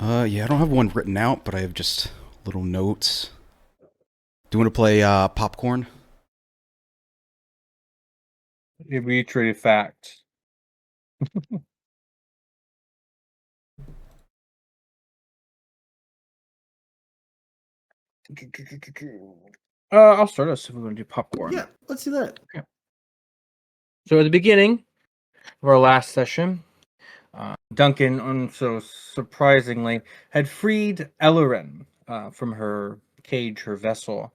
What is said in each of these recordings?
Yeah, I don't have one written out, but I have just little notes. Do you want to play popcorn? A reiterated fact. I'll start us if we're going to do popcorn. Yeah, let's do that. Okay. So at the beginning of our last session, Duncan, so surprisingly, had freed Ellerin from her cage, her vessel,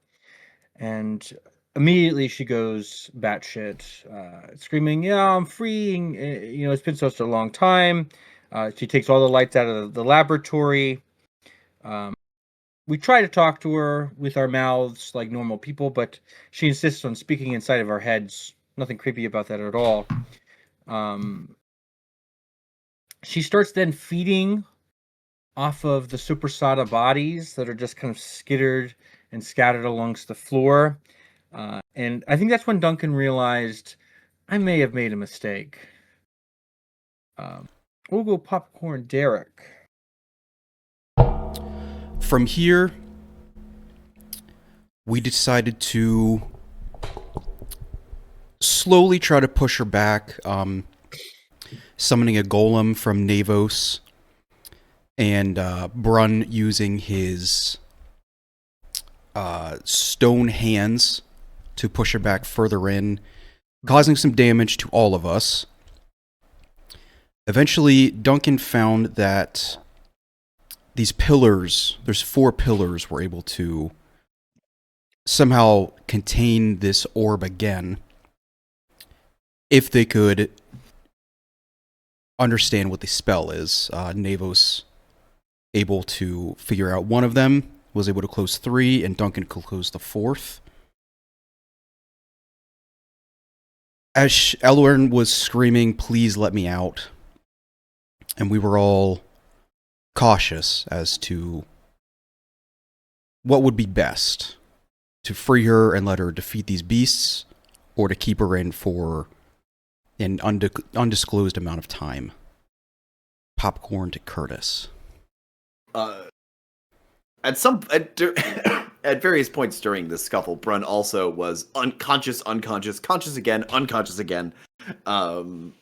and immediately she goes batshit, screaming, "Yeah, I'm freeing! It's been such a long time." She takes all the lights out of the laboratory. Um, we try to talk to her with our mouths like normal people, but she insists on speaking inside of our heads. Nothing creepy about that at all. Um, she starts then feeding off of the Supersada bodies that are just kind of skittered and scattered amongst the floor. And I think that's when Duncan realized I may have made a mistake. Um, we'll go popcorn Derek. From here, we decided to slowly try to push her back, summoning a golem from Navos, and Brun using his stone hands to push her back further in, causing some damage to all of us. Eventually, Duncan found that these pillars, there's 4 pillars, were able to somehow contain this orb again if they could understand what the spell is. Navos able to figure out one of them, was able to close 3, and Duncan could close the 4th. As Elwyn was screaming, "Please let me out," and we were all cautious as to what would be best, to free her and let her defeat these beasts, or to keep her in for an undisclosed amount of time. Popcorn to Curtis. Uh, at some at various points during the scuffle, Brun also was unconscious, conscious again, unconscious again. Kind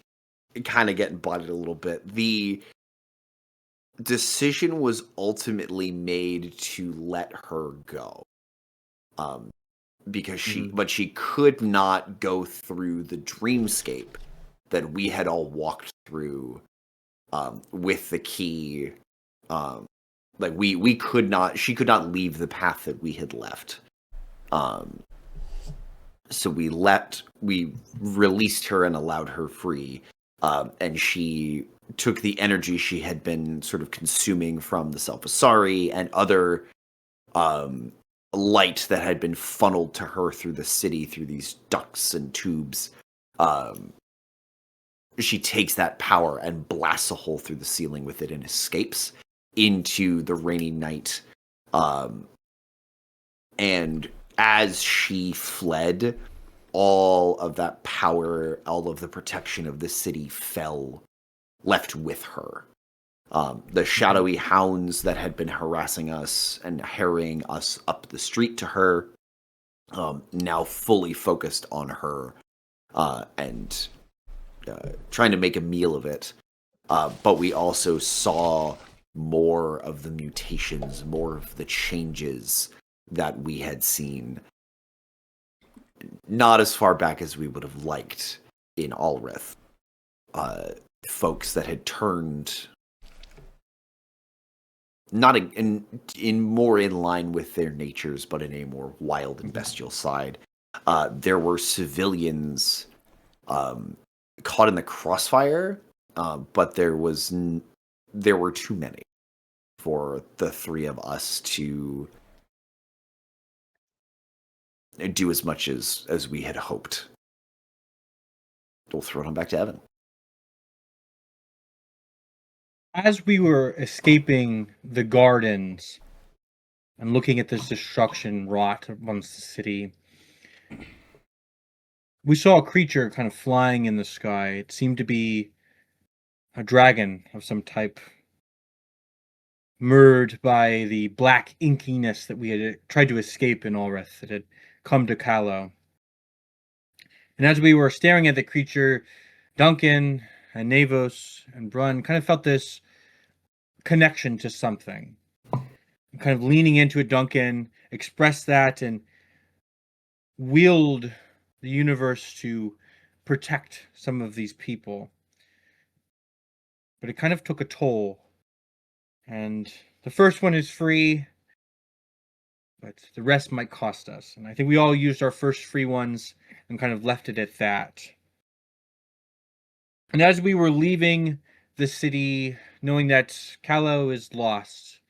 of getting bodied a little bit. The decision was ultimately made to let her go. Because she could not go through the dreamscape that we had all walked through with the key. Like we could not, she could not leave the path that we had left. So we released her and allowed her free. And she took the energy she had been sort of consuming from the Self-Asari and other light that had been funneled to her through the city, through these ducts and tubes. She takes that power and blasts a hole through the ceiling with it and escapes into the rainy night. And as she fled, all of that power, all of the protection of the city left with her. The shadowy hounds that had been harassing us and harrying us up the street to her, now fully focused on her, and trying to make a meal of it. But we also saw more of the mutations, more of the changes that we had seen. Not as far back as we would have liked in Alrith. Folks that had turned not in more in line with their natures, but in a more wild and bestial side. There were civilians caught in the crossfire, but there were too many for the 3 of us to do as much as we had hoped. We'll throw it on back to Evan. As we were escaping the gardens and looking at this destruction wrought amongst the city, we saw a creature kind of flying in the sky. It seemed to be a dragon of some type. mirrored by the black inkiness that we had tried to escape in Ulrith that had come to Callow. And as we were staring at the creature, Duncan and Navos and Brun kind of felt this connection to something. Kind of leaning into it, Duncan expressed that and willed the universe to protect some of these people. But it kind of took a toll. And the first one is free, but the rest might cost us. And I think we all used our first free ones and kind of left it at that. And as we were leaving the city, knowing that Callow is lost,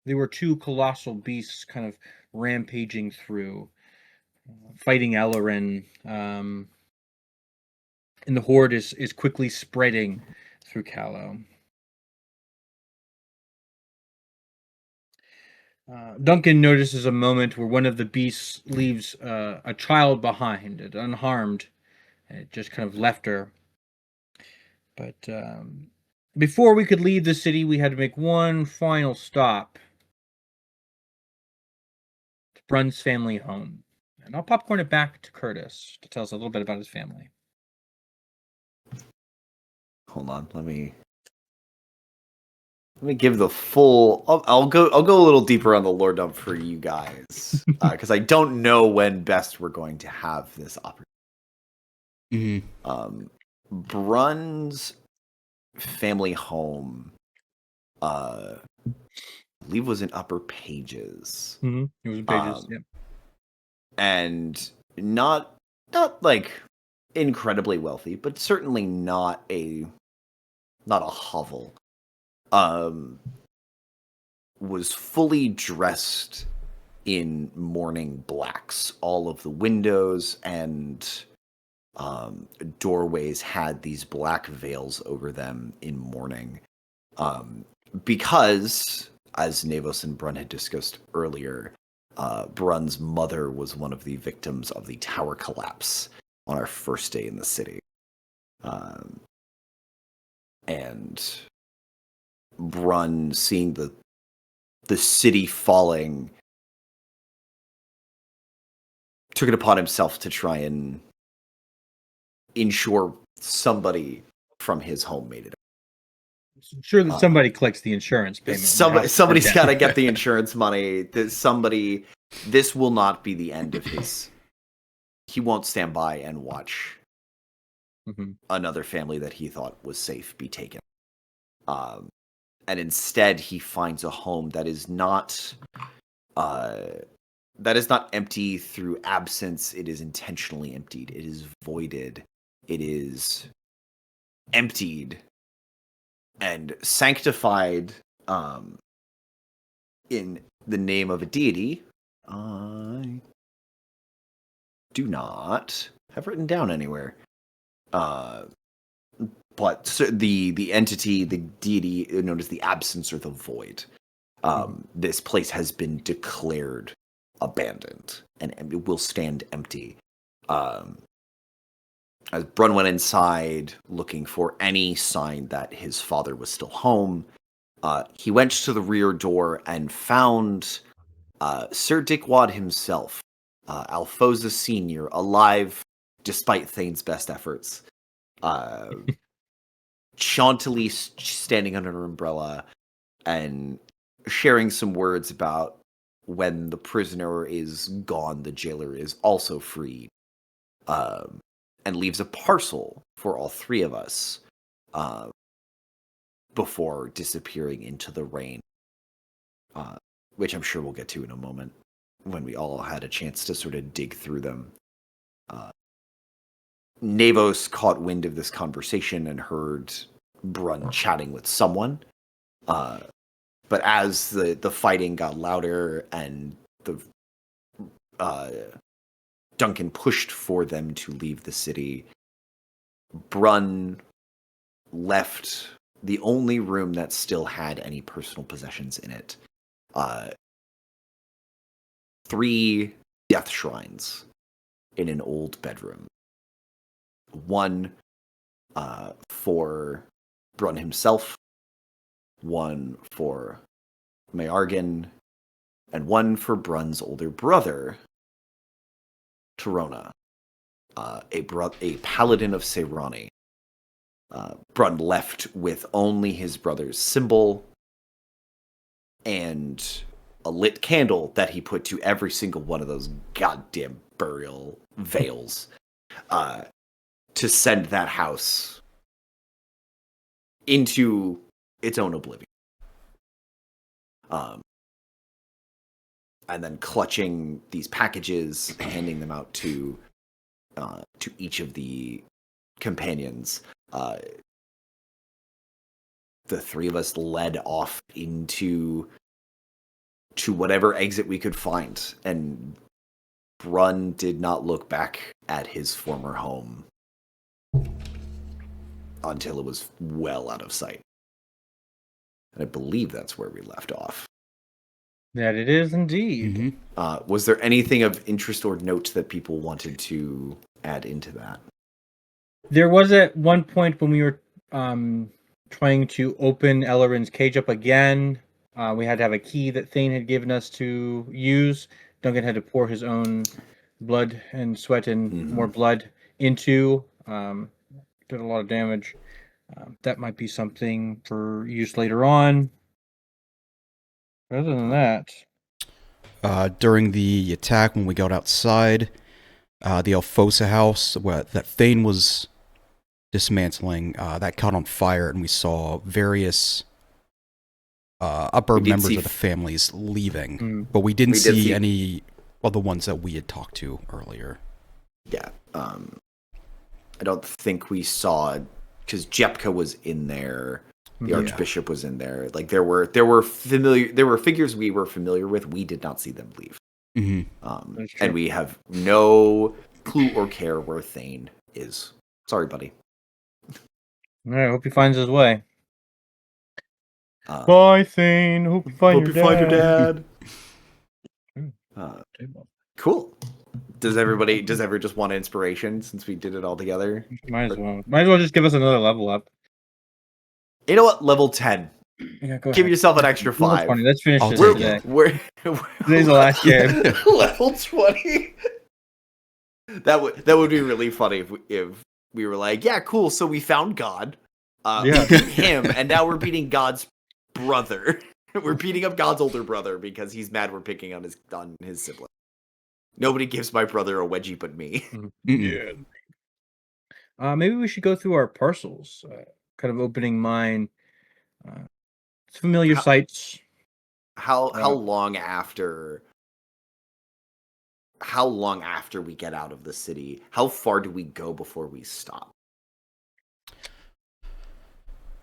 there were two colossal beasts kind of rampaging through, fighting Elloren. And the horde is quickly spreading through Callow. Duncan notices a moment where one of the beasts leaves a child behind, it unharmed. It just kind of left her. But before we could leave the city, we had to make one final stop to Brun's family home. And I'll popcorn it back to Curtis to tell us a little bit about his family. Hold on, let me give the full. I'll go a little deeper on the lore dump for you guys because I don't know when best we're going to have this opportunity. Brun's family home, I believe, was in Upper Pages. Mm-hmm. It was in Pages, yeah. And not like incredibly wealthy, but certainly not a hovel. Was fully dressed in mourning blacks. All of the windows and doorways had these black veils over them in mourning. Because, as Navos and Brun had discussed earlier, Brun's mother was one of the victims of the tower collapse on our first day in the city. And Brun, seeing the city falling, took it upon himself to try and ensure somebody from his home made it. I'm sure that somebody collects the insurance payment. Somebody's got to get the insurance money. This will not be the end of his. He won't stand by and watch another family that he thought was safe be taken. And instead, he finds a home that is not empty through absence. It is intentionally emptied. It is voided. It is emptied and sanctified in the name of a deity. I do not have written down anywhere. But the entity, the deity known as the Absence or the Void, this place has been declared abandoned and it will stand empty. As Brun went inside looking for any sign that his father was still home, he went to the rear door and found Sir Dickwad himself, Alfoza Sr., alive despite Thane's best efforts. Chauntily standing under an umbrella and sharing some words about when the prisoner is gone, the jailer is also freed, and leaves a parcel for all three of us before disappearing into the rain, which I'm sure we'll get to in a moment when we all had a chance to sort of dig through them. Navos caught wind of this conversation and heard Brun chatting with someone. But as the fighting got louder and Duncan pushed for them to leave the city, Brun left the only room that still had any personal possessions in it. 3 death shrines in an old bedroom. One for Brun himself, one for Mayargan, and one for Brun's older brother, Torona, a paladin of Seirani. Brun left with only his brother's symbol and a lit candle that he put to every single one of those goddamn burial veils to send that house into its own oblivion. And then clutching these packages, handing them out to each of the companions. The three of us led off into whatever exit we could find, and Brun did not look back at his former home until it was well out of sight. And I believe that's where we left off. That it is indeed. Mm-hmm. Was there anything of interest or note that people wanted to add into that? There was at one point when we were trying to open Elleren's cage up again. We had to have a key that Thane had given us to use. Duncan had to pour his own blood and sweat and more blood into. Did a lot of damage. That might be something for use later on. Other than that, During the attack, when we got outside, the Alfosa house that Thane was dismantling, that caught on fire, and we saw various upper members of the families leaving, but we didn't see any of the ones that we had talked to earlier. Yeah, I don't think we saw, because Jepka was in there. The Archbishop was in there. Like there were figures we were familiar with. We did not see them leave. Mm-hmm. And we have no clue or care where Thane is. Sorry, buddy. all right. Hope he finds his way. Bye, Thane. Hope you find your dad. Cool. Does everybody just want inspiration since we did it all together? Might as well just give us another level up. You know what? Level 10. Yeah, go Give ahead. yourself an extra 5. 20. Let's finish this take today. Today's the last game. Level 20. That would be really funny if we were like, yeah, cool. So we found God. We beat him, and now we're beating God's brother. We're beating up God's older brother because he's mad we're picking on his sibling. Nobody gives my brother a wedgie but me. Yeah. Maybe we should go through our parcels. Kind of opening mine. It's familiar sights. How long after we get out of the city? How far do we go before we stop?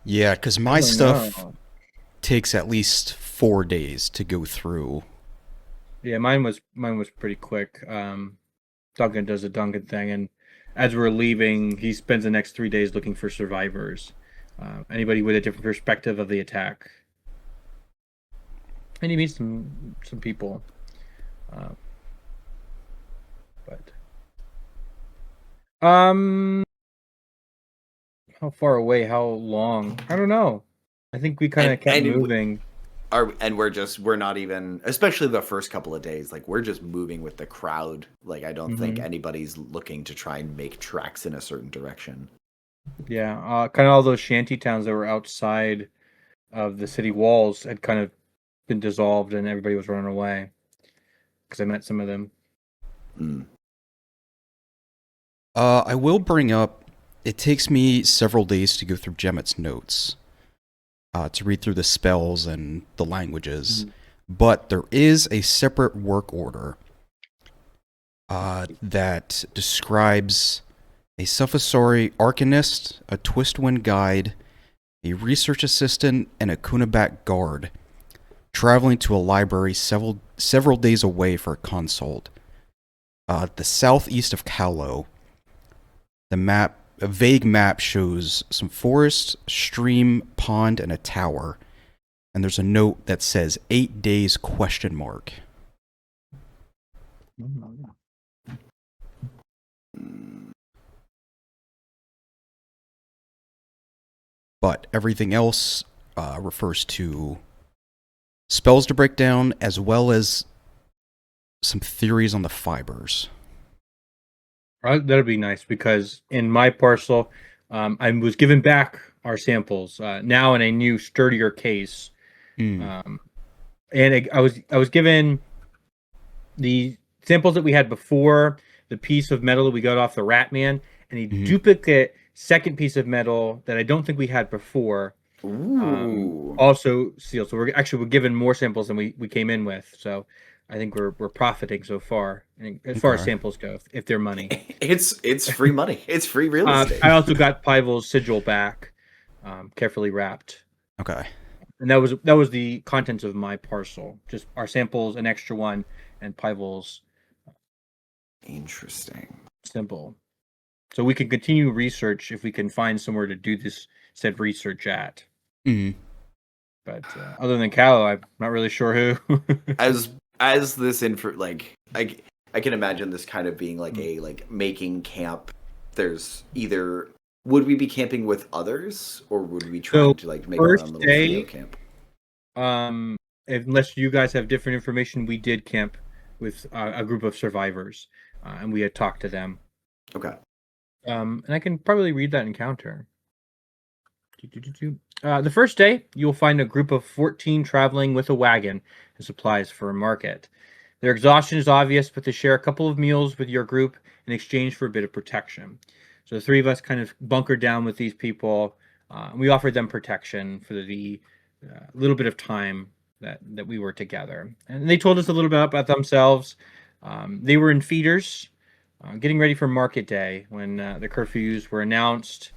Yeah, because my stuff takes at least 4 days to go through. Yeah, mine was pretty quick. Duncan does the Duncan thing, and as we're leaving, he spends the next 3 days looking for survivors. Anybody with a different perspective of the attack, and he meets some people. How far away? How long? I don't know. I think we kind of kept moving. We're not even, especially the first couple of days, like we're just moving with the crowd. Like I don't think anybody's looking to try and make tracks in a certain direction. Yeah, kind of all those shanty towns that were outside of the city walls had kind of been dissolved, and everybody was running away. Because I met some of them. I will bring up, it takes me several days to go through Gemmet's notes, to read through the spells and the languages, but there is a separate work order that describes a Suffosauri Arcanist, a Twistwind Guide, a Research Assistant, and a Kunabat Guard, traveling to a library several days away for a consult. The southeast of Kallo. A vague map shows some forest, stream, pond, and a tower. And there's a note that says 8 days ? But everything else refers to spells to break down, as well as some theories on the fibers. That'd be nice, because in my parcel, I was given back our samples now in a new, sturdier case, and I was given the samples that we had before, the piece of metal that we got off the Rat Man, and a duplicate second piece of metal that I don't think we had before. Also sealed. So we're given more samples than we came in with. So I think we're profiting so far, and as far as samples go, if they're money. It's free money. It's free real estate. I also got Pivel's sigil back, carefully wrapped. Okay. And that was the contents of my parcel. Just our samples, an extra one, and Pivel's Interesting. symbol. So we can continue research if we can find somewhere to do this said research at. But other than Callow, I'm not really sure who. as this info, like I can imagine this kind of being like a making camp. There's either would we be camping with others, or would we try to make our own little video camp? Unless you guys have different information, we did camp with a group of survivors, and we had talked to them. Okay. And I can probably read that encounter. The first day, you'll find a group of 14 traveling with a wagon and supplies for a market. Their exhaustion is obvious, but they share a couple of meals with your group in exchange for a bit of protection. So the three of us kind of bunkered down with these people. We offered them protection for the little bit of time that we were together. And they told us a little bit about themselves. They were in feeders, getting ready for market day when the curfews were announced.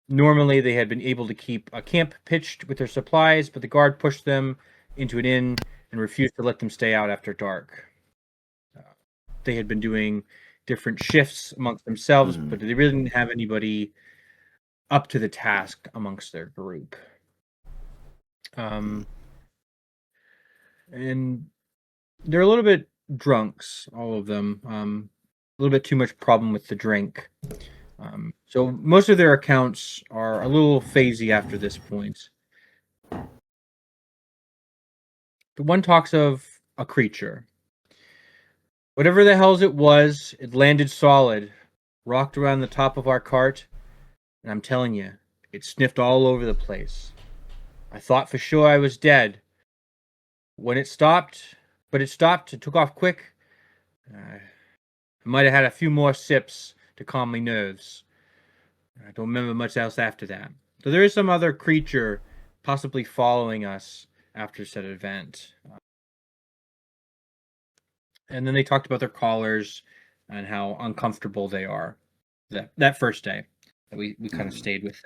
Normally, they had been able to keep a camp pitched with their supplies, but the guard pushed them into an inn and refused to let them stay out after dark. They had been doing different shifts amongst themselves, but they really didn't have anybody up to the task amongst their group. And they're a little bit drunks, all of them. A little bit too much problem with the drink. So most of their accounts are a little phasey after this point. The one talks of a creature. Whatever the hells it was, it landed solid, rocked around the top of our cart, and I'm telling you, it sniffed all over the place. I thought for sure I was dead. When it stopped, it took off quick. I might have had a few more sips to calm my nerves. I don't remember much else after that. So there is some other creature possibly following us after said event. And then they talked about their collars and how uncomfortable they are that first day that we kind of stayed with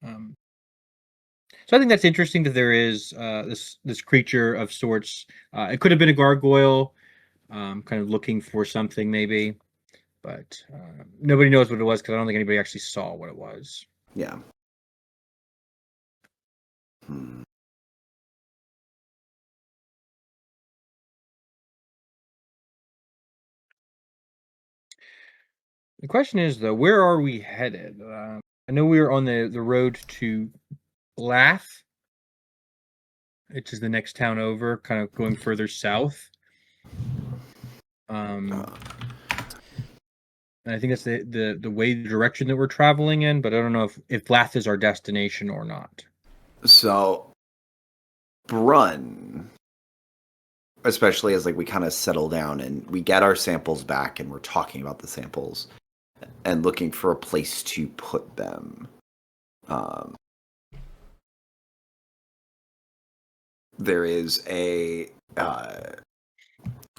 them. So I think that's interesting that there is this creature of sorts. It could have been a gargoyle, kind of looking for something maybe, but nobody knows what it was because I don't think anybody actually saw what it was. Yeah. The question is, though, where are we headed? I know we were on the road to Lath, which is the next town over, kind of going further south. And I think that's the direction that we're traveling in, but I don't know if Lath is our destination or not. So, Brun, especially as we kind of settle down and we get our samples back and we're talking about the samples and looking for a place to put them. There is a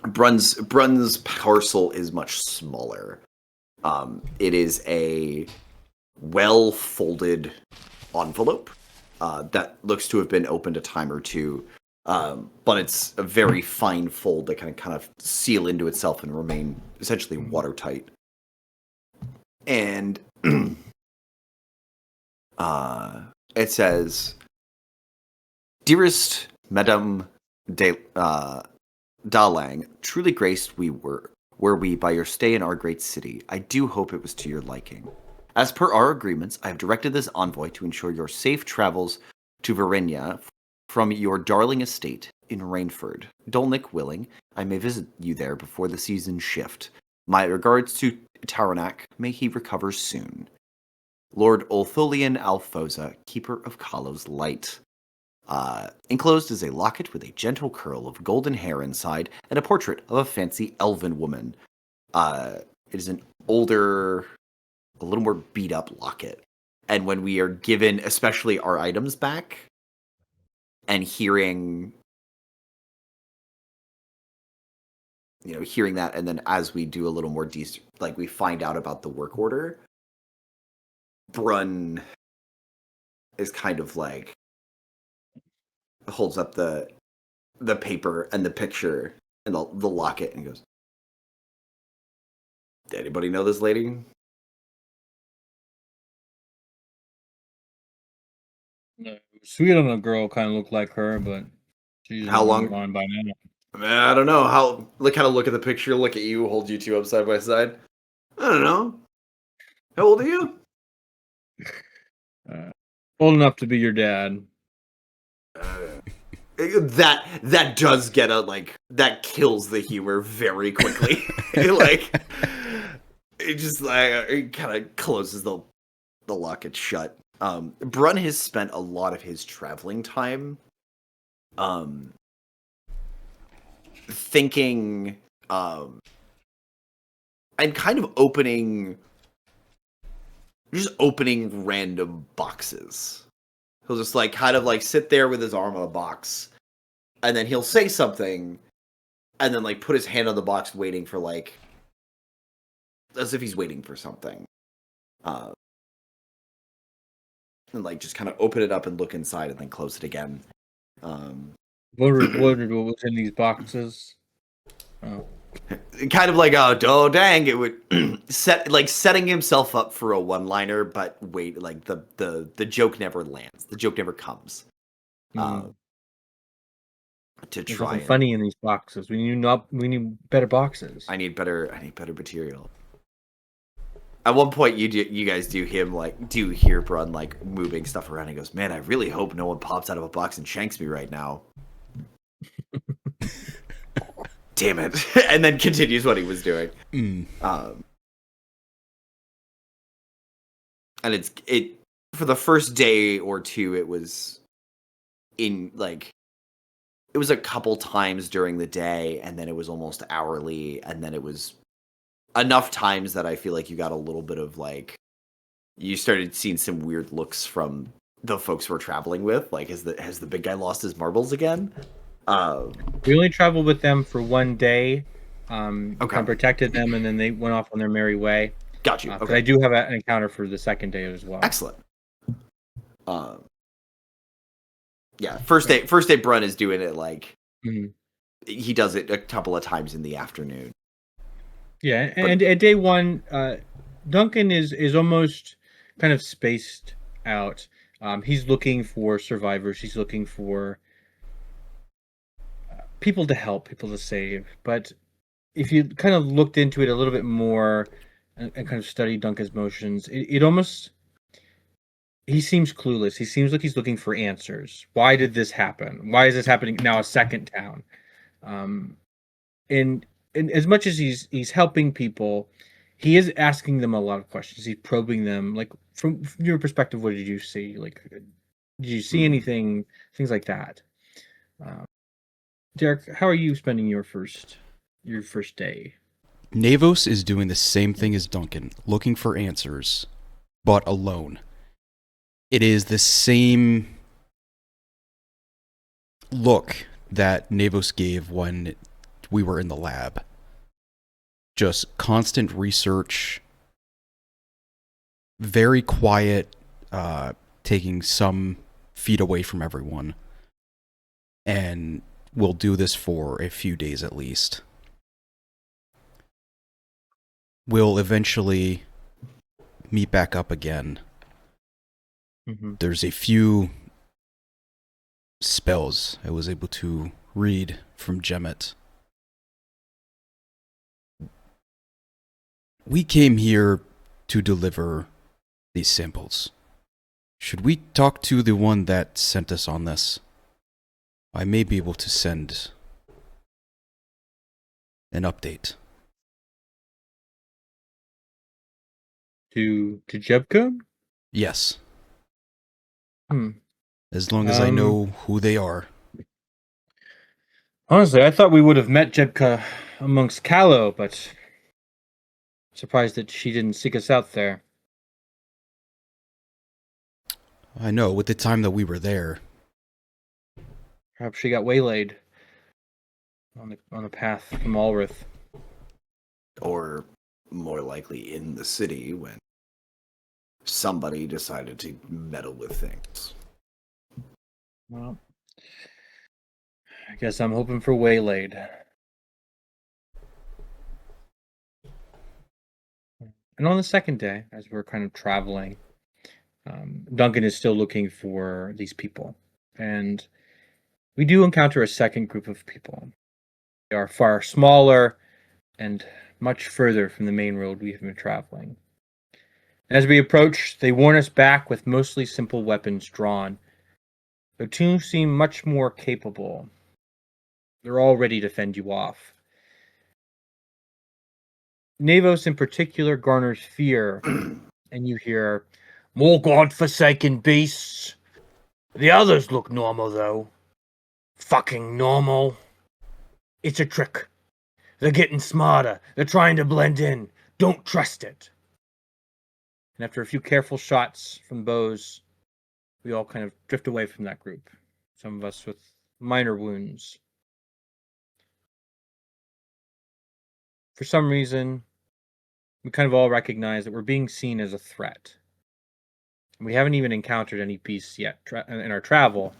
Brun's parcel is much smaller. It is a well-folded envelope that looks to have been opened a time or two, but it's a very fine fold that can kind of seal into itself and remain essentially watertight. And it says, "Dearest Madame Dalang, truly graced were we by your stay in our great city. I do hope it was to your liking. As per our agreements, I have directed this envoy to ensure your safe travels to Varinia from your darling estate in Rainford. Dolnik willing, I may visit you there before the seasons shift. My regards to Taranak. May he recover soon. Lord Oltholian Alfoza, keeper of Kalo's light. Enclosed is a locket with a gentle curl of golden hair inside and a portrait of a fancy elven woman. It is an older, a little more beat up locket. And when we are given, especially our items back, and hearing that, and then as we do a little more like we find out about the work order, Brun is kind of like holds up the paper and the picture and the locket and goes, "Did anybody know this lady?" No, sweet on a girl kind of looked like her, but she's How long? gone by now. I don't know. Kind of look at the picture, look at you, hold you two up side by side. I don't know. How old are you? Old enough to be your dad. That does get that kills the humor very quickly. Like it just it kind of closes the locket shut. Brun has spent a lot of his traveling time thinking and kind of opening random boxes. He'll just kind of sit there with his arm on a box, and then he'll say something, and then put his hand on the box, waiting for as if he's waiting for something, and just kind of open it up and look inside, and then close it again. What was in these boxes? Oh. Kind of oh dang, it would setting himself up for a one-liner, but wait, the joke never lands, the joke never comes. To There's try nothing funny in these boxes. We need better boxes. I need better material. At one point, you guys do hear Brun moving stuff around. He goes, "Man, I really hope no one pops out of a box and shanks me right now." Damn it! And then continues what he was doing. And it for the first day or two, it was in it was a couple times during the day, and then it was almost hourly, and then it was enough times that I feel like you got a little bit of you started seeing some weird looks from the folks we're traveling with. Has the big guy lost his marbles again? We only traveled with them for one day. Okay. Kind of protected them, and then they went off on their merry way. Got you. Okay. But I do have an encounter for the second day as well. Excellent. Yeah, first day Brun is doing it he does it a couple of times in the afternoon. Yeah, and at day one, Duncan is almost kind of spaced out. He's looking for survivors. He's looking for people to help, people to save. But if you kind of looked into it a little bit more and kind of studied Duncan's motions, it almost... He seems clueless. He seems like he's looking for answers. Why did this happen? Why is this happening now a second town? And as much as he's helping people, he is asking them a lot of questions. He's probing them. From your perspective, what did you see? Did you see anything? Things like that. Derek, how are you spending your first day? Navos is doing the same thing as Duncan, looking for answers, but alone. It is the same look that Navos gave when we were in the lab. Just constant research, very quiet, taking some feet away from everyone. And we'll do this for a few days at least. We'll eventually meet back up again. Mm-hmm. There's a few spells I was able to read from Gemmet. We came here to deliver these samples. Should we talk to the one that sent us on this? I may be able to send an update. To Jebka? Yes, Hmm. as long as I know who they are. Honestly, I thought we would have met Jebka amongst Callow, but surprised that she didn't seek us out there. I know, with the time that we were there. Perhaps she got waylaid on the path from Alrith. Or more likely in the city when somebody decided to meddle with things. Well, I guess I'm hoping for waylaid. And on the second day, as we're kind of traveling, Duncan is still looking for these people. And we do encounter a second group of people. They are far smaller and much further from the main road we have been traveling. And as we approach, they warn us back with mostly simple weapons drawn. The two seem much more capable. They're all ready to fend you off. Navos in particular garners fear, and you hear, "More godforsaken beasts. The others look normal, though. Fucking normal. It's a trick. They're getting smarter. They're trying to blend in. Don't trust it." And after a few careful shots from bows, we all kind of drift away from that group. Some of us with minor wounds. For some reason, we kind of all recognize that we're being seen as a threat. We haven't even encountered any beasts yet in our travel,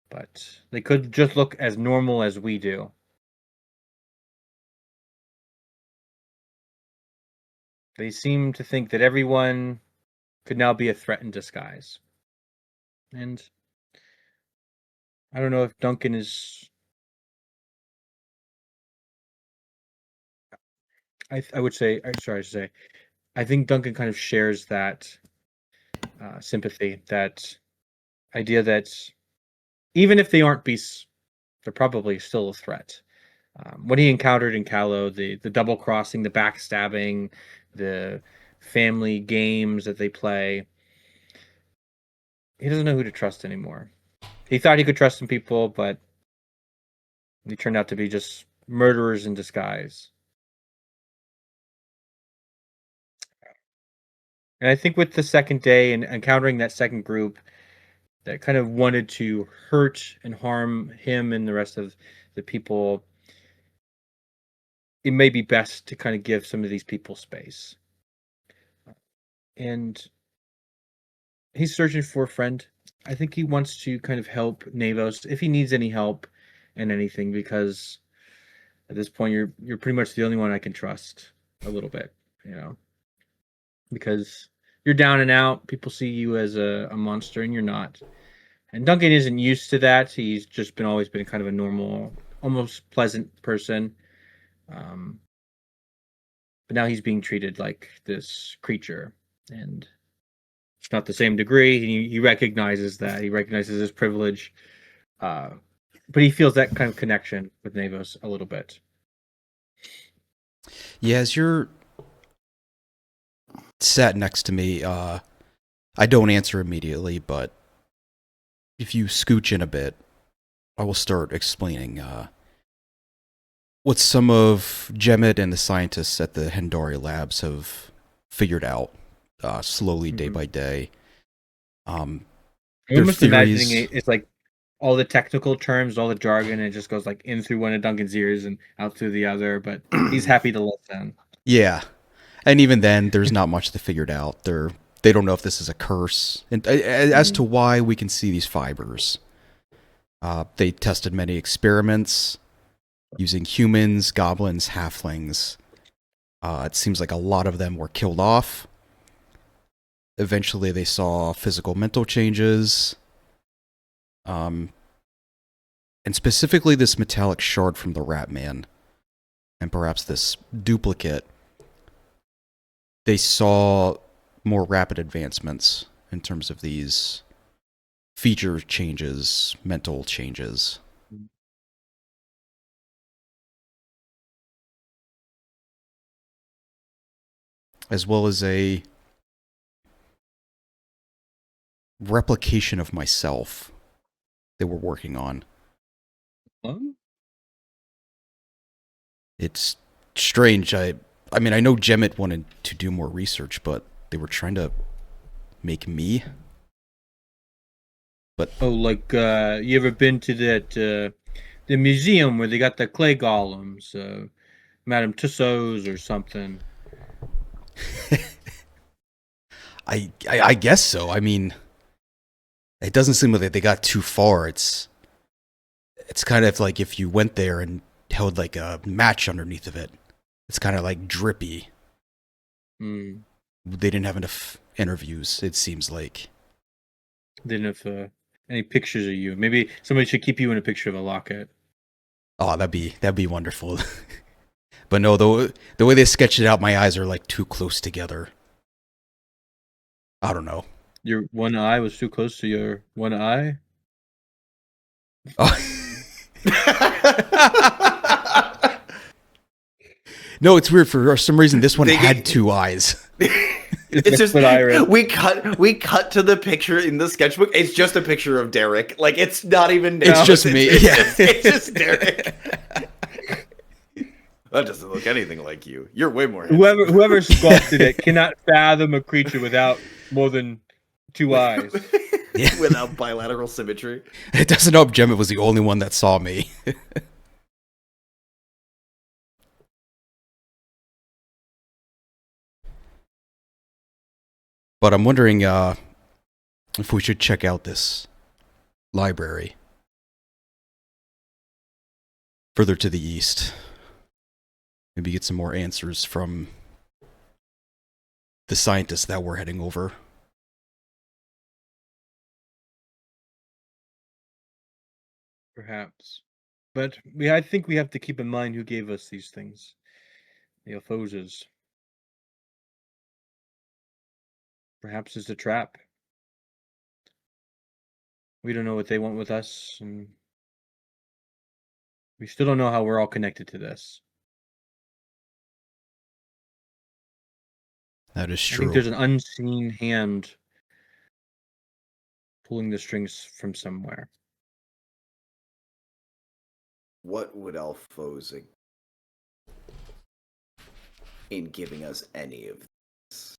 but they could just look as normal as we do. They seem to think that everyone could now be a threat in disguise. And I don't know if Duncan is... I would say, sorry to say, I think Duncan kind of shares that sympathy, that idea that even if they aren't beasts, they're probably still a threat. What he encountered in Callow, the double crossing, the backstabbing, the family games that they play, he doesn't know who to trust anymore. He thought he could trust some people, but they turned out to be just murderers in disguise. And I think with the second day and encountering that second group that kind of wanted to hurt and harm him and the rest of the people, it may be best to kind of give some of these people space. And he's searching for a friend. I think he wants to kind of help Navos if he needs any help in anything, because at this point you're pretty much the only one I can trust a little bit, because you're down and out. People see you as a monster, and you're not. And Duncan isn't used to that. He's just always been kind of a normal, almost pleasant person. But now he's being treated like this creature, and it's not the same degree. He recognizes that. He recognizes his privilege, but he feels that kind of connection with Navos a little bit. Yeah, as you're sat next to me, I don't answer immediately, but if you scooch in a bit, I will start explaining what some of Jemmet and the scientists at the Hendari labs have figured out slowly, day by day. I'm almost imagining it's like all the technical terms, all the jargon, and it just goes like in through one of Duncan's ears and out through the other, but he's happy to listen. Yeah. And even then, there's not much to figure out. They don't know if this is a curse. And as to why we can see these fibers, they tested many experiments using humans, goblins, halflings. It seems like a lot of them were killed off. Eventually, they saw physical mental changes. And specifically this metallic shard from the Rat Man, and perhaps this duplicate. They saw more rapid advancements in terms of these feature changes, mental changes. As well as a replication of myself they were working on. It's strange. I mean, I know Gemmet wanted to do more research, but they were trying to make me. But like you ever been to that the museum where they got the clay golems, Madame Tussauds or something? I guess so. I mean, it doesn't seem like they got too far. It's kind of like if you went there and held like a match underneath of it. It's kind of like drippy. They didn't have enough interviews, it seems like. Didn't have any pictures of you. Maybe somebody should keep you in a picture of a locket. Oh, that'd be wonderful. But no, the way they sketched it out, my eyes are like too close together. I don't know. Your one eye was too close to your one eye? Oh. No, it's weird. For some reason, this one had two eyes. It's just we cut to the picture in the sketchbook. It's just a picture of Derek. Like it's not even. It's just me. It's just Derek. That doesn't look anything like you. You're way more. Whoever sculpted it cannot fathom a creature without more than two eyes. Yeah. Without bilateral symmetry. It doesn't know if Gemmet was the only one that saw me. But I'm wondering if we should check out this library further to the east. Maybe get some more answers from the scientists that we're heading over. Perhaps. But I think we have to keep in mind who gave us these things. The Alphoses. Perhaps it's a trap. We don't know what they want with us, and we still don't know how we're all connected to this. That is I true. think there's an unseen hand pulling the strings from somewhere. What would Alphose in giving us any of this?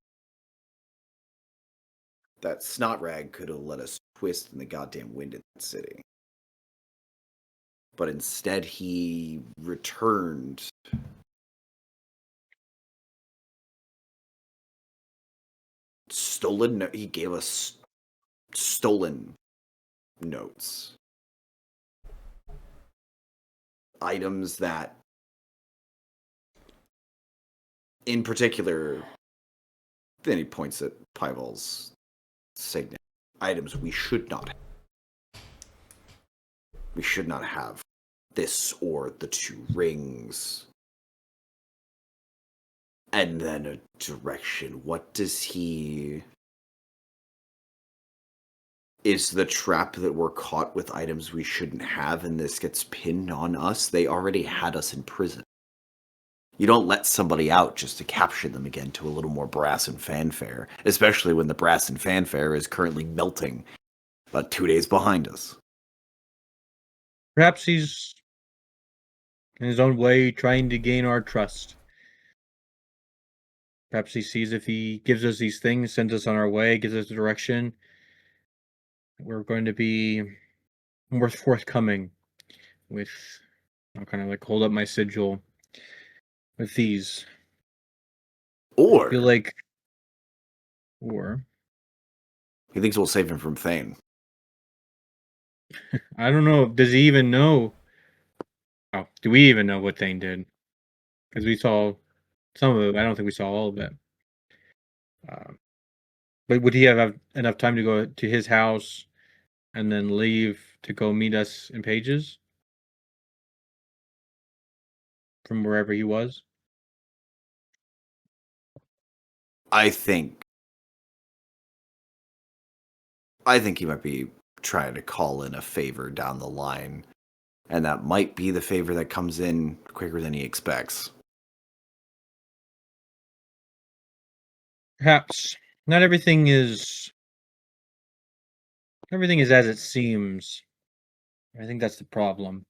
That snot rag could have let us twist in the goddamn wind in that city. But instead he returned stolen. He gave us stolen notes. Items that, in particular, then he points at Pival's signet. Items we should not have. We should not have this or the two rings. And then a direction. What does he... Is the trap that we're caught with items we shouldn't have and this gets pinned on us? They already had us in prison. You don't let somebody out just to capture them again to a little more brass and fanfare, especially when the brass and fanfare is currently melting about 2 days behind us. Perhaps he's, in his own way, trying to gain our trust. Perhaps he sees if he gives us these things, sends us on our way, gives us a direction, we're going to be more forthcoming with, I'll kind of like hold up my sigil with these. Or I feel like, or he thinks we'll save him from Thane. I don't know. Does he even know? Oh, do we even know what Thane did? Because we saw some of it. I don't think we saw all of it. But would he have enough time to go to his house and then leave to go meet us in Pages? From wherever he was? I think I think he might be trying to call in a favor down the line, and that might be the favor that comes in quicker than he expects. Perhaps not everything is as it seems. I think that's the problem.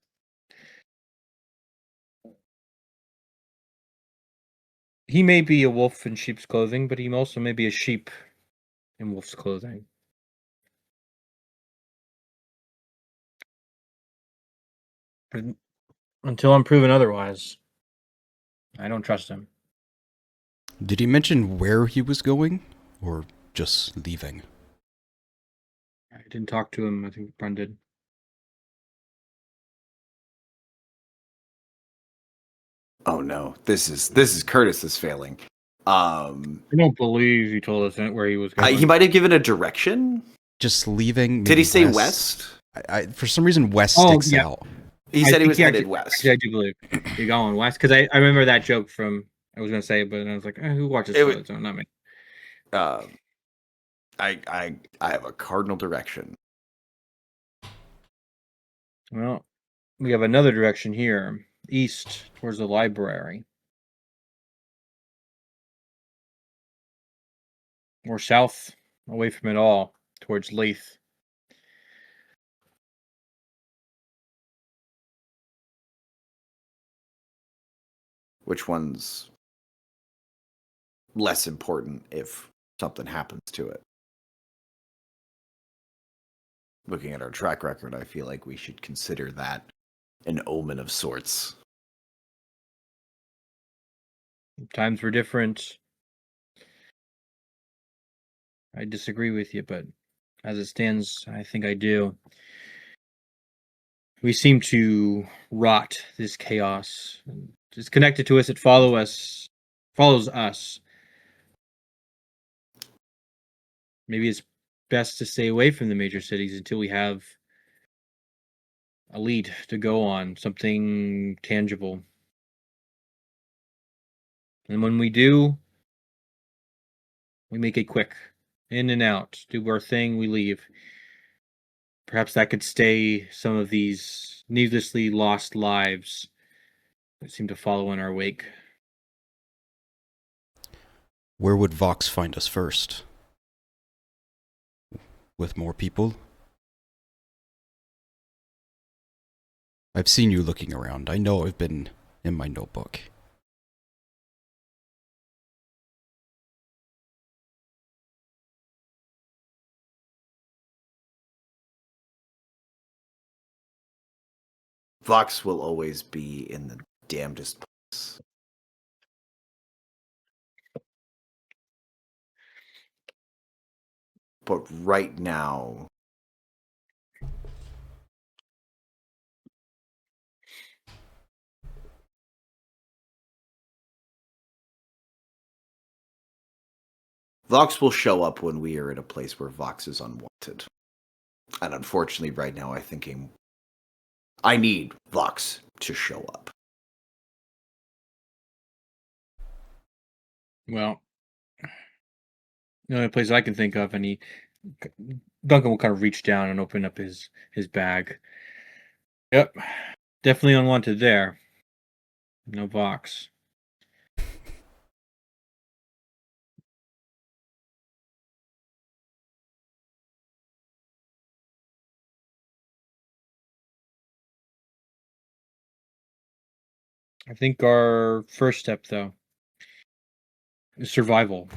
He may be a wolf in sheep's clothing, but he also may be a sheep in wolf's clothing. But until I'm proven otherwise, I don't trust him. Did he mention where he was going, or just leaving? I didn't talk to him. I think Brun did. Oh no, this is Curtis is failing. I don't believe he told us where he was going. He might have given a direction. Just leaving? Did he maybe say west? For some reason, west Oh, sticks yeah. out. He I said he think was he headed actually- west. Actually, I do believe you're going west because I remember that joke from. I was gonna say it, but then I was like, who watches It was- Twilight Zone? Not me. I have a cardinal direction. Well, we have another direction here, east towards the library, or south, away from it all, towards Leith. Which one's less important if something happens to it? Looking at our track record, I feel like we should consider that an omen of sorts. Times were different. I disagree with you, but as it stands, I think I do. We seem to rot this chaos. It's connected to us. It follows us. Maybe it's best to stay away from the major cities until we have a lead to go on, something tangible. And when we do, we make it quick. In and out. Do our thing, we leave. Perhaps that could stay some of these needlessly lost lives that seem to follow in our wake. Where would Vox find us first? With more people? I've seen you looking around. I know I've been in my notebook. Vox will always be in the damnedest place. But right now, Vox will show up when we are in a place where Vox is unwanted. And unfortunately, right now, I'm thinking I need Vox to show up. Well, the only place I can think of, and Duncan will kind of reach down and open up his bag. Yep, definitely unwanted there. No Vox. I think our first step, though, is survival.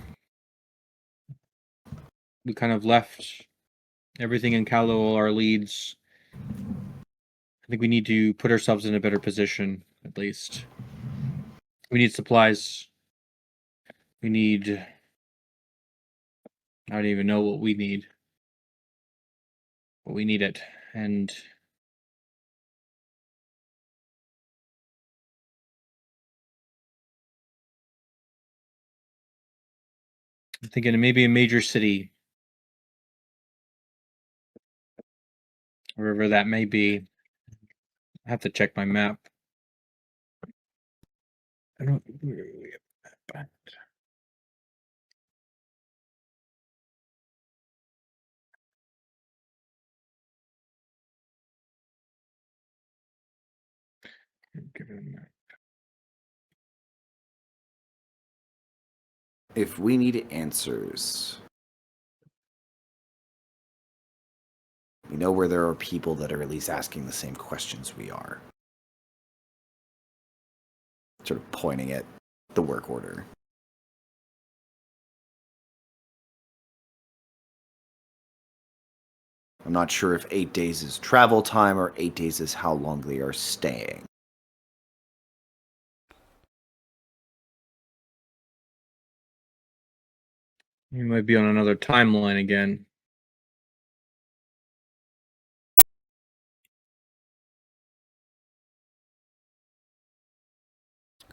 We kind of left everything in Kalo, our leads. I think we need to put ourselves in a better position, at least. We need supplies. We need... I don't even know what we need. But we need it. And I'm thinking maybe a major city. Wherever that may be. I have to check my map. I don't... Give it a minute. If we need answers, we know where there are people that are at least asking the same questions we are. Sort of pointing at the work order. I'm not sure if 8 days is travel time or 8 days is how long they are staying. You might be on another timeline again.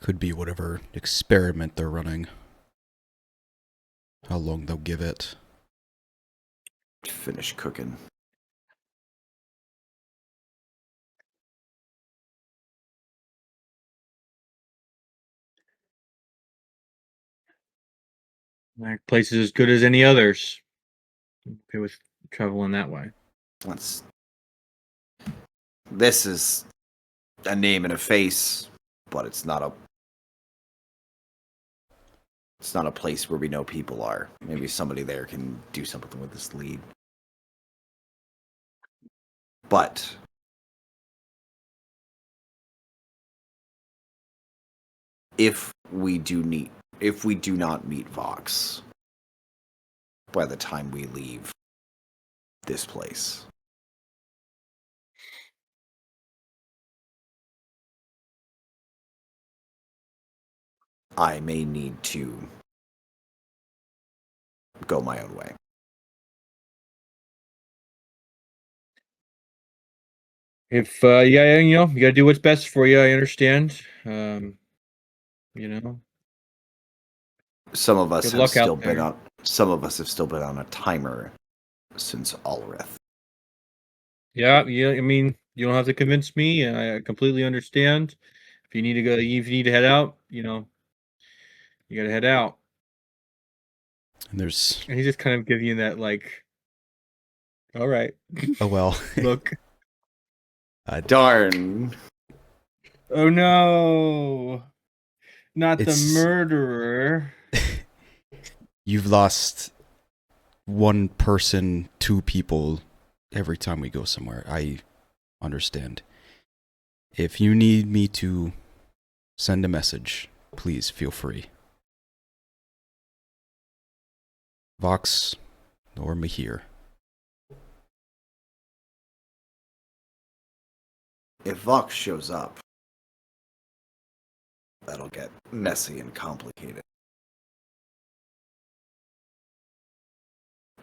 Could be whatever experiment they're running. How long they'll give it. Finish cooking. That place is as good as any others. Okay with traveling that way. This is a name and a face, but it's not a place where we know people are. Maybe somebody there can do something with this lead. But if we do not meet Vox by the time we leave this place, I may need to go my own way. If you gotta do what's best for you. I understand. Some of us Good have luck out still been there. on. Some of us have still been on a timer since Alrith. Yeah. I mean, you don't have to convince me. I completely understand. If you need to go, if you need to head out, you gotta head out. And there's... And he's just kind of giving you that like, all right, Oh, well. look. Darn. Oh no, not It's- the murderer. You've lost one person, 2 people every time we go somewhere. I understand. If you need me to send a message, please feel free. Vox or Mahir. If Vox shows up, that'll get messy and complicated.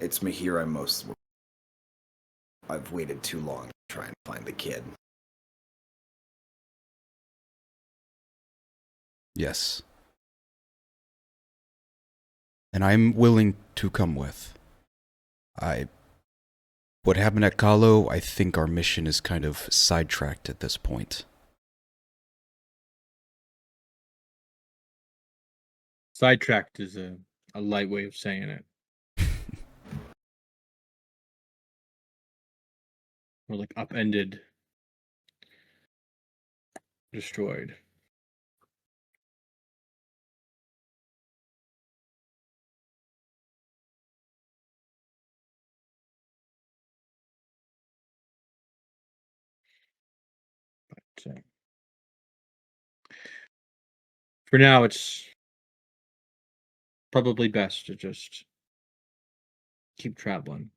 It's Mahir I'm most... I've waited too long to try and find the kid. Yes. And I'm willing to come with. What happened at Kahlo, I think our mission is kind of sidetracked at this point. Sidetracked is a light way of saying it. Or like upended, destroyed. But for now, it's probably best to just keep traveling.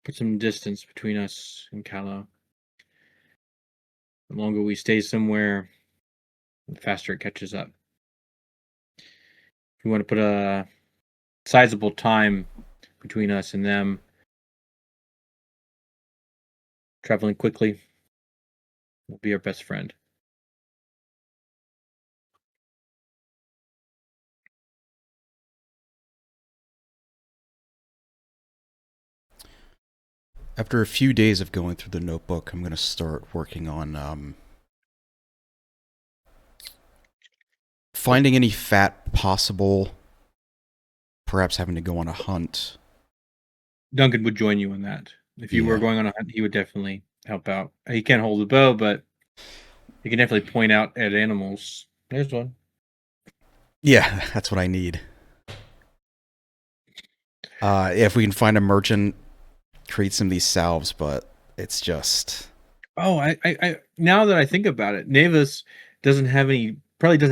Put some distance between us and Kahlo. The longer we stay somewhere, the faster it catches up. If we want to put a sizable time between us and them, traveling quickly will be our best friend. After a few days of going through the notebook, I'm going to start working on finding any fat possible. Perhaps having to go on a hunt. Duncan would join you in that. If you were Yeah. going on a hunt, he would definitely help out. He can't hold a bow, but he can definitely point out at animals. There's one. Yeah, that's what I need. If we can find a merchant, create some of these salves, but it's just Oh, I now that I think about it, Navis probably doesn't have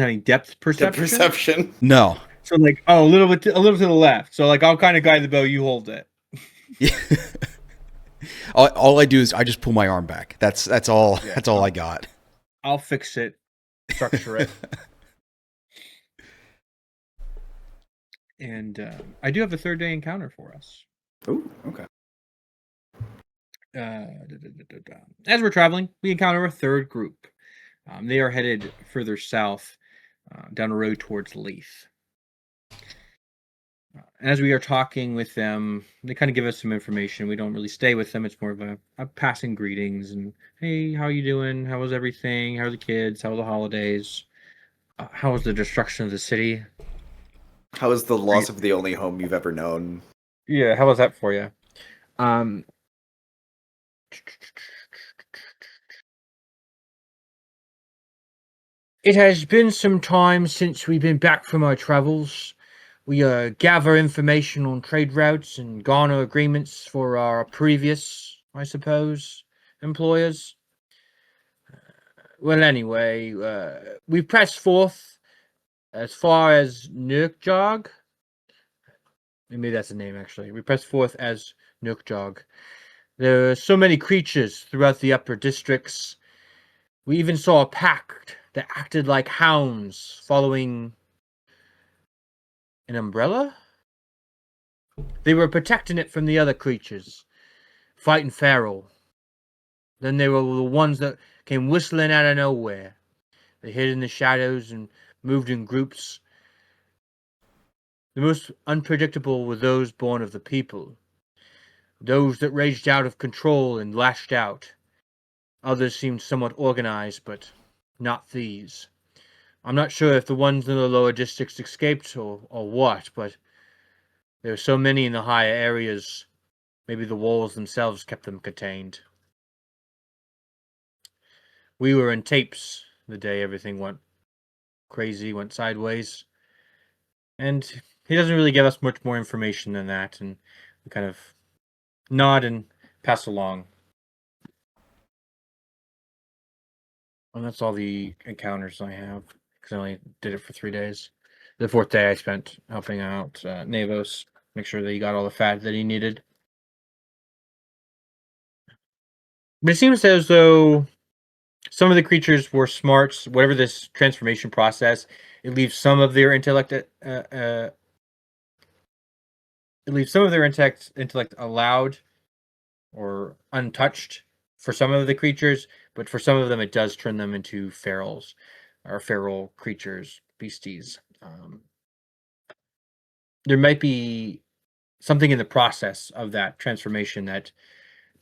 any depth The perception. perception. no. So like, oh, a little to the left. So like, I'll kind of guide the bow. You hold it. Yeah. all I do is I just pull my arm back. That's all. Yeah. That's all I got. I'll fix it, structure it, and I do have a third day encounter for us. Oh, okay. As we're traveling, we encounter a third group. They are headed further south, down the road towards Leith. As we are talking with them, they kind of give us some information. We don't really stay with them. It's more of a passing greetings and, hey, how you doing? How was everything? How are the kids? How are the holidays? How was the destruction of the city? How is the loss of the only home you've ever known? Yeah, how was that for you? It has been some time since we've been back from our travels. We gather information on trade routes and garner agreements for our previous, I suppose, employers. Well, anyway, we press forth as far as Nurkjog. Maybe that's the name, actually. We press forth as Nurkjog. There are so many creatures throughout the upper districts. We even saw a pack that acted like hounds following an umbrella? They were protecting it from the other creatures, fighting feral. Then they were the ones that came whistling out of nowhere. They hid in the shadows and moved in groups. The most unpredictable were those born of the people. Those that raged out of control and lashed out. Others seemed somewhat organized, but not these. I'm not sure if the ones in the lower districts escaped or what, but there were so many in the higher areas. Maybe the walls themselves kept them contained. We were in tapes the day everything went crazy, went sideways. And he doesn't really give us much more information than that, and we kind of nod and pass along. And that's all the encounters I have, because I only did it for 3 days. The fourth day I spent helping out Navos, make sure that he got all the fat that he needed. But it seems as though some of the creatures were smart. Whatever this transformation process, it leaves some of their intellect. It leaves some of their intellect allowed or untouched for some of the creatures, but for some of them, it does turn them into ferals or feral creatures, beasties. There might be something in the process of that transformation that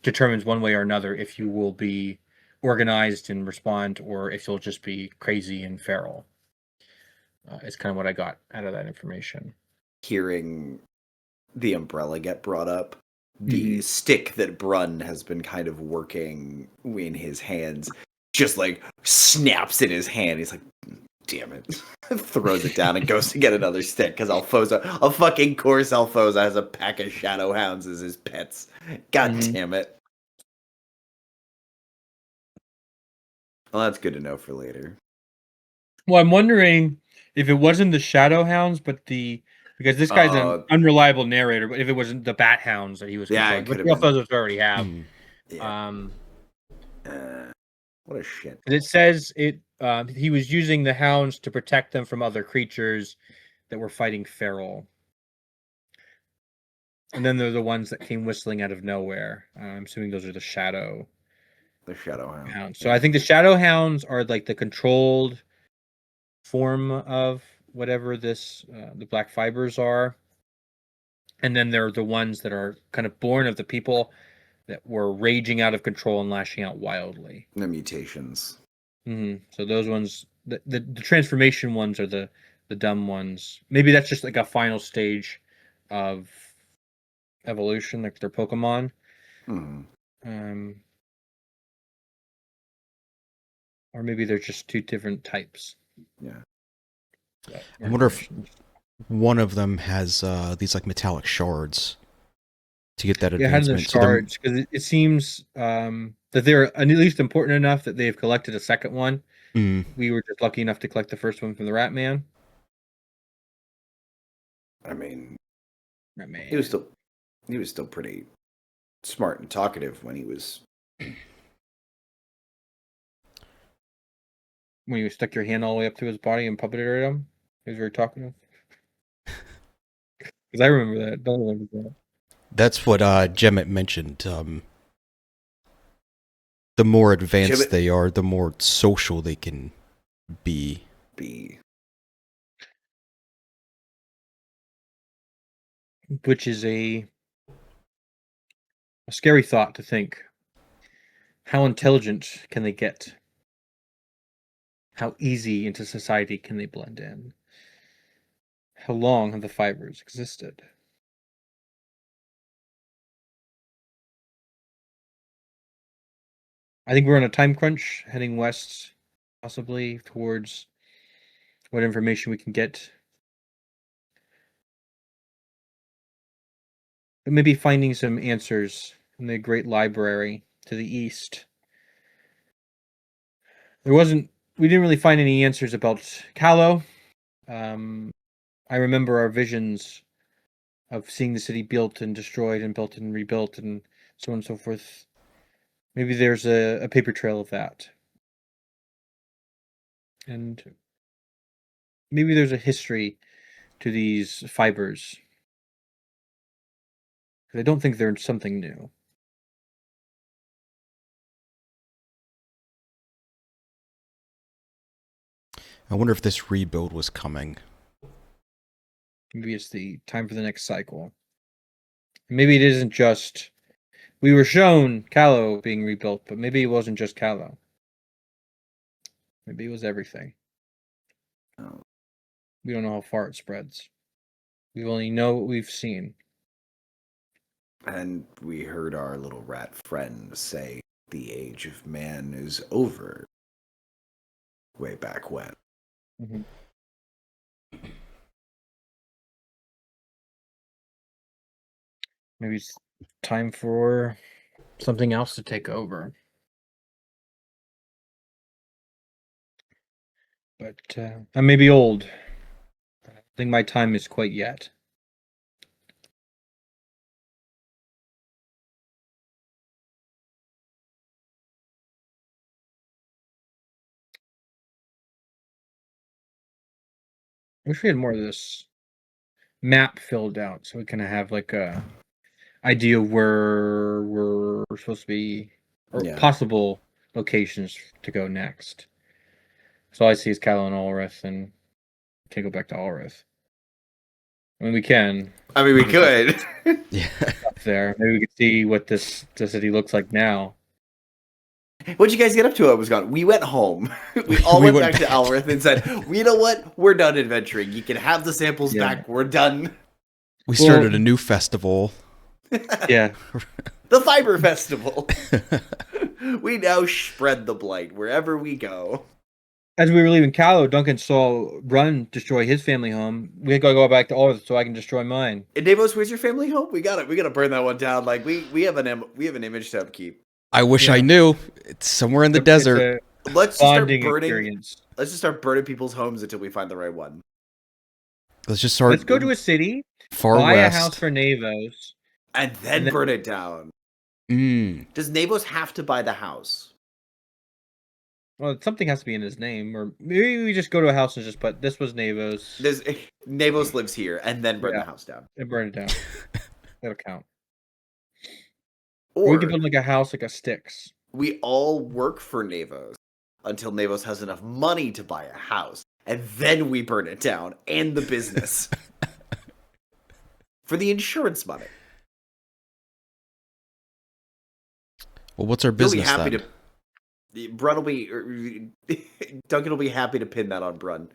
determines one way or another if you will be organized and respond, or if you'll just be crazy and feral. It's kind of what I got out of that information. Hearing the umbrella get brought up, the stick that Brun has been kind of working in his hands just like snaps in his hand. He's like, damn it. Throws it down and goes to get another stick because a fucking course Alfoza has a pack of shadow hounds as his pets. God damn it. Well, that's good to know for later. Well, I'm wondering if it wasn't the shadow hounds, but because this guy's an unreliable narrator, but if it wasn't the bat hounds that he was yeah, controlling, which Alphozas already have. Yeah. What a shit. It says he was using the hounds to protect them from other creatures that were fighting feral. And then there are the ones that came whistling out of nowhere. I'm assuming those are the shadow hounds. So I think the shadow hounds are like the controlled form of whatever the black fibers are. And then there are the ones that are kind of born of the people that were raging out of control and lashing out wildly. The mutations. So those ones, the transformation ones are the dumb ones. Maybe that's just like a final stage of evolution, like their Pokemon. Or maybe they're just two different types. Yeah. I wonder if one of them has these like metallic shards to get that Yeah, how do the advancement. So they're- shards? Because it seems that they're at least important enough that they've collected a second one. Mm. We were just lucky enough to collect the first one from the Rat Man. I mean, Rat Man. he was still pretty smart and talkative when he was. When you stuck your hand all the way up to his body and puppeted him, he was very talkative. Because I remember that. Don't remember that. That's what Gemmet mentioned. The more advanced Gemmet- they are, the more social they can be. Which is a scary thought to think. How intelligent can they get? How easy into society can they blend in? How long have the fibers existed? I think we're on a time crunch, heading west, possibly towards what information we can get. But maybe finding some answers in the great library to the east. We didn't really find any answers about Callow. I remember our visions of seeing the city built and destroyed and built and rebuilt and so on and so forth. Maybe there's a paper trail of that. And maybe there's a history to these fibers. I don't think they're something new. I wonder if this rebuild was coming. Maybe it's the time for the next cycle. Maybe it isn't just... We were shown Callow being rebuilt, but maybe it wasn't just Callow. Maybe it was everything. Oh. We don't know how far it spreads. We only know what we've seen. And we heard our little rat friend say the age of man is over way back when. Mm-hmm. Maybe it's time for something else to take over. But I may be old. I don't think my time is quite yet. I wish we had more of this map filled out so we can have like a idea of where we're supposed to be or Yeah. possible locations to go next. So all I see is Callow and Ulrith, and can't go back to Ulrith. I mean, we can. I mean, we could. Yeah. Up there. Maybe we could see what the city looks like now. What'd you guys get up to? I was gone. We went home. We all We went went back to Alworth and said, you know what? We're done adventuring. You can have the samples Yeah. back. We're done. We started a new festival. Yeah. The Fiber Festival. We now spread the blight wherever we go. As we were leaving Callow, Duncan saw Run destroy his family home. We gotta go back to Ulrith so I can destroy mine. And Davos, where's your family home? We got it. We gotta burn that one down. Like we have an image to upkeep. I wish Yeah. I knew. It's somewhere in the It's desert. a Let's just start bonding burning. experience. Let's just start burning people's homes until we find the right one. Let's just start Let's go to a city, far buy west. a house for Navos. And then burn it down. Mm. Does Navos have to buy the house? Well, something has to be in his name, or maybe we just go to a house and just put this was Navos Navos lives here, and then burn Yeah. the house down. and burn it down. That'll count. Or Or we can build like a house, like a sticks. we all work for Navos until Navos has enough money to buy a house, and then we burn it down and the business for the insurance money. Well, what's our You'll be business happy then? to. Brun will be. Duncan will be happy to pin that on Brun.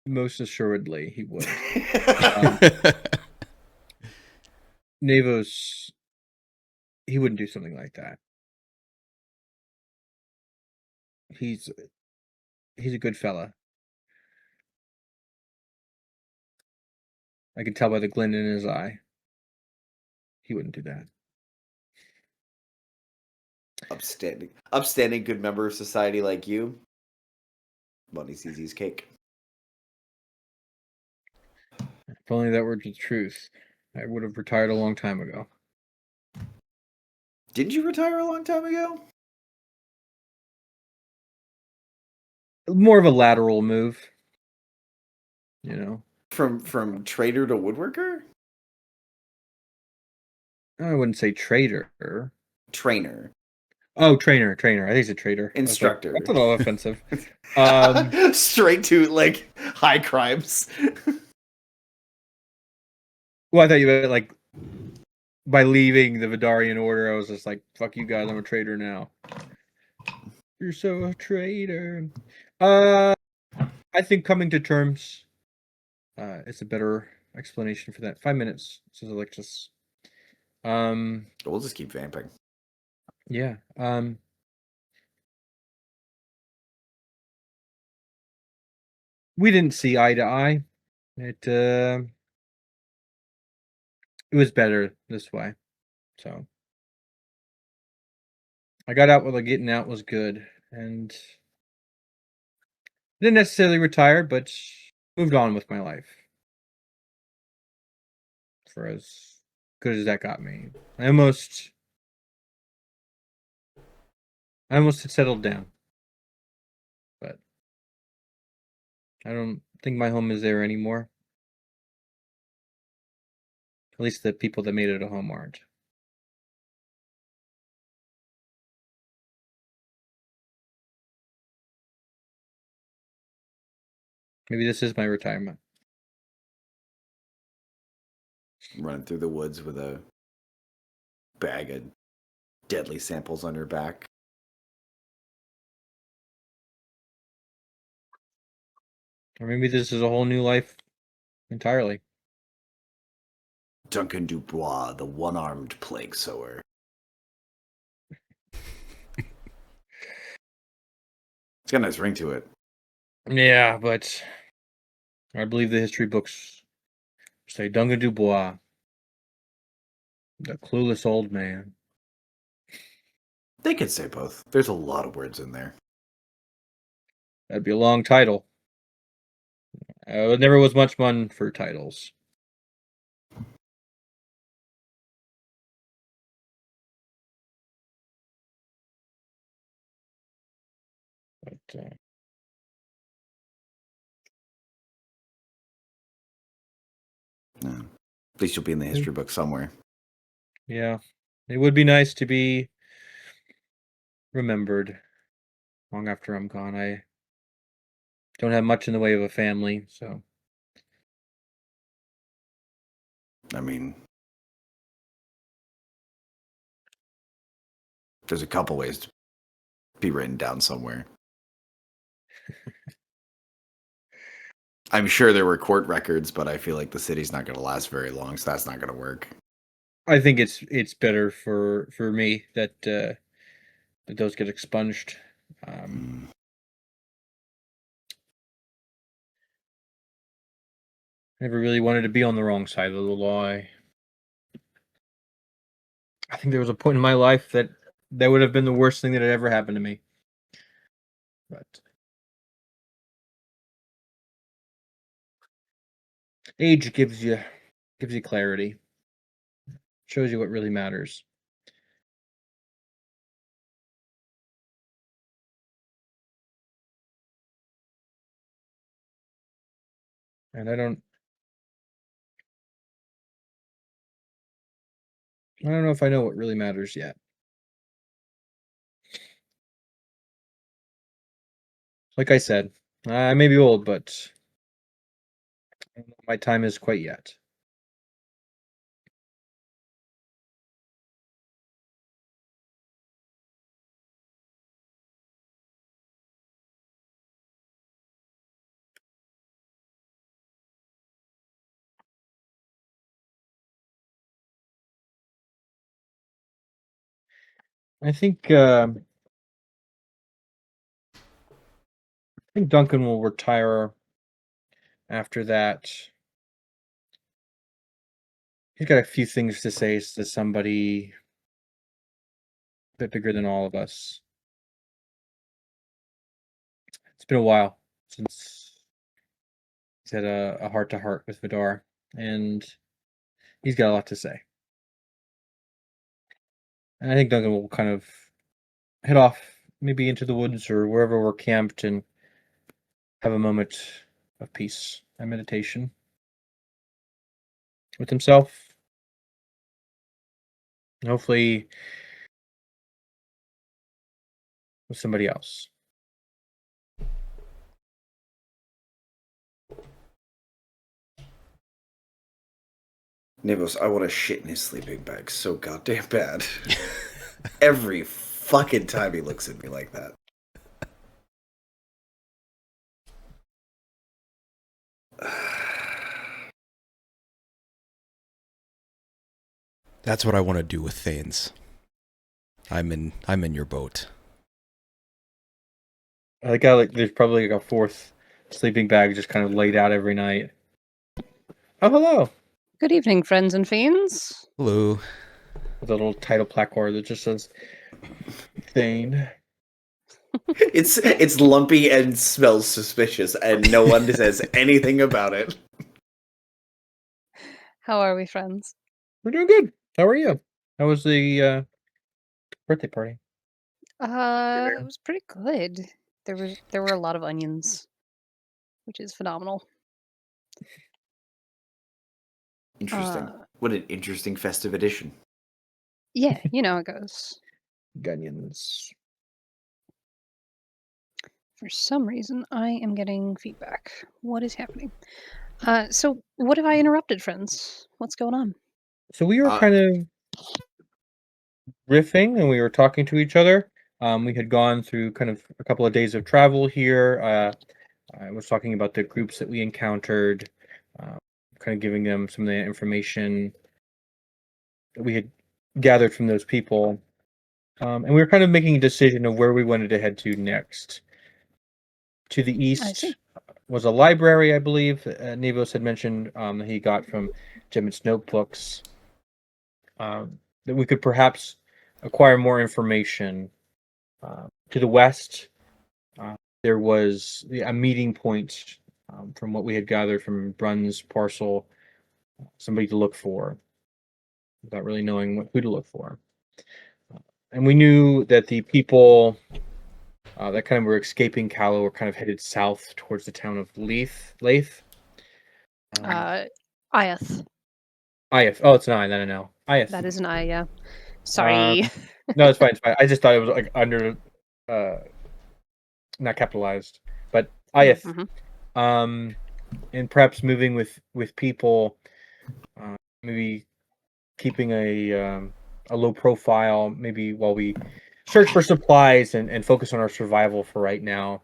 Most assuredly, he would. Navos he wouldn't do something like that. He's a good fella. I can tell by the glint in his eye. He wouldn't do that. Upstanding good member of society like you. Money sees he's cake. If only that were the truth, I would have retired a long time ago. Didn't you retire a long time ago? More of a lateral move, you know. From trader to woodworker? I wouldn't say trader. Trainer. Oh, trainer. I think he's a trader. Instructor. That's a little offensive. Straight to like high crimes. Well, I thought you meant like by leaving the Vidarian Order, I was just like, "Fuck you guys, I'm a traitor now." You're so a traitor. I think coming to terms is a better explanation for that. 5 minutes, says Alexis. We'll just keep vamping. Yeah. We didn't see eye to eye. It was better this way. So I got out while getting out was good, and didn't necessarily retire, but moved on with my life. For as good as that got me, I almost had settled down, but I don't think my home is there anymore. At least the people that made it a home aren't. Maybe this is my retirement. Running through the woods with a bag of deadly samples on your back. Or maybe this is a whole new life entirely. Duncan Dubois, the one-armed plague sower. It's got a nice ring to it. Yeah, but I believe the history books say Duncan Dubois, the clueless old man. They could say both. There's a lot of words in there. That'd be a long title. It never was much fun for titles. But No. At least you'll be in the history book somewhere. yeah, it would be nice to be remembered long after I'm gone. I don't have much in the way of a family, so I mean, there's a couple ways to be written down somewhere. I'm sure there were court records, but I feel like the city's not going to last very long, so that's not going to work. I think it's better for me that that those get expunged. Never really wanted to be on the wrong side of the law. I think there was a point in my life that would have been the worst thing that had ever happened to me. But age gives you clarity. Shows you what really matters. And I don't know if I know what really matters yet. Like I said, I may be old, but I don't know if my time is quite yet. I think Duncan will retire after that. He's got a few things to say to somebody a bit bigger than all of us. It's been a while since he's had a heart-to-heart with Vidar, and he's got a lot to say. And I think Duncan will kind of head off, maybe into the woods or wherever we're camped, and have a moment of peace and meditation with himself. And hopefully with somebody else. Nibos, I want to shit in his sleeping bag so goddamn bad. Every fucking time he looks at me like that. That's what I want to do with Thanes. I'm in your boat. I like there's probably like a fourth sleeping bag just kind of laid out every night. Oh, hello. Good evening, friends and fiends. Hello. With a little title placard that just says Thane. It's lumpy and smells suspicious, and no one says anything about it. How are we, friends? We're doing good. How are you? How was the birthday party? It was pretty good. There were a lot of onions, which is phenomenal. Interesting. Uh, What an interesting festive edition. Yeah, you know how it goes. Gunions. For some reason, I am getting feedback. What is happening? So what have I interrupted, friends? What's going on? So we were Uh, kind of riffing and we were talking to each other. We had gone through kind of a couple of days of travel here. I was talking about the groups that we encountered, kind of giving them some of the information that we had gathered from those people. And we were kind of making a decision of where we wanted to head to next. To the I east see. was a library, I believe. Nevos had mentioned that he got from Jemmett's notebooks. That we could perhaps acquire more information. To the west, there was a meeting point from what we had gathered from Brun's parcel, somebody to look for, without really knowing who to look for. And we knew that the people that kind of were escaping Callow were kind of headed south towards the town of Leith. Iath. Iath. Oh, it's an I, not an L. Iath. That is an I, yeah. Sorry. No, it's fine. It's fine. I just thought it was like under, not capitalized, but Iath. Mhm. And perhaps moving with people, maybe keeping a low profile, maybe while we search for supplies and focus on our survival for right now,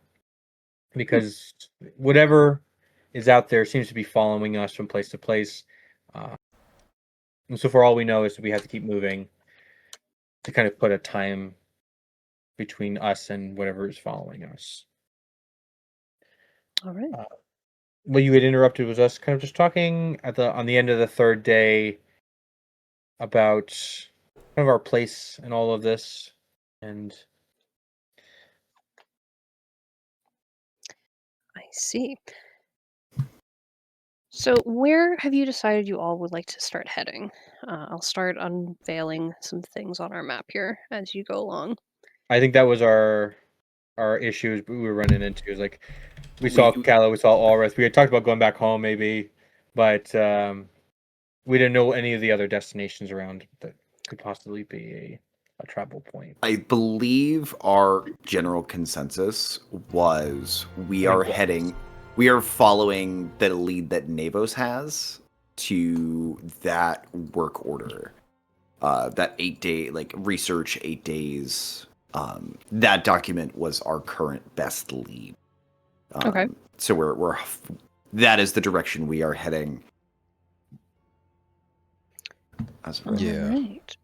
because whatever is out there seems to be following us from place to place. And so for all we know is that we have to keep moving to kind of put a time between us and whatever is following us. All right. What you had interrupted was us kind of just talking on the end of the third day about kind of our place in all of this, and I see. So where have you decided you all would like to start heading? I'll start unveiling some things on our map here as you go along. I think that was our issues we were running into. Is like we saw Callow, we saw Alrith. We had talked about going back home maybe, but we didn't know any of the other destinations around that could possibly be a travel point. I believe our general consensus was we are following the lead that Navos has to that work order. That 8-day, like research 8 days. That document was our current best lead. Okay. So we're that is the direction we are heading. Yeah. Right.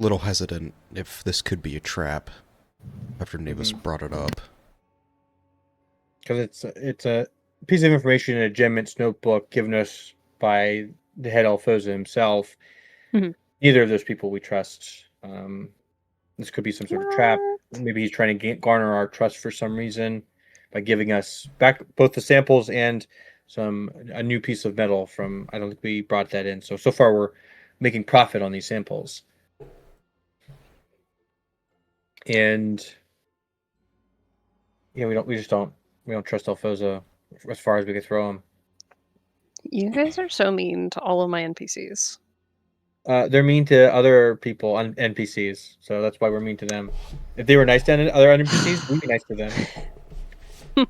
little hesitant if this could be a trap after Navis brought it up. Because it's a piece of information in a Gemmit's notebook given us by the head Alfoza himself. Mhm. Neither of those people we trust. This could be some sort of trap. What? Maybe he's trying to garner our trust for some reason by giving us back both the samples and a new piece of metal from. I don't think we brought that in. So far we're making profit on these samples. And yeah, we don't trust Alfoza as far as we could throw him. You guys are so mean to all of my NPCs. They're mean to other people on NPCs, so that's why we're mean to them. If they were nice to other NPCs, we'd be nice to them.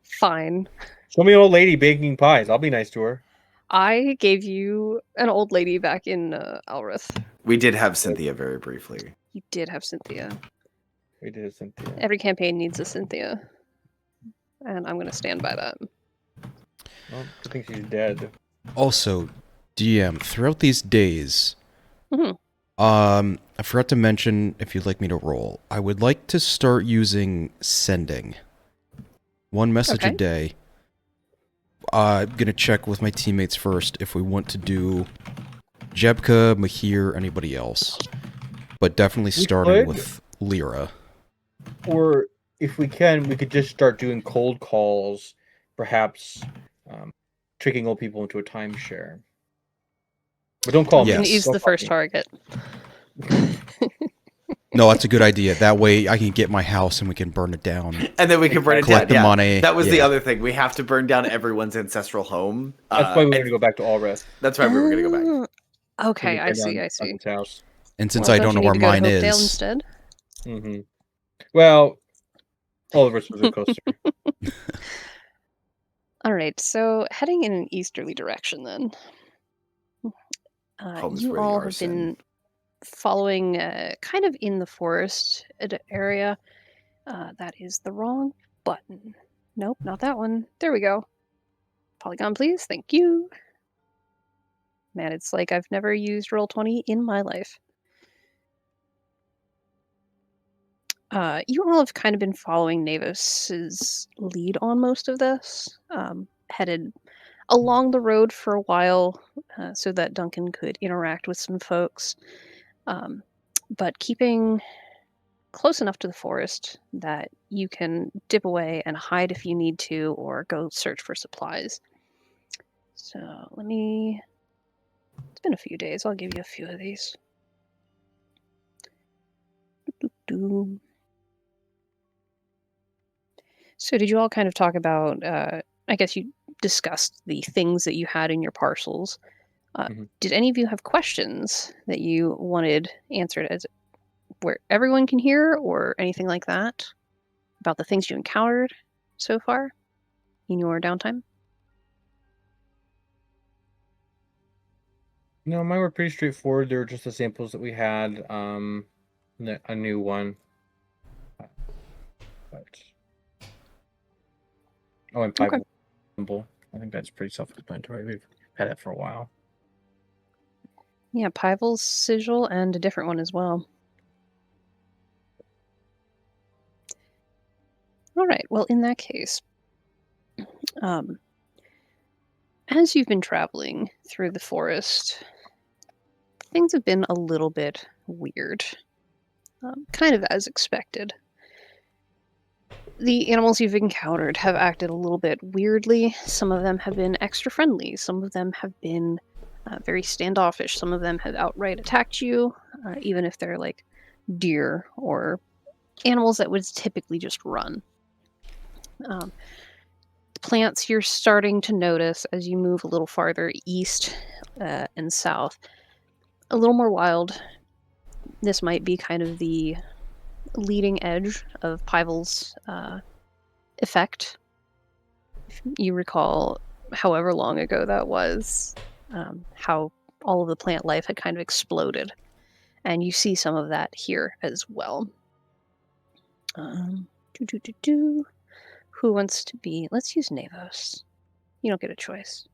Fine. Show me an old lady baking pies. I'll be nice to her. I gave you an old lady back in Alrith. We did have Cynthia very briefly. You did have Cynthia. We did Cynthia. Every campaign needs a Cynthia. And I'm going to stand by that. Well, I think she's dead. Also, DM, throughout these days, Mhm. I forgot to mention, if you'd like me to roll, I would like to start using sending. One message a Okay. day. I'm going to check with my teammates first if we want to do Jebka, Mahir, anybody else. But definitely starting could. with Lyra. Or if we can, we could just start doing cold calls, perhaps tricking old people into a timeshare. But don't call Yes. me. And he's Don't the call first me. target. No, that's a good idea. That way I can get my house and we can burn it down. And then we can burn it Collect down. the money. That was the Yeah. other thing. We have to burn down everyone's ancestral home. That's why we're and going to go back to Allrest. That's why we were going to go back. Oh, okay, I see. Duncan's house. And since Well, I don't know you where need to go to mine Hopedale is, instead? Mm-hmm. Well, Allrest was a closer. All right, so heading in an easterly direction then. Home is You where the all have arson. been following kind of in the forest area. That is the wrong button. Nope, not that one. There we go. Polygon, please. Thank you. Man, it's like I've never used Roll20 in my life. You all have kind of been following Navis's lead on most of this. Headed along the road for a while so that Duncan could interact with some folks. But keeping close enough to the forest that you can dip away and hide if you need to or go search for supplies. So it's been a few days. I'll give you a few of these. Doo-doo-doo. So did you all kind of talk about, I guess you discussed the things that you had in your parcels. Mhm. Did any of you have questions that you wanted answered as where everyone can hear or anything like that about the things you encountered so far in your downtime? No, mine were pretty straightforward. They were just the samples that we had. A new one. But and Okay. Pipe symbol. I think that's pretty self-explanatory. We've had that for a while. Yeah, Pivel's sigil and a different one as well. All right. Well, in that case, as you've been traveling through the forest, things have been a little bit weird, kind of as expected. The animals you've encountered have acted a little bit weirdly. Some of them have been extra friendly. Some of them have been very standoffish. Some of them have outright attacked you, even if they're like deer or animals that would typically just run. Plants you're starting to notice as you move a little farther east and south. A little more wild. This might be kind of the leading edge of Pivel's effect. If you recall however long ago that was, how all of the plant life had kind of exploded. And you see some of that here as well. Who wants to be? Let's use Navos. You don't get a choice.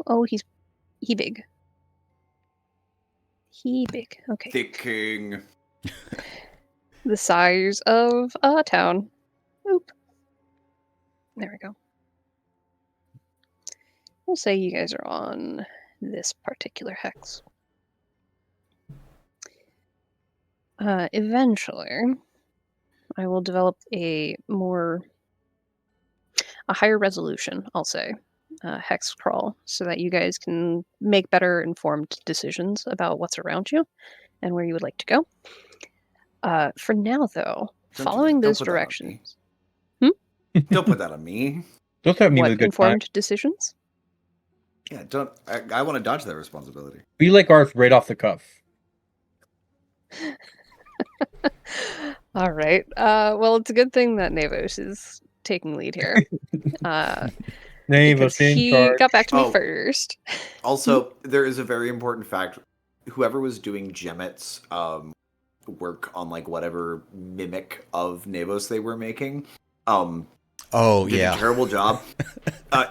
Oh, he big. He big. Okay. Thick king. The size of a town. Oop. There we go. We'll say you guys are on this particular hex. Eventually, I will develop a higher resolution, I'll say, hex crawl, so that you guys can make better informed decisions about what's around you and where you would like to go. For now, though, Don't do following that. Don't those put that on me. directions. Don't put that on me. Don't have me What, with a good informed time. decisions? Yeah, don't. I want to dodge that responsibility. We like ours right off the cuff. All right. Well, it's a good thing that Navos is taking lead here. Name Because us in he charge. got back to me Oh. first. Also, there is a very important fact. Whoever was doing Gemmet's work on like whatever mimic of Navos they were making, Oh did a yeah. terrible job.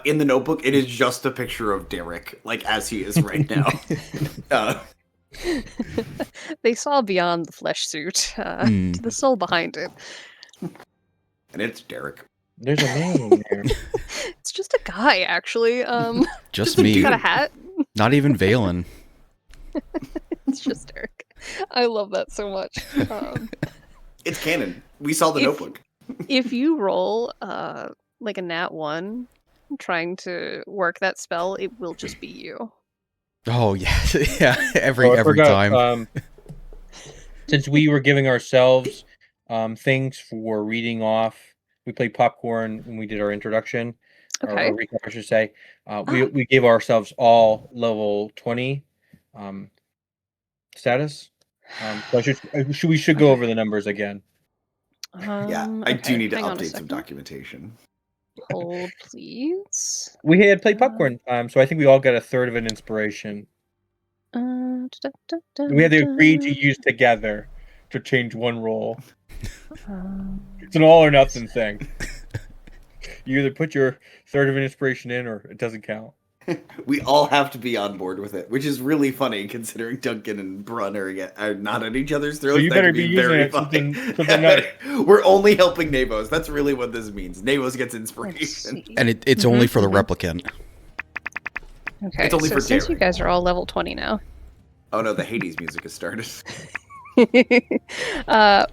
In the notebook, it is just a picture of Derek, like as he is right now. They saw beyond the flesh suit Hmm. to the soul behind it. And it's Derek. There's a name there. It's just a guy, actually. Just a me. dude. Got a hat. Not even Valen. It's just Eric. I love that so much. It's canon. We saw the If- notebook. If you roll like a nat 1 trying to work that spell, it will just be you. Oh yeah, yeah. Every Oh, I forgot, time. Since we were giving ourselves things for reading off, we played popcorn when we did our introduction, Okay. or recap, I should say. We gave ourselves all level 20 status. So we should go over the numbers again. Yeah, I do okay, need to hang on a update some second. documentation. Hold, please. We had played popcorn, so I think we all got a third of an inspiration. We had to agree to use together to change one roll. It's an all or nothing thing. You either put your third of an inspiration in, or it doesn't count. We all have to be on board with it, which is really funny considering Duncan and Brun are not at each other's throats. you That better could be using very it funny. something nice. We're only helping Navos. That's really what this means. Navos gets Let's inspiration. see. And it's only for the Mhm. replicant. Okay, It's only so for since you Derek. guys are all level 20 now, Oh no, the Hades music has started.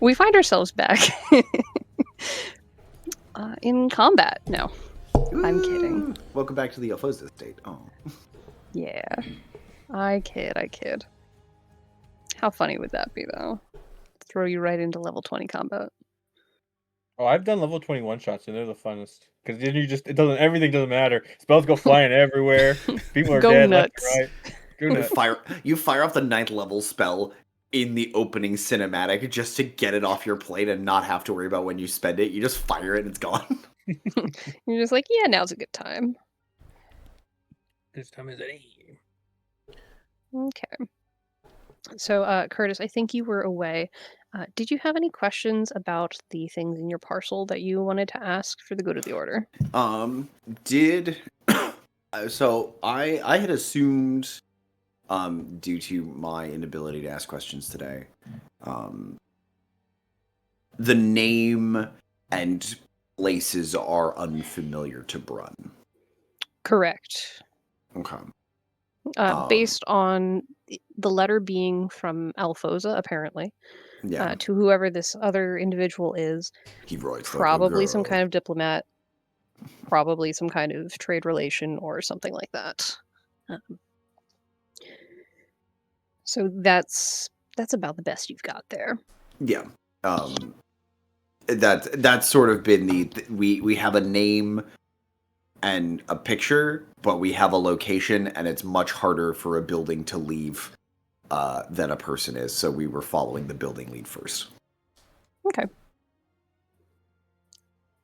we find ourselves back in combat now. I'm kidding. Ooh, welcome back to the Alphosa state. Oh. Yeah. I kid. How funny would that be, though? Throw you right into level 20 combat. Oh, I've done level 21 shots, and they're the funnest. Because then everything doesn't matter. Spells go flying everywhere. People are Go dead nuts. left and right. Go nuts. You fire off the 9th level spell in the opening cinematic just to get it off your plate and not have to worry about when you spend it. You just fire it and it's gone. You're just like, yeah, now's a good time. This time is any. Okay. So, Curtis, I think you were away. Did you have any questions about the things in your parcel that you wanted to ask for the good of the order? So I had assumed, due to my inability to ask questions today, the name and places are unfamiliar to Brun. Correct. Okay. Based on the letter being from Alphosa, apparently, Yeah. to whoever this other individual is, He writes probably some kind of diplomat, probably some kind of trade relation or something like that. So that's about the best you've got there. Yeah. That's sort of been we have a name and a picture, but we have a location, and it's much harder for a building to leave than a person is. So we were following the building lead first. Okay.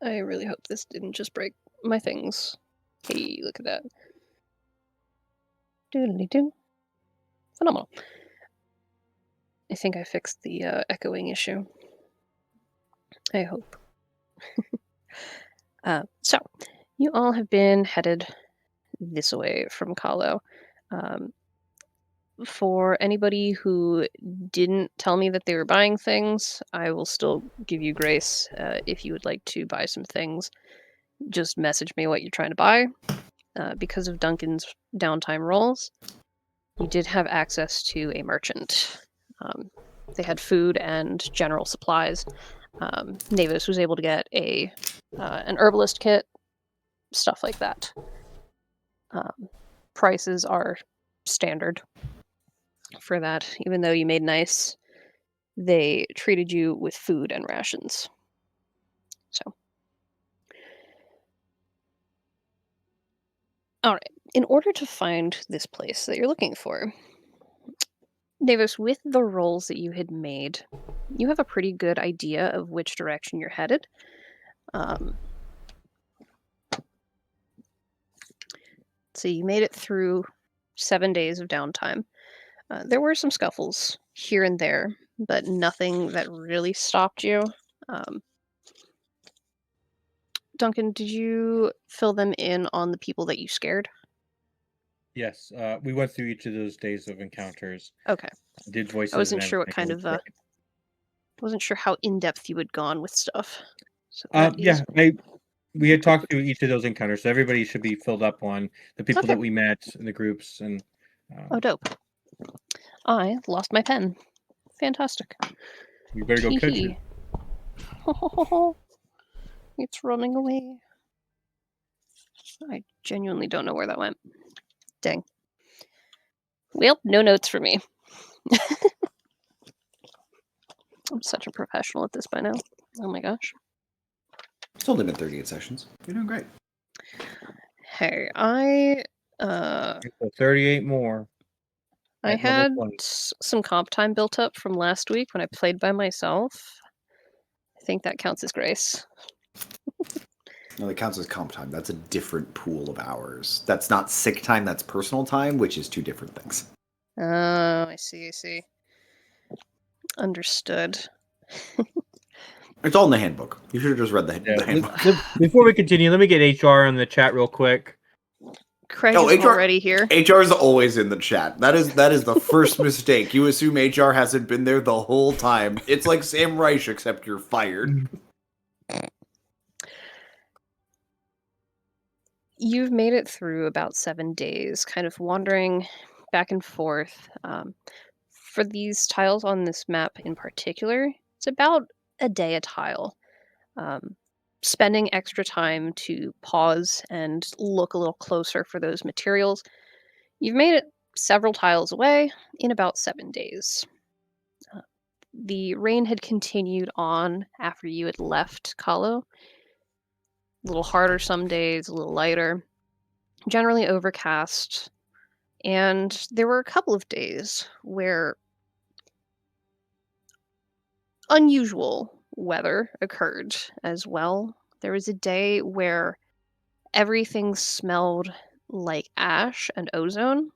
I really hope this didn't just break my things. Hey, look at that. Doodly-doo. Phenomenal. I think I fixed the echoing issue. I hope. So, you all have been headed this way from Kahlo. For anybody who didn't tell me that they were buying things, I will still give you grace. If you would like to buy some things, just message me what you're trying to buy. Because of Duncan's downtime roles, you did have access to a merchant. They had food and general supplies. Navis was able to get an herbalist kit, stuff like that. Prices are standard for that. Even though you made nice, they treated you with food and rations. So, all right. In order to find this place that you're looking for, Davis, with the rolls that you had made, you have a pretty good idea of which direction you're headed. So you made it through 7 days of downtime. There were some scuffles here and there, but nothing that really stopped you. Duncan, did you fill them in on the people that you scared? Yes, we went through each of those days of encounters. Okay. Did voices. I wasn't and sure what everything. kind of wasn't sure how in depth you had gone with stuff. So Yeah, we had talked through each of those encounters, so everybody should be filled up on the people Okay. that we met in the groups and. Oh, dope. I lost my pen. Fantastic. You better go catch it. It's running away. I genuinely don't know where that went. Dang. Well, no notes for me. I'm such a professional at this by now. Oh my gosh. It's only been 38 sessions. You're doing great. Hey, 38 more. I at level had 20. some comp time built up from last week when I played by myself. I think that counts as grace. No, that counts as comp time. That's a different pool of hours. That's not sick time, that's personal time, which is two different things. Oh, I see. Understood. It's all in the handbook. You should have just read the handbook. Before we continue, let me get HR in the chat real quick. Craig is already here. HR is always in the chat. That is the first mistake. You assume HR hasn't been there the whole time. It's like Sam Reich, except you're fired. You've made it through about 7 days, kind of wandering back and forth. For these tiles on this map in particular, it's about a day a tile. Spending extra time to pause and look a little closer for those materials. You've made it several tiles away in about 7 days. The rain had continued on after you had left Kahlo. A little harder some days, a little lighter. Generally overcast. And there were a couple of days where unusual weather occurred as well. There was a day where everything smelled like ash and ozone.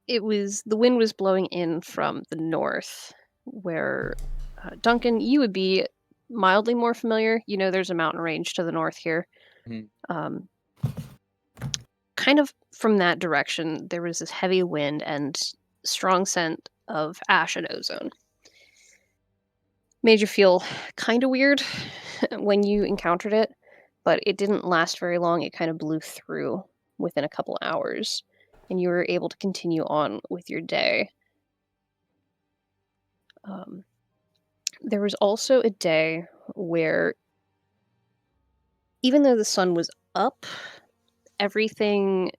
The wind was blowing in from the north, where Duncan, you would be mildly more familiar. You know, there's a mountain range to the north here. Mm-hmm. Kind of from that direction, there was this heavy wind and strong scent of ash and ozone. Made you feel kind of weird when you encountered it, but it didn't last very long. It kind of blew through within a couple hours, and you were able to continue on with your day. There was also a day where, even though the sun was up, everything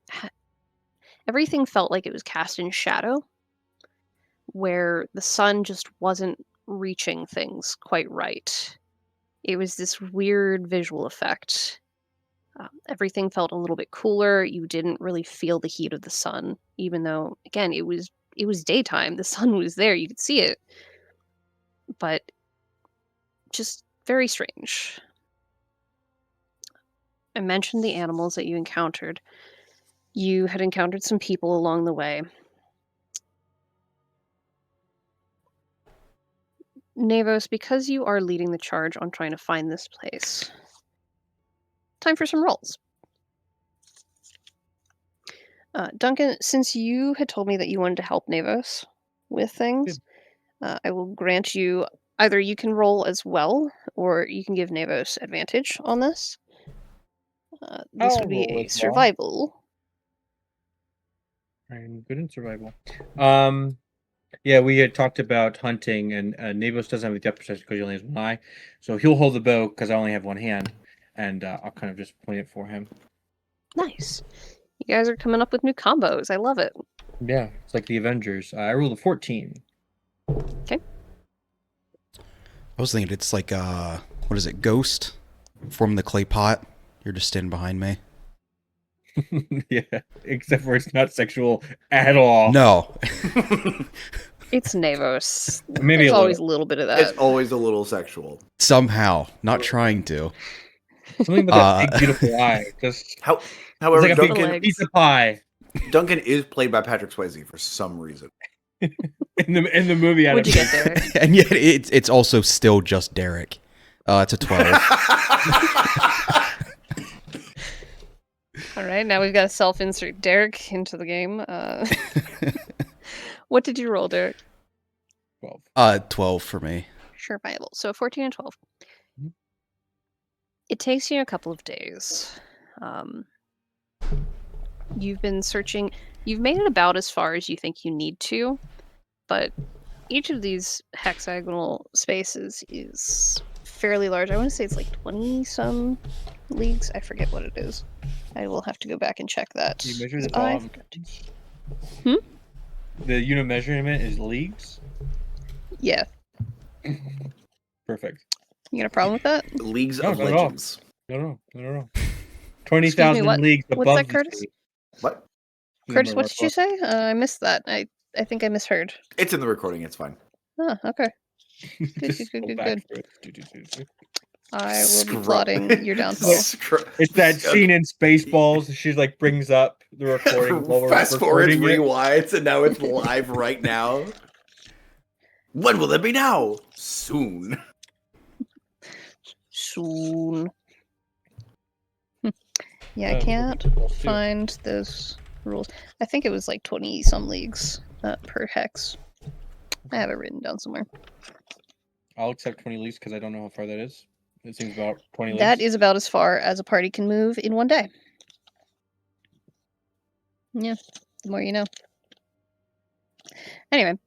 felt like it was cast in shadow, where the sun just wasn't reaching things quite right. It was this weird visual effect. Everything felt a little bit cooler. You didn't really feel the heat of the sun, even though, again, it was daytime. The sun was there. You could see it. But just very strange. I mentioned the animals that you encountered. You had encountered some people along the way. Navos, because you are leading the charge on trying to find this place, time for some rolls. Duncan, since you had told me that you wanted to help Navos with things, I will grant you either you can roll as well, or you can give Navos advantage on this. This I'll would be roll a as well. survival. I'm good in survival. Yeah, we had talked about hunting, and Navos doesn't have the depth perception because he only has one eye, so he'll hold the bow because I only have one hand, and I'll kind of just point it for him. Nice. You guys are coming up with new combos. I love it. Yeah, it's like the Avengers. I rolled a 14. I was thinking it's like what is it, Ghost from the clay pot. You're just standing behind me. Yeah, except for it's not sexual at all. No. It's Navos. Maybe There's a always a little. little bit of that. It's always a little sexual. Somehow, not trying to. Something about that big, beautiful eye. Just However, it's like a big Duncan, legs. piece of pie Duncan is played by Patrick Swayze for some reason. in the movie. What'd you get there? And yet it's also still just Derek. It's a 12. All right, now we've got to self-insert Derek into the game. What did you roll, Derek? 12. 12 for me. Survival. So 14 and 12. Mhm. It takes you a couple of days. You've been searching. You've made it about as far as you think you need to, but each of these hexagonal spaces is fairly large. I want to say it's like 20-some leagues. I forget what it is. I will have to go back and check that. You measure the 'cause I ball. forgot to- The unit of measurement is leagues. Yeah. Perfect. You got a problem with that? Leagues No, of not at all. Legends. No. 20,000 what- leagues what's above that, the Curtis? sea. What? Curtis, what did you say? I missed that. I think I misheard. It's in the recording. It's fine. Oh, okay. Just good, go good, back good. through it. I will be Scrub- plotting your downfall. It's that scene in Spaceballs. She like brings up the recording while we're Fast forwards, recording it. rewinds, and now it's live right now. When will it be now? Soon. Soon. Yeah, I We'll can't be close, too. find those rules. I think it was like 20-some leagues per hex. I have it written down somewhere. I'll accept 20 leagues because I don't know how far that is. It seems about 20 leagues. That is about as far as a party can move in one day. Yeah, the more you know. Anyway,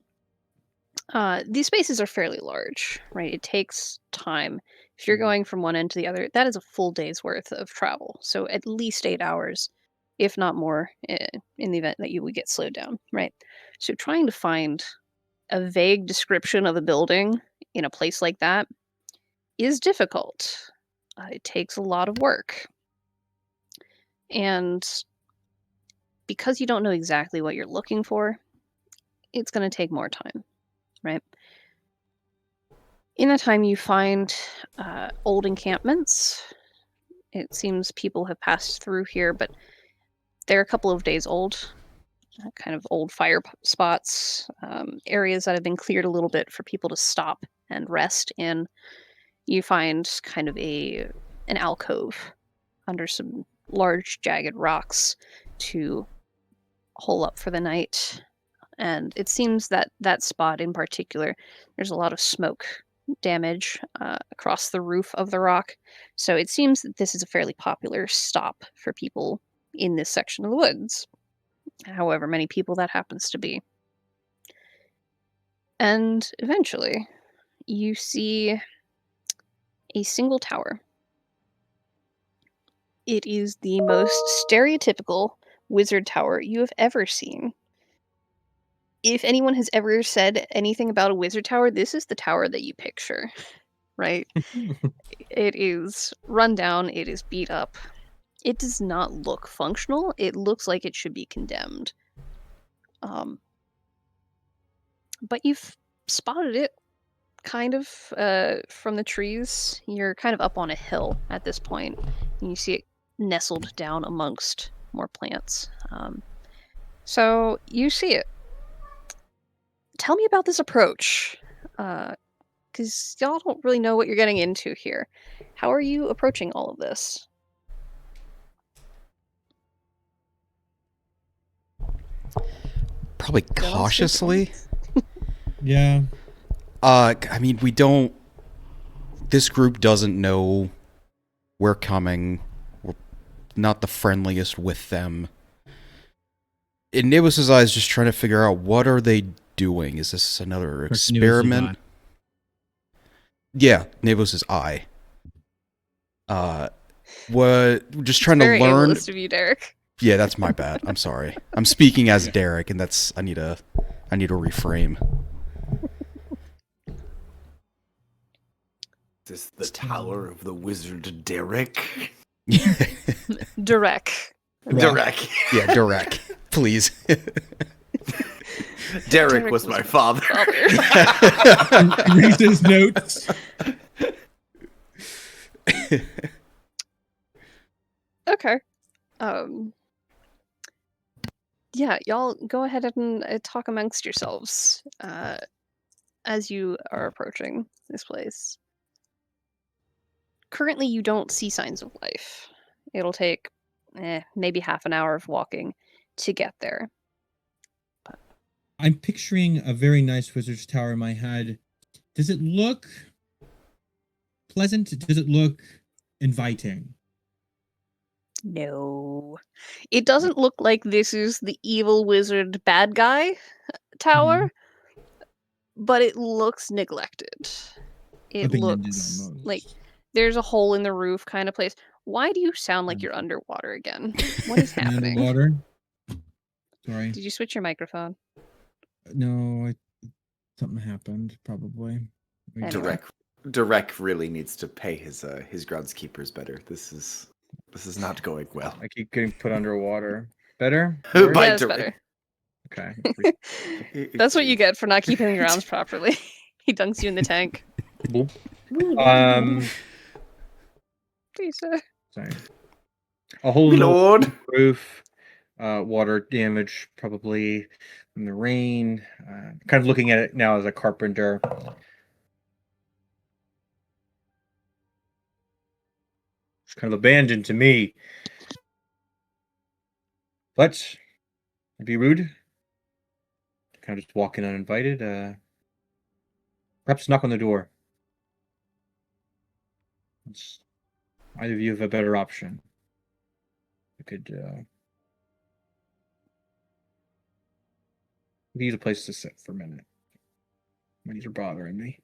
these spaces are fairly large, right? It takes time. If you're Mhm. going from one end to the other, that is a full day's worth of travel. So at least 8 hours, if not more, in the event that you would get slowed down, right? So trying to find a vague description of a building in a place like that is difficult. It takes a lot of work. And because you don't know exactly what you're looking for, it's going to take more time, right? In that time, you find old encampments. It seems people have passed through here, but they're a couple of days old. Kind of old fire spots, areas that have been cleared a little bit for people to stop and rest in. You find kind of an alcove under some large jagged rocks to hole up for the night. And it seems that that spot in particular, there's a lot of smoke damage across the roof of the rock. So it seems that this is a fairly popular stop for people in this section of the woods, however many people that happens to be. And eventually, you see a single tower. It is the most stereotypical wizard tower you have ever seen. If anyone has ever said anything about a wizard tower, this is the tower that you picture, right? It is run down, it is beat up. It does not look functional. It looks like it should be condemned. But you've spotted it kind of from the trees. You're kind of up on a hill at this point, and you see it nestled down amongst more plants. So you see it. Tell me about this approach, because y'all don't really know what you're getting into here. How are you approaching all of this? Probably Don't speak cautiously. Yeah. I mean, we don't. This group doesn't know we're coming. We're not the friendliest with them. In Nibus's eyes, just trying to figure out what are they doing. Is this another Nibus's experiment? Yeah, Nibus's eye. What? Just trying to Very learn. ableist of you, Derek. Yeah, that's my bad. I'm sorry. I'm speaking as Derek, and that's I need to reframe. Is this the Tower of the Wizard Derek? Direct. Derek. Yeah, Derek, please. Derek was my father. Reads his notes. Okay. Yeah, y'all go ahead and talk amongst yourselves as you are approaching this place. Currently, you don't see signs of life. It'll take maybe half an hour of walking to get there. I'm picturing a very nice wizard's tower in my head. Does it look pleasant? Does it look inviting? No. It doesn't look like this is the evil wizard bad guy tower, but it looks neglected. It Abandoned looks almost. like there's a hole in the roof kind of place. Why do you sound like you're underwater again? What is I'm happening? underwater. Sorry. Did you switch your microphone? No, something happened probably. Anyway. Derek really needs to pay his groundskeepers better. This is not going well. I keep getting put underwater. Better? By Worse? Yeah, that's direct- better. Okay. That's what you get for not keeping the grounds properly. He dunks you in the tank. Please, sir. Sorry. A whole little Lord. roof, water damage probably from the rain. Kind of looking at it now as a carpenter. It's kind of abandoned to me. But I'd be rude. Kind of just walk in uninvited. Perhaps knock on the door. Either of you have a better option. We could need a place to sit for a minute. These are bothering me.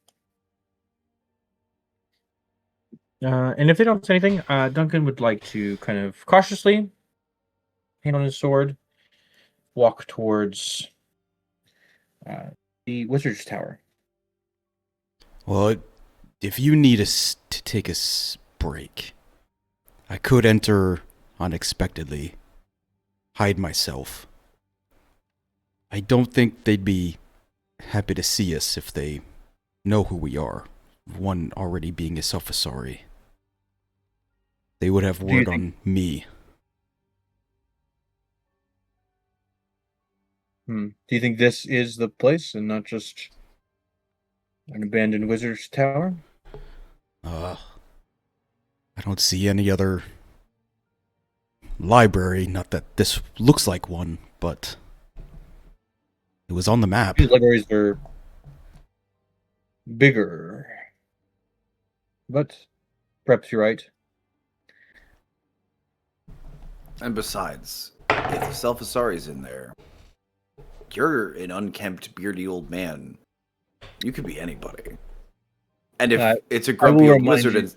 And if they don't say anything, Duncan would like to kind of cautiously, hand on his sword, walk towards the wizard's tower. Well, if you need us to take a break, I could enter unexpectedly, hide myself. I don't think they'd be happy to see us if they know who we are. One already being a Sophisari. They would have Do you word think- on me. Do you think this is the place and not just an abandoned wizard's tower? I don't see any other library. Not that this looks like one, but it was on the map. These libraries are bigger. But perhaps you're right. And besides, if the Selfasari's in there, you're an unkempt, beardy old man. You could be anybody. And if it's a grumpy will old remind wizard, you- and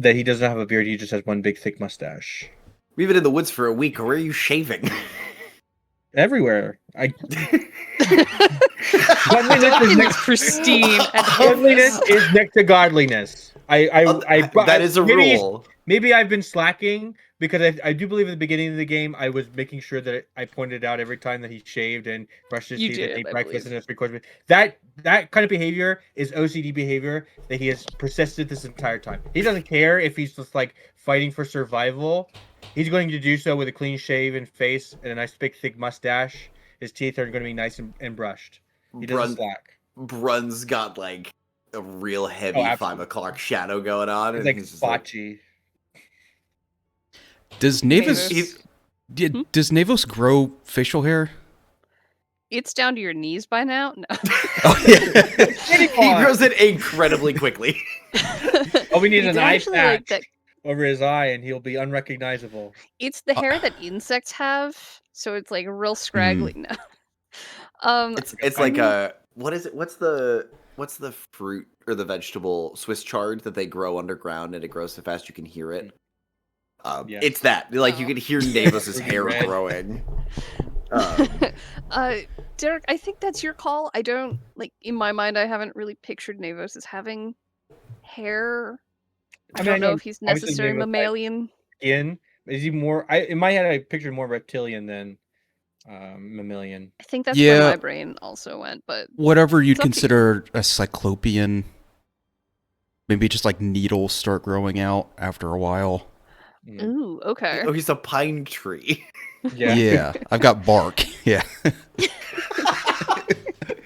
That he doesn't have a beard, he just has one big thick mustache. we've been in the woods for a week. Where are you shaving? Everywhere. Duncan is pristine at Godliness is next to godliness. That is a maybe- rule. Maybe I've been slacking because I do believe at the beginning of the game I was making sure that I pointed out every time that he shaved and brushed his You teeth did, and ate I breakfast believe. and 3/4. That kind of behavior is OCD behavior that he has persisted this entire time. He doesn't care if he's just like fighting for survival. He's going to do so with a clean shaven face and a nice big thick mustache. His teeth are going to be nice and brushed. He doesn't slack. Brun's got like a real heavy Oh, absolutely. 5 o'clock shadow going on. He's and like he's just like, botchy. Does Navos Mavis. Does Navos grow facial hair? It's down to your knees by now? No. Oh, yeah. He grows it incredibly quickly. Oh, we need It's an eye actually like patch over his eye, and he'll be unrecognizable. It's the hair that insects have, so it's like real Hmm. scraggly. No. It's like a what is it? What's the fruit or the vegetable Swiss chard that they grow underground and it grows so fast you can hear it? Yes. It's that. Like you Oh. can hear Navos's Ruby hair red. growing. Derek, I think that's your call. I don't like in my mind. I haven't really pictured Navos as having hair. I don't know if he's obviously necessarily Navos has mammalian. Skin is he more? In my head, I pictured more reptilian than mammalian. I think that's where Yeah. my brain also went. But Whatever you'd It's up to you. consider a cyclopean. Maybe just like needles start growing out after a while. Mm. ooh, okay. Oh, he's a pine tree. Yeah, I've got bark. Yeah.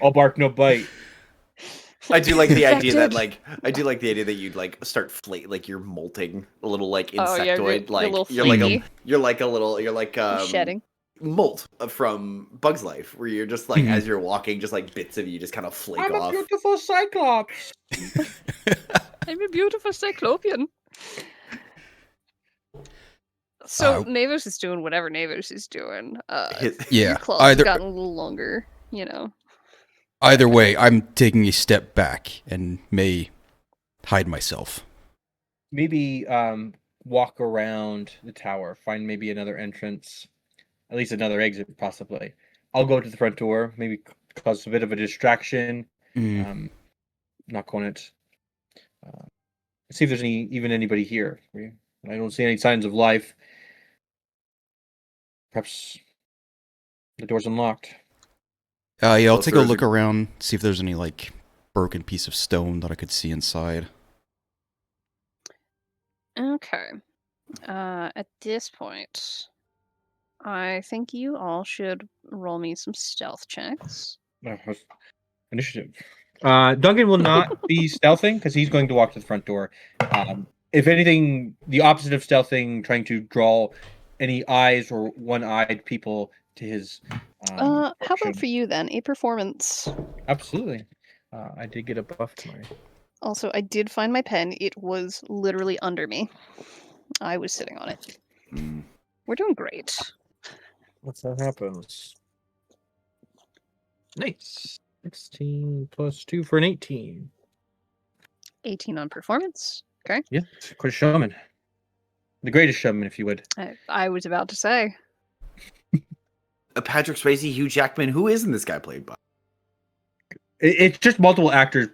All bark, no bite. I do like the idea that Infected. you'd like start like you're molting a little like Oh, yeah, insectoid, you're a little you're like fleeky. you're like a little you're like Shedding. molt from Bug's Life, where you're just like Mhm. as you're walking, just like bits of you just kind of flake I'm a off. beautiful cyclops. I'm a beautiful cyclopean. So Navos is doing whatever Navos is doing. His- Yeah. Your claws have Either gotten a little longer, you know. either way, I'm taking a step back and may hide myself. Maybe walk around the tower, find maybe another entrance, at least another exit, possibly. I'll go to the front door, maybe cause a bit of a distraction. Mm. Knock on it. See if there's anybody here. I don't see any signs of life. Perhaps the door's unlocked. Yeah, I'll Well, take if a there's look a- around, see if there's any like broken piece of stone that I could see inside. Okay. At this point, I think you all should roll me some stealth checks. Initiative. Duncan will not be stealthing because he's going to walk to the front door. If anything, the opposite of stealthing, trying to draw any eyes or one-eyed people to his. How about direction. for you then? A performance. Absolutely. I did get a buff to my. Also, I did find my pen. It was literally under me. I was sitting on it. Mm. We're doing great. What's that happens? Nice. 16 plus 2 for an 18. 18 on performance. Okay. Yeah, quite a showman. The greatest showman, if you would. I was about to say. Patrick Swayze, Hugh Jackman. Who isn't this guy played by? It's just multiple actors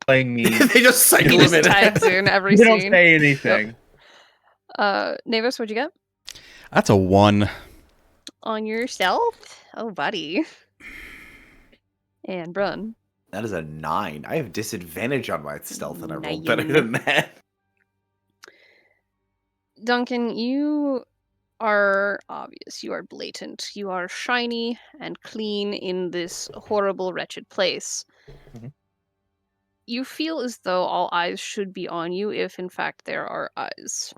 playing me. They just He cycle just him in. tags in every They don't scene. say anything. Navos, what'd you get? That's a 1. On yourself? Oh, buddy. And Brun. That is a 9. I have disadvantage on my stealth, and I rolled better Nine. than that. Duncan, you are obvious. You are blatant. You are shiny and clean in this horrible, wretched place. Mhm. You feel as though all eyes should be on you if, in fact, there are eyes.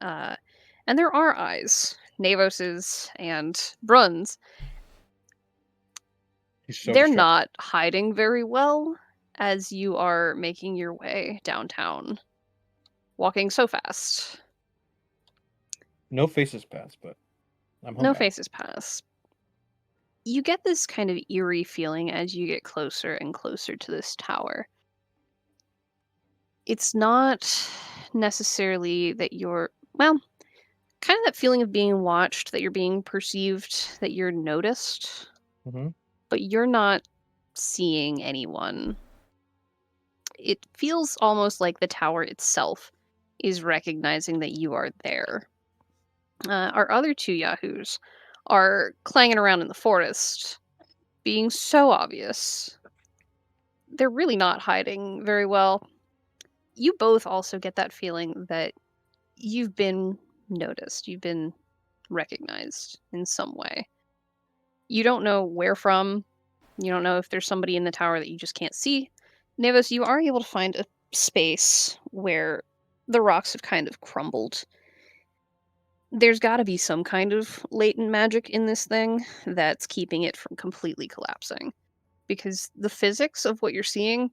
And there are eyes. Navos's and Brun's. He's so They're distracted. not hiding very well as you are making your way downtown, walking so fast. No faces pass, but I'm No homebound. faces pass. You get this kind of eerie feeling as you get closer and closer to this tower. It's not necessarily that you're, well, kind of that feeling of being watched, that you're being perceived, that you're noticed, Mhm. but you're not seeing anyone. It feels almost like the tower itself is recognizing that you are there. Our other two yahoos are clanging around in the forest, being so obvious. They're really not hiding very well. You both also get that feeling that you've been noticed, you've been recognized in some way. You don't know where from, you don't know if there's somebody in the tower that you just can't see. Navos, you are able to find a space where the rocks have kind of crumbled. There's got to be some kind of latent magic in this thing that's keeping it from completely collapsing. Because the physics of what you're seeing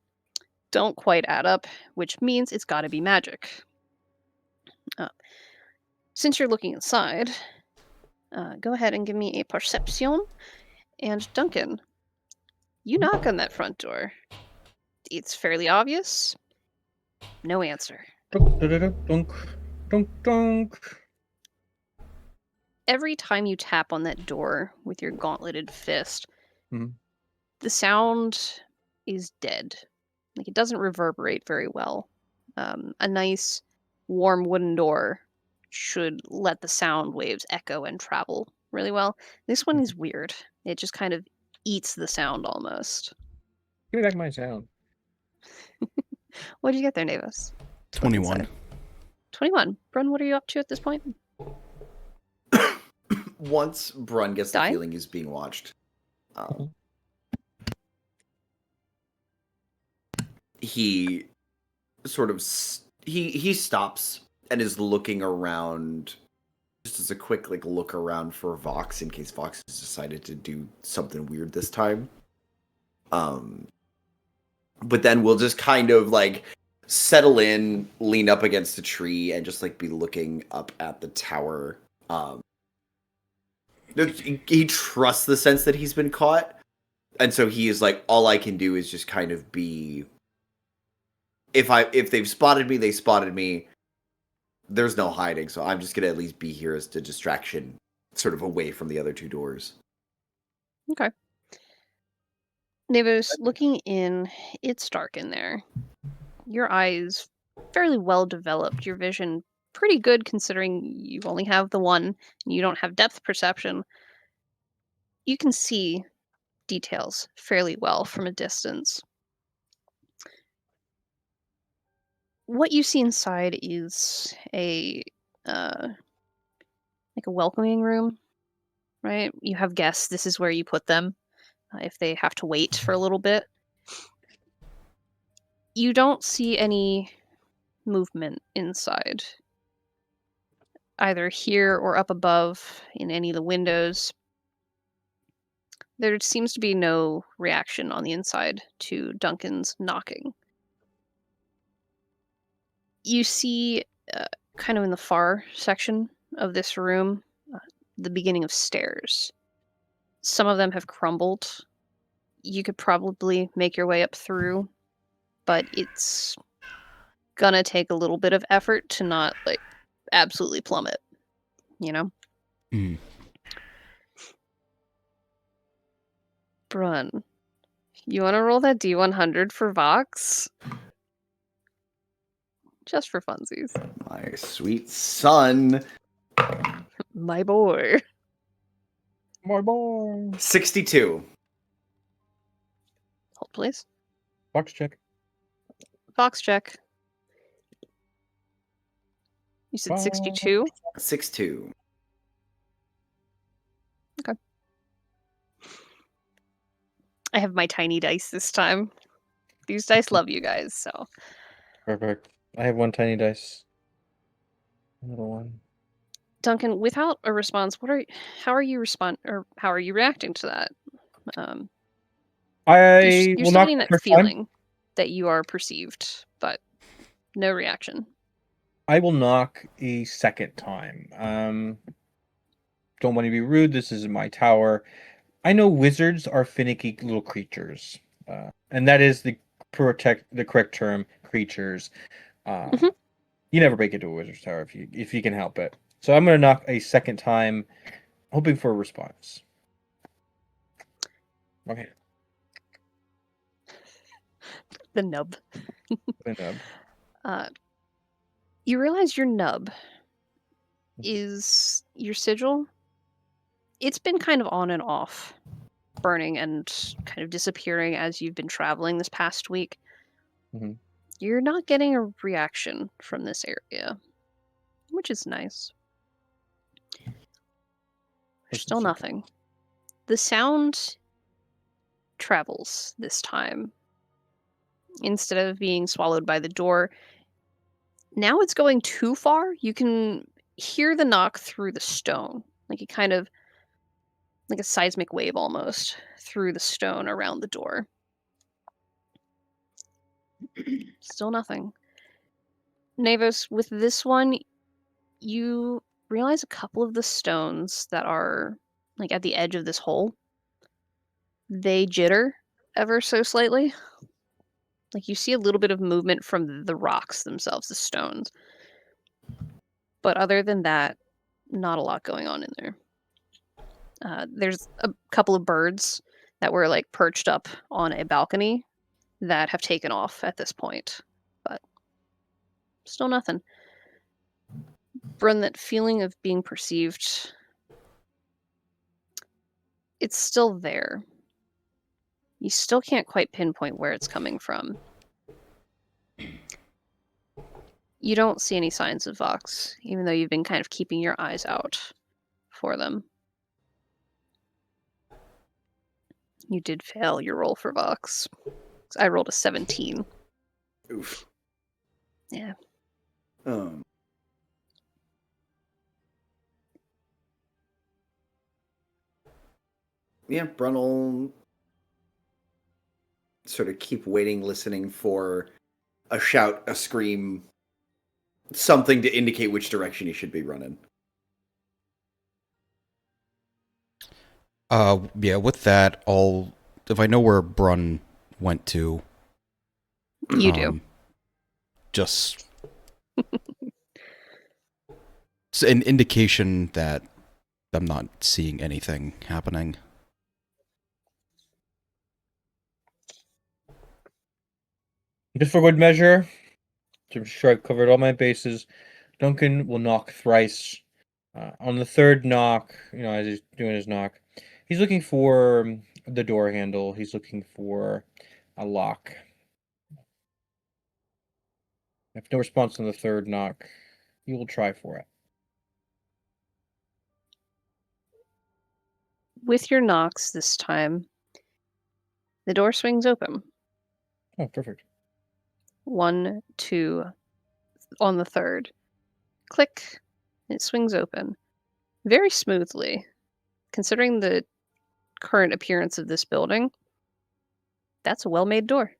don't quite add up, which means it's got to be magic. Since you're looking inside, go ahead and give me a perception. And Duncan, you knock on that front door. It's fairly obvious. No answer. Dunk, dunk, dunk, dunk, dunk. Every time you tap on that door with your gauntleted fist, Mhm. the sound is dead. Like, it doesn't reverberate very well. A nice, warm wooden door should let the sound waves echo and travel really well. This one is weird. It just kind of eats the sound almost. Give me back my sound. What did you get there, Navis? 21. 21. Brun, what are you up to at this point? Once Brun gets the Die? feeling he's being watched, he sort of he stops and is looking around, just as a quick look around for Vox in case Vox has decided to do something weird this time. But then we'll just kind of settle in, lean up against a tree, and just be looking up at the tower. He trusts the sense that he's been caught, and so he is all I can do is just kind of be. If they've spotted me, they spotted me. There's no hiding, so I'm just gonna at least be here as a distraction, sort of away from the other two doors. Okay. Navis, looking in, it's dark in there. Your eyes fairly well developed. Your vision pretty good considering you only have the one and you don't have depth perception. You can see details fairly well from a distance. What you see inside is a welcoming room, right? You have guests. This is where you put them if they have to wait for a little bit. You don't see any movement inside, either here or up above in any of the windows. There seems to be no reaction on the inside to Duncan's knocking. You see, kind of in the far section of this room, the beginning of stairs. Some of them have crumbled. You could probably make your way up through, but it's gonna take a little bit of effort to not absolutely plummet, you know? Mm. Brun, you want to roll that D100 for Vox? Just for funsies. My sweet son. My boy. My boy. 62. Hold, please. Box check. Vox check. You said 62? 62. I have my tiny dice this time. These dice love you guys, so. Perfect. I have one tiny dice. Another one. Duncan, without a response, how are you reacting to that? I You're will still knock getting the that first time. feeling that you are perceived, but no reaction. I will knock a second time. Don't want to be rude. This is my tower. I know wizards are finicky little creatures, and that is the correct term. Creatures. You never break into a wizard's tower if you can help it. So I'm going to knock a second time, hoping for a response. Okay. The nub. The nub. You realize your nub is your sigil. It's been kind of on and off, burning and kind of disappearing as you've been traveling this past week. Mhm. You're not getting a reaction from this area, which is nice. There's still nothing. The sound travels this time. Instead of being swallowed by the door, now it's going too far. You can hear the knock through the stone, like it kind of like a seismic wave almost through the stone around the door. Still nothing. Navos, with this one, you realize a couple of the stones that are like at the edge of this hole, they jitter ever so slightly. Like you see a little bit of movement from the rocks themselves, the stones. But other than that, not a lot going on in there. There's a couple of birds that were like perched up on a balcony that have taken off at this point, but still nothing. Brun, that feeling of being perceived, it's still there. You still can't quite pinpoint where it's coming from. You don't see any signs of Vox, even though you've been kind of keeping your eyes out for them. You did fail your roll for Vox. I rolled a 17. Oof. Yeah. Yeah, Brunel sort of keep waiting, listening for a shout, a scream, something to indicate which direction he should be running. Yeah, with that, if I know where Brun went to, You do. Just it's an indication that I'm not seeing anything happening. Just for good measure, to ensure I've covered all my bases, Duncan will knock thrice. On the third knock, as he's doing his knock, he's looking for the door handle. He's looking for a lock. If no response on the third knock, he will try for it. With your knocks this time, the door swings open. Oh, perfect. 1, 2, on the third. Click. It swings open. Very smoothly. Considering the current appearance of this building, that's a well-made door.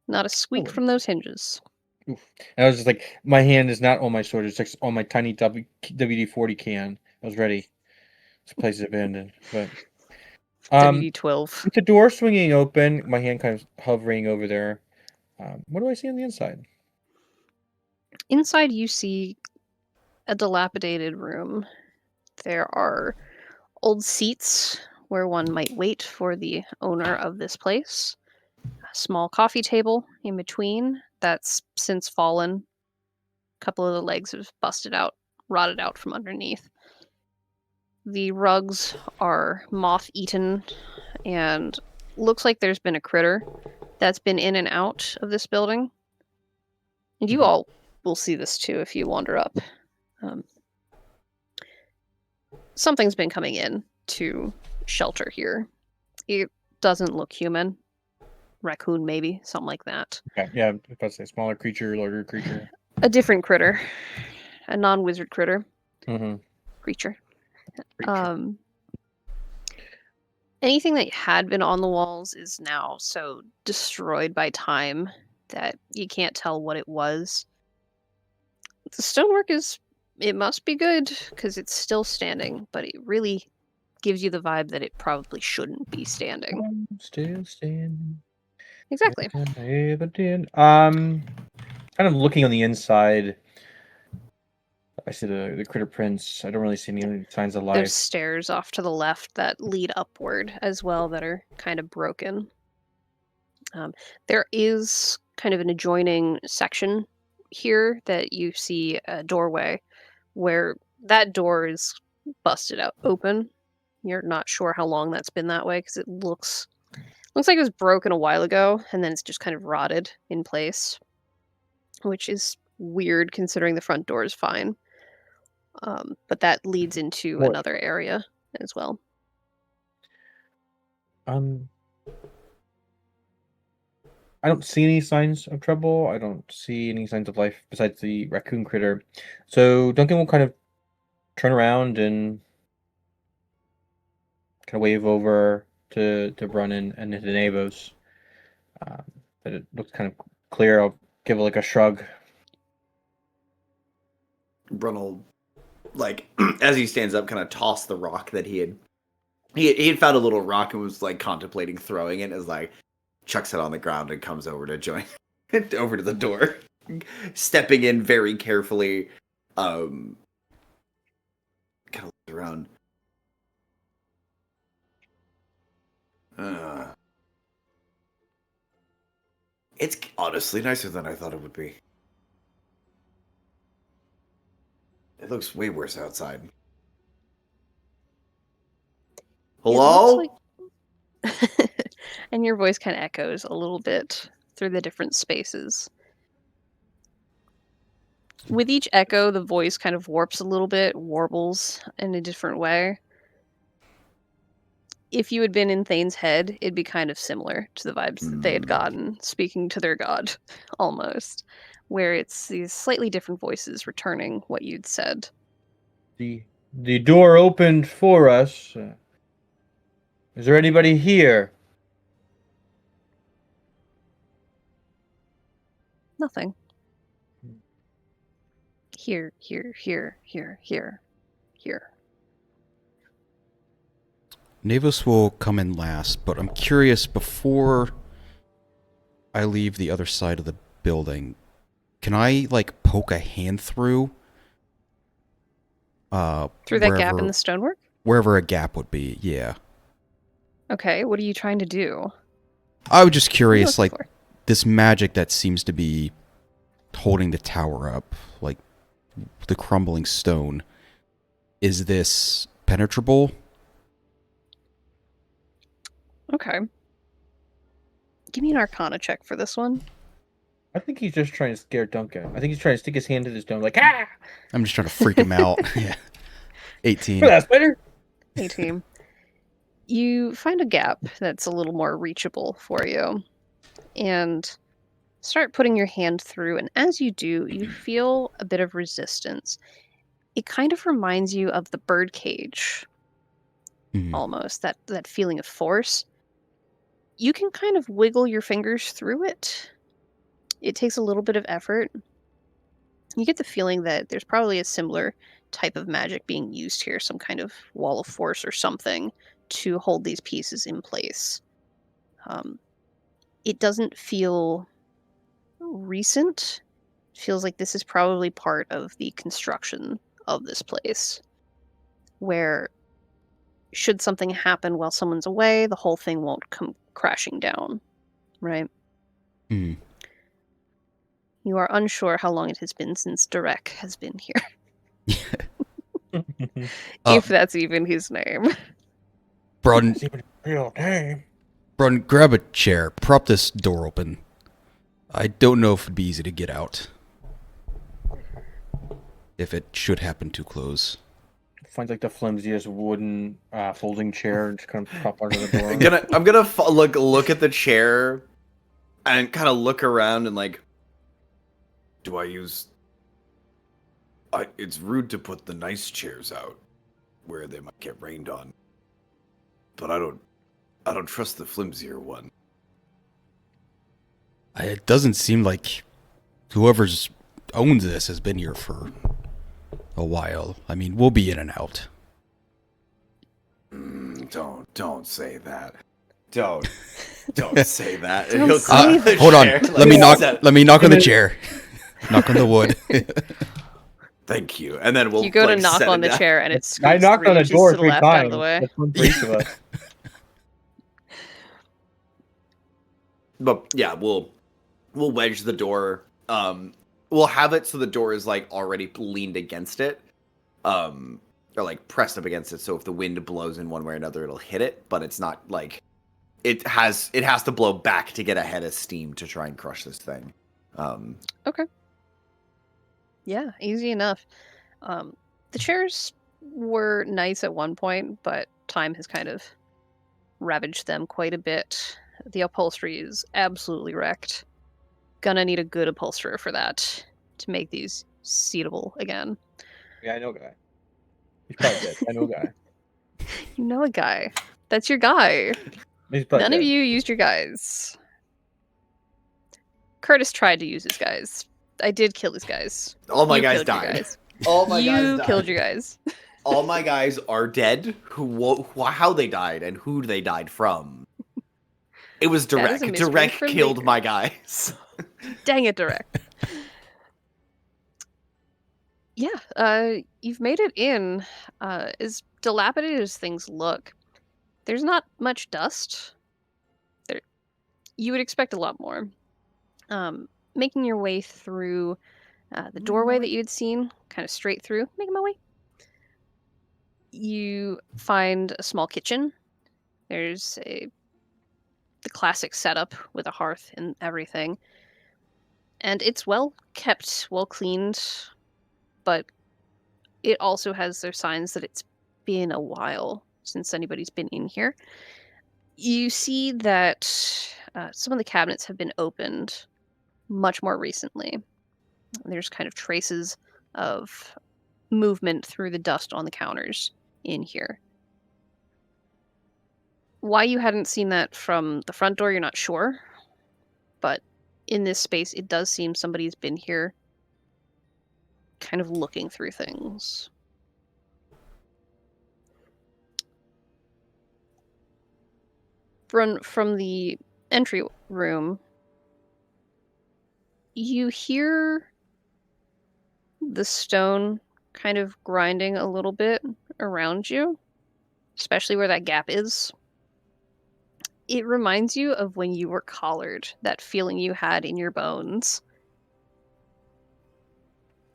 Not a squeak Oh. from those hinges. Oof. And I was just like, my hand is not on my sword, it's like on my tiny WD-40 can. I was ready. This place is abandoned. But WD-12. with the door swinging open, my hand kind of hovering over there. What do I see on the inside? Inside, you see a dilapidated room. There are old seats where one might wait for the owner of this place. A small coffee table in between that's since fallen. A couple of the legs have busted out, rotted out from underneath. The rugs are moth-eaten and looks like there's been a critter that's been in and out of this building. And you all will see this too if you wander up. Something's been coming in to shelter here. It doesn't look human. Raccoon, maybe, something like that. Okay, yeah, I was about to say smaller creature, larger creature. A different critter, a non-wizard critter. Mm-hmm. Creature. Anything that had been on the walls is now so destroyed by time that you can't tell what it was. The stonework it must be good because it's still standing, but it really gives you the vibe that it probably shouldn't be standing. Still standing. Exactly. Kind of looking on the inside. I see the critter prints. I don't really see any signs of life. There's stairs off to the left that lead upward as well that are kind of broken. There is kind of an adjoining section here that you see a doorway where that door is busted out open. You're not sure how long that's been that way because it looks like it was broken a while ago and then it's just kind of rotted in place, which is weird considering the front door is fine. But that leads into another area as well. I don't see any signs of trouble. I don't see any signs of life besides the raccoon critter. So Duncan will kind of turn around and kind of wave over to Brunnan and to Navos. But it looks kind of clear. I'll give it like a shrug. Brunel, like, as he stands up, kind of toss the rock that he had found a little rock and was like contemplating throwing it, as like chucks it on the ground and comes over to join over to the door, stepping in very carefully. Kind of looks around. It's honestly nicer than I thought it would be. It looks way worse outside. Hello? It looks like... and your voice kind of echoes a little bit through the different spaces. With each echo, the voice kind of warps a little bit, warbles in a different way. If you had been in Thane's head, it'd be kind of similar to the vibes that they had gotten speaking to their god, almost. Where it's these slightly different voices returning what you'd said. The door opened for us. Is there anybody here? Nothing. Here. Navos will come in last, but I'm curious, before I leave the other side of the building, can I, like, poke a hand through? Through that gap in the stonework? Wherever a gap would be, yeah. Okay, what are you trying to do? I was just curious, What are you like, looking this magic that seems to be holding the tower up, like the crumbling stone, is this penetrable? Okay. Give me an Arcana check for this one. I think he's just trying to scare Duncan. I think he's trying to stick his hand in the stone, like, ah! I'm just trying to freak him out. Yeah. 18. That's better. 18. You find a gap that's a little more reachable for you and start putting your hand through, and as you do, you feel a bit of resistance. It kind of reminds you of the birdcage, almost, that feeling of force. You can kind of wiggle your fingers through it. It takes a little bit of effort. You get the feeling that there's probably a similar type of magic being used here, some kind of wall of force or something to hold these pieces in place. It doesn't feel recent. It feels like this is probably part of the construction of this place, where should something happen while someone's away, the whole thing won't come crashing down, right? Mm. You are unsure how long it has been since Derek has been here. If that's even his name. Brun, Real name. grab a chair. Prop this door open. I don't know if it'd be easy to get out. If it should happen to close. Finds like the flimsiest wooden folding chair and just kind of prop under the door. I'm gonna look at the chair and kind of look around and like, do I use? It's rude to put the nice chairs out where they might get rained on, but I don't trust the flimsier one. It doesn't seem like whoever's owns this has been here for a while. I mean, we'll be in and out. Don't say that. Don't say that. Don't He'll say climb that. the Hold on. chair, Let me knock. set- Let me knock on the chair. Knock on the wood. Thank you, and then we'll. You go to like, knock set on it the down. chair and it's I knocked on the door to the 3 left out times. of the way. That's one for each of us. But yeah, we'll wedge the door. We'll have it so the door is like already leaned against it, or like pressed up against it. So if the wind blows in one way or another, it'll hit it. But it's not like it has to blow back to get a head of steam to try and crush this thing. Okay. Yeah, easy enough. The chairs were nice at one point, but time has kind of ravaged them quite a bit The upholstery is absolutely wrecked. Gonna need a good upholsterer for that to make these seatable again. Yeah, I know a guy. He's probably dead. I know a guy. You know a guy. That's your guy. He's probably None of dead. you used your guys. Curtis tried to use his guys. I did kill his guys. All my You guys killed your died. guys. All my guys You died. killed your guys. All my guys are dead. How they died and who they died from. It was That is a Direct. mystery Direct for killed later. my guys. Dang it, Direct. Yeah, you've made it in. As dilapidated as things look, there's not much dust. You would expect a lot more. Making your way through the doorway that you had seen, kind of straight through, making my way. You find a small kitchen. There's the classic setup with a hearth and everything. And it's well kept, well cleaned, but it also has their signs that it's been a while since anybody's been in here. You see that some of the cabinets have been opened much more recently. There's kind of traces of movement through the dust on the counters in here. Why you hadn't seen that from the front door, you're not sure. But in this space, it does seem somebody's been here kind of looking through things. From the entry room, you hear the stone kind of grinding a little bit around you, especially where that gap is. It reminds you of when you were collared, that feeling you had in your bones.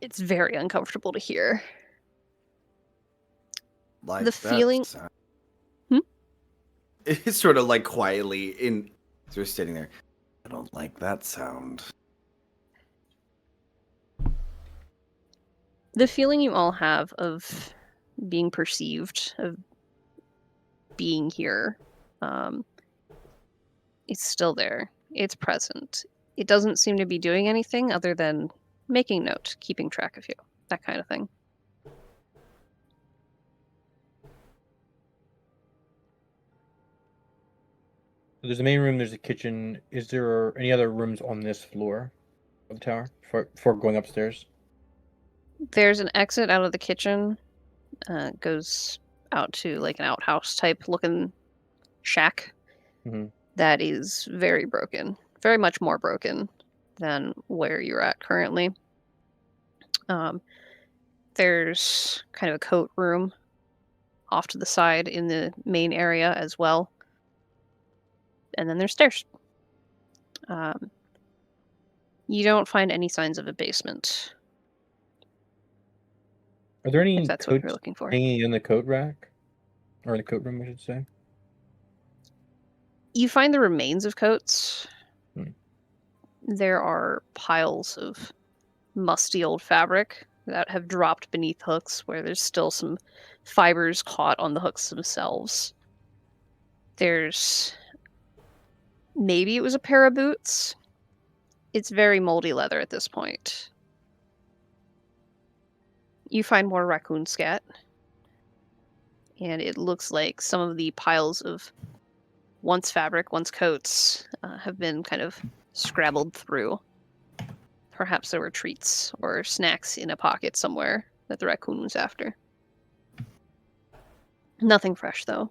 It's very uncomfortable to hear. Like The that feeling- sound. Hmm? It's sort of like quietly in. So we're sitting there. I don't like that sound. The feeling you all have of being perceived, of being here, it's still there. It's present. It doesn't seem to be doing anything other than making note, keeping track of you, that kind of thing. So there's a main room, there's a kitchen. Is there any other rooms on this floor of the tower before going upstairs? There's an exit out of the kitchen, goes out to like an outhouse type looking shack Mhm. that is very broken, very much more broken than where you're at currently. There's kind of a coat room off to the side in the main area as well. And then there's stairs. You don't find any signs of a basement, Are there any if that's what you're coats looking for. hanging in the coat rack? Or in the coat room, I should say? You find the remains of coats. Hmm. There are piles of musty old fabric that have dropped beneath hooks where there's still some fibers caught on the hooks themselves. There's maybe it was a pair of boots. It's very moldy leather at this point. You find more raccoon scat. And it looks like some of the piles of once fabric, once coats have been kind of scrabbled through. Perhaps there were treats or snacks in a pocket somewhere that the raccoon was after. Nothing fresh, though.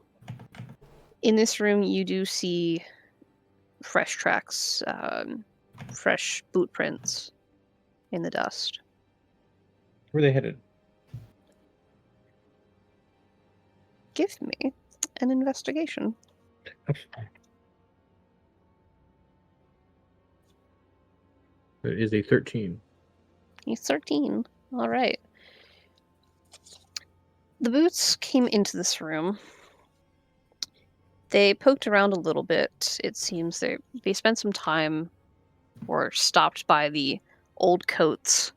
In this room, you do see fresh tracks, fresh boot prints in the dust. Where are they headed? Give me an investigation. It is a 13. He's 13. All right. The boots came into this room. They poked around a little bit. It seems they spent some time or stopped by the old coats.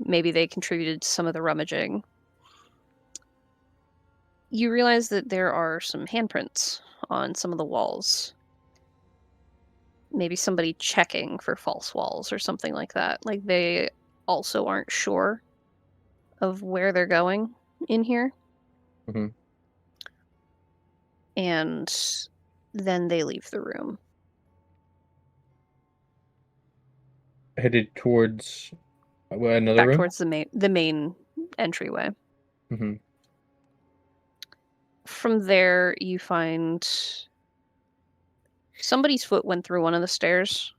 Maybe they contributed to some of the rummaging. You realize that there are some handprints on some of the walls. maybe somebody checking for false walls or something like that. Like they also aren't sure of where they're going in here. Mhm. And then they leave the room. Headed towards another Back room. towards the main entryway. Hmm. From there, you find somebody's foot went through one of the stairs,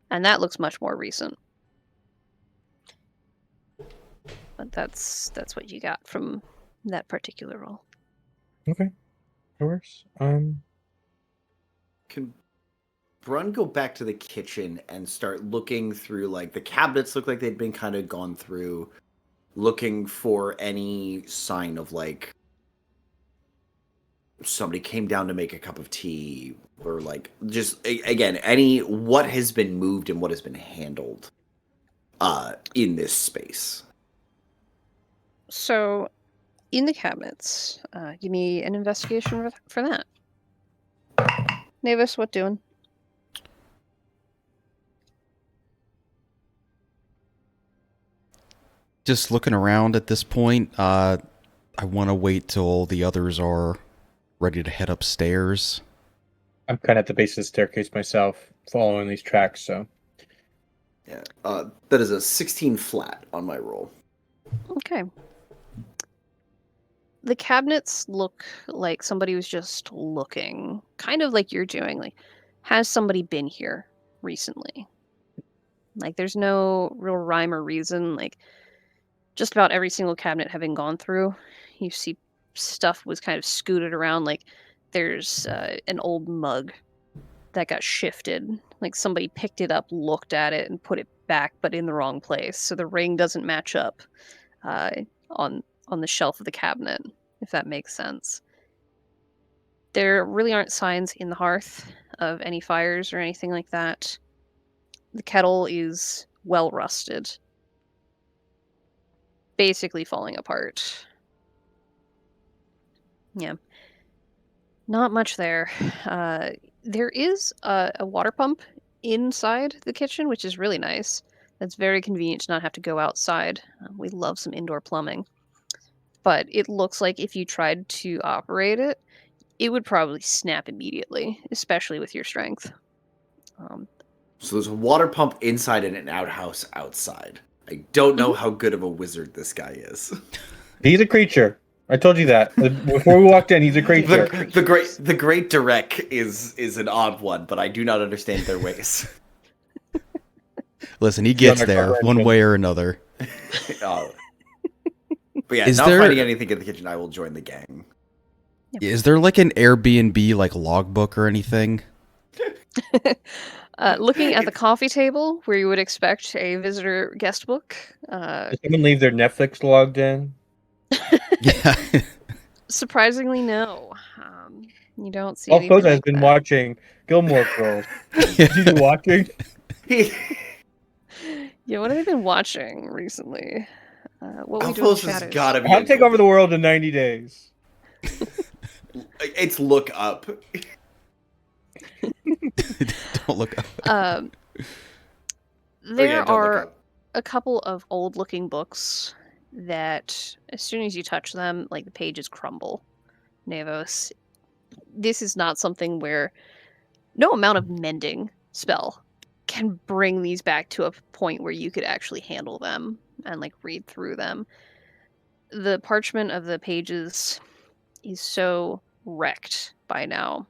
and that looks much more recent. But that's what you got from that particular roll. Okay, that works. Can Brun go back to the kitchen and start looking through, like, the cabinets look like they'd been kind of gone through, looking for any sign of, like, somebody came down to make a cup of tea, or, like, just, again, what has been moved and what has been handled in this space. So, in the cabinets, give me an investigation for that. Navis, what doing? Just looking around at this point. I want to wait till the others are ready to head upstairs. I'm kind of at the base of the staircase myself, following these tracks. So Yeah, that is a 16 flat on my roll. Okay. The cabinets look like somebody was just looking, kind of like you're doing. Like, has somebody been here recently? Like, there's no real rhyme or reason. Like, just about every single cabinet having gone through, you see stuff was kind of scooted around. Like, there's an old mug that got shifted. Like, somebody picked it up, looked at it, and put it back, but in the wrong place. So the ring doesn't match up on the shelf of the cabinet, if that makes sense. There really aren't signs in the hearth of any fires or anything like that. The kettle is well rusted, basically falling apart. Yeah. Not much there. There is a water pump inside the kitchen, which is really nice. That's very convenient to not have to go outside. We love some indoor plumbing. But it looks like if you tried to operate it, it would probably snap immediately, especially with your strength. So there's a water pump inside and an outhouse outside. I don't know how good of a wizard this guy is. he's a creature. I told you that before we walked in. He's a creature. The great Direk is an odd one, but I do not understand their ways. Listen, he gets there undercover one agent. way or another. But yeah, Is not there- finding anything in the kitchen, I will join the gang. Is there like an Airbnb like logbook or anything? Looking at the coffee table, where you would expect a visitor guest book, Does someone leave their Netflix logged in? Yeah. surprisingly, no. You don't see All anything Posa has like been that. watching Gilmore Girls. Is he watching? Yeah, what have they been watching recently? What we do in Alphonse the has shadows. gotta be. How to take over the world in 90 days. It's look up. Don't look up. There Don't look are up. a couple of old-looking books that, as soon as you touch them, like the pages crumble. Nevos, this is not something where no amount of mending spell can bring these back to a point where you could actually handle them and like read through them. The parchment of the pages is so wrecked by now.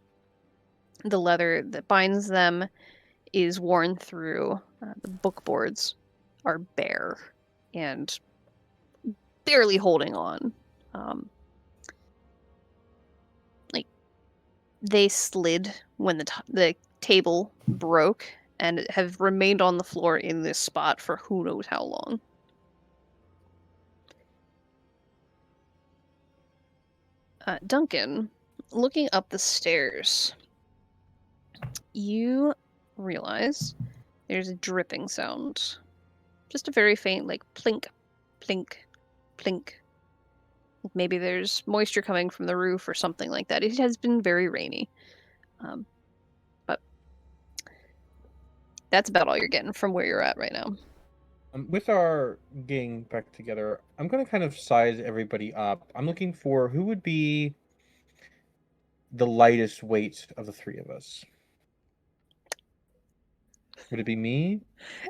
The leather that binds them is worn through. The book boards are bare and barely holding on. Like they slid when the table broke and have remained on the floor in this spot for who knows how long. Duncan, looking up the stairs, you realize there's a dripping sound. Just a very faint, like, plink, plink, plink. Maybe there's moisture coming from the roof or something like that. It has been very rainy. But That's about all you're getting from where you're at right now. With our gang back together, I'm going to kind of size everybody up. I'm looking for who would be the lightest weight of the three of us. Would it be me?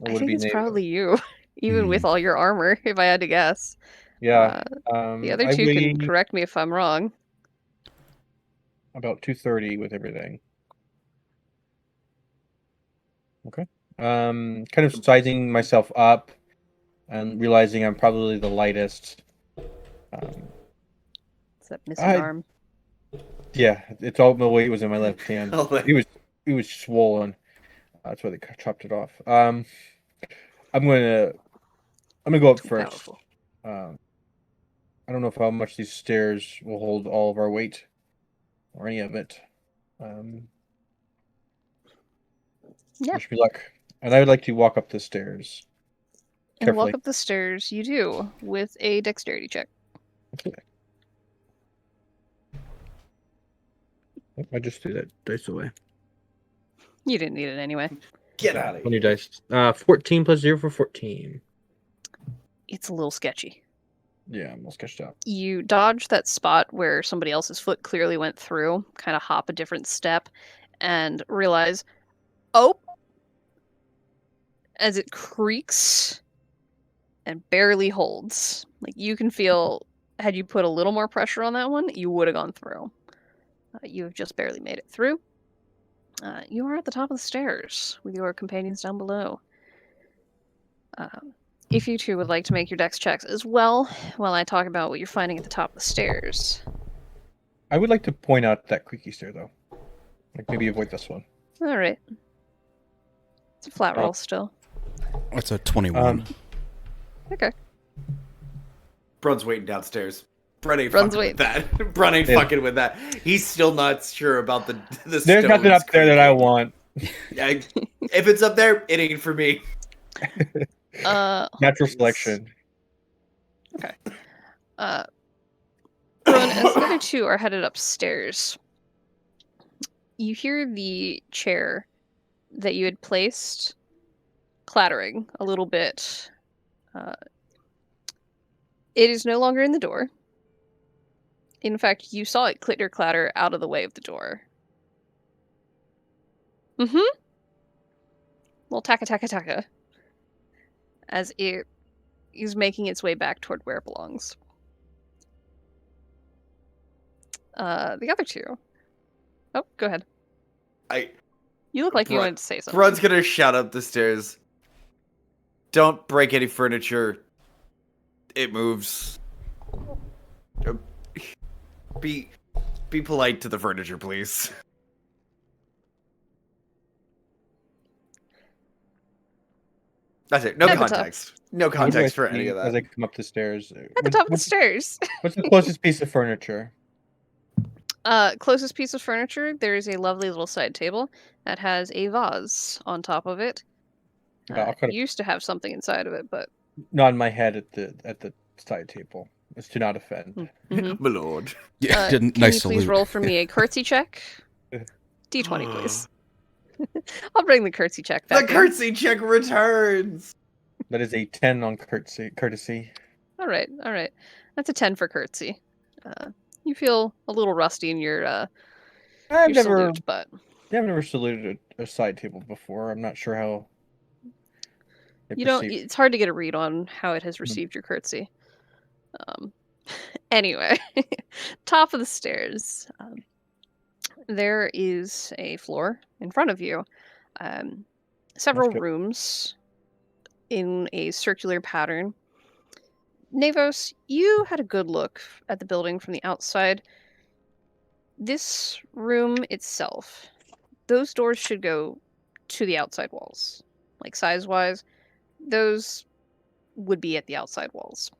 Or I would it think be it's Neva? probably you, even with Hmm. all your armor, if I had to guess. Yeah. The other I two weigh can correct me if I'm wrong. about 230 with everything. Okay. Kind of sizing myself up and realizing I'm probably the lightest. It's that missing I- arm. Yeah, it's all my weight was in my left hand. Oh my- It was swollen. That's why they chopped it off. I'm gonna go up Too first. powerful. I don't know how much these stairs will hold all of our weight or any of it. Yeah. Wish me luck. And I would like to walk up the stairs. And Carefully. walk up the stairs, you do, with a dexterity check. I just threw that dice away. You didn't need it anyway. Get out of On here. your dice. 14 plus 0 for 14. It's a little sketchy. Yeah, I'm all sketched out. You dodge that spot where somebody else's foot clearly went through, kind of hop a different step, and realize, oh, as it creaks and barely holds. Like you can feel, had you put a little more pressure on that one, you would have gone through. You have just barely made it through. You are at the top of the stairs with your companions down below. If you two would like to make your dex checks as well, while I talk about what you're finding at the top of the stairs. I would like to point out that creaky stair, though. Like maybe avoid this one. All right. It's a flat Oh. roll still. That's a 21. Okay. Brun's waiting downstairs. Brun ain't Brun's fucking with that. Brun ain't Yeah. fucking with that. He's still not sure about the There's stones nothing up there that I creaking. want. Yeah, if it's up there, it ain't for me. Natural selection. Brun, as the other two are headed upstairs, you hear the chair that you had placed clattering a little bit. It is no longer in the door. In fact, you saw it clitter clatter out of the way of the door. Well, taka taka taka. As it is making its way back toward where it belongs. The other two. Oh, go ahead. You look like you Brun- wanted to say something. Brun's gonna shout up the stairs. Don't break any furniture. It moves. Be polite to the furniture, please. That's it. No At the top. context. No What do I context for any see of As that. I come up the stairs. At the top of the stairs. What's the closest piece of furniture? Closest piece of furniture, there is a lovely little side table that has a vase on top of it. Yeah, I'll cut it. Used to have something inside of it, but Nod my head at the side table. It's to not offend. mhm. My lord. Yeah, Can nice you please salute. roll for me a curtsy check? D20, please. I'll bring the curtsy check The back. in. curtsy check returns. That is a 10 on courtesy. All right. That's a 10 for curtsy. You feel a little rusty in your I've never salute, but saluted a side table before. I'm not sure how. they you don't. perceive- It's hard to get a read on how it has received your curtsy. Anyway, top of the stairs. There is a floor in front of you. Several good. rooms in a circular pattern. Navos, you had a good look at the building from the outside. This room itself, those doors should go to the outside walls. Like size-wise, those would be at the outside walls.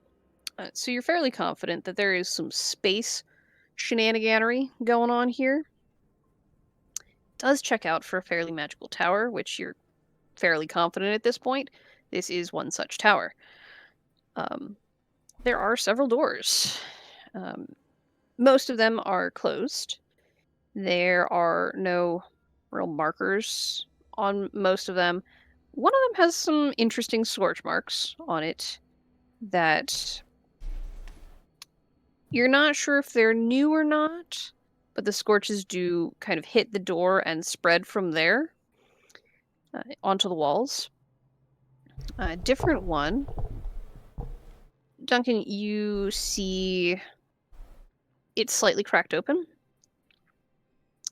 So you're fairly confident that there is some space shenaniganery going on here. Does check out for a fairly magical tower, which you're fairly confident at this point. This is one such tower. There are several doors. Most of them are closed. There are no real markers on most of them, One of them has some interesting scorch marks on it that you're not sure if they're new or not, but the scorches do kind of hit the door and spread from there onto the walls. A different one. Duncan, you see it's slightly cracked open,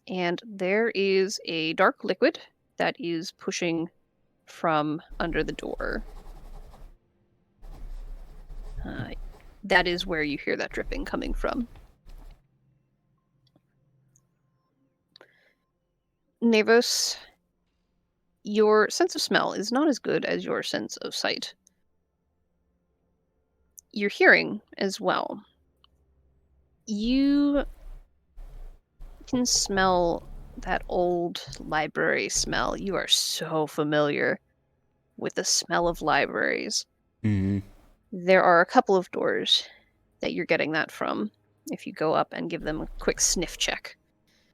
and there is a dark liquid that is pushing from under the door. That is where you hear that dripping coming from. Nevos, your sense of smell is not as good as your sense of sight. Your hearing as well. You can smell that old library smell. You are so familiar with the smell of libraries. Mm-hmm. There are a couple of doors that you're getting that from if you go up and give them a quick sniff check.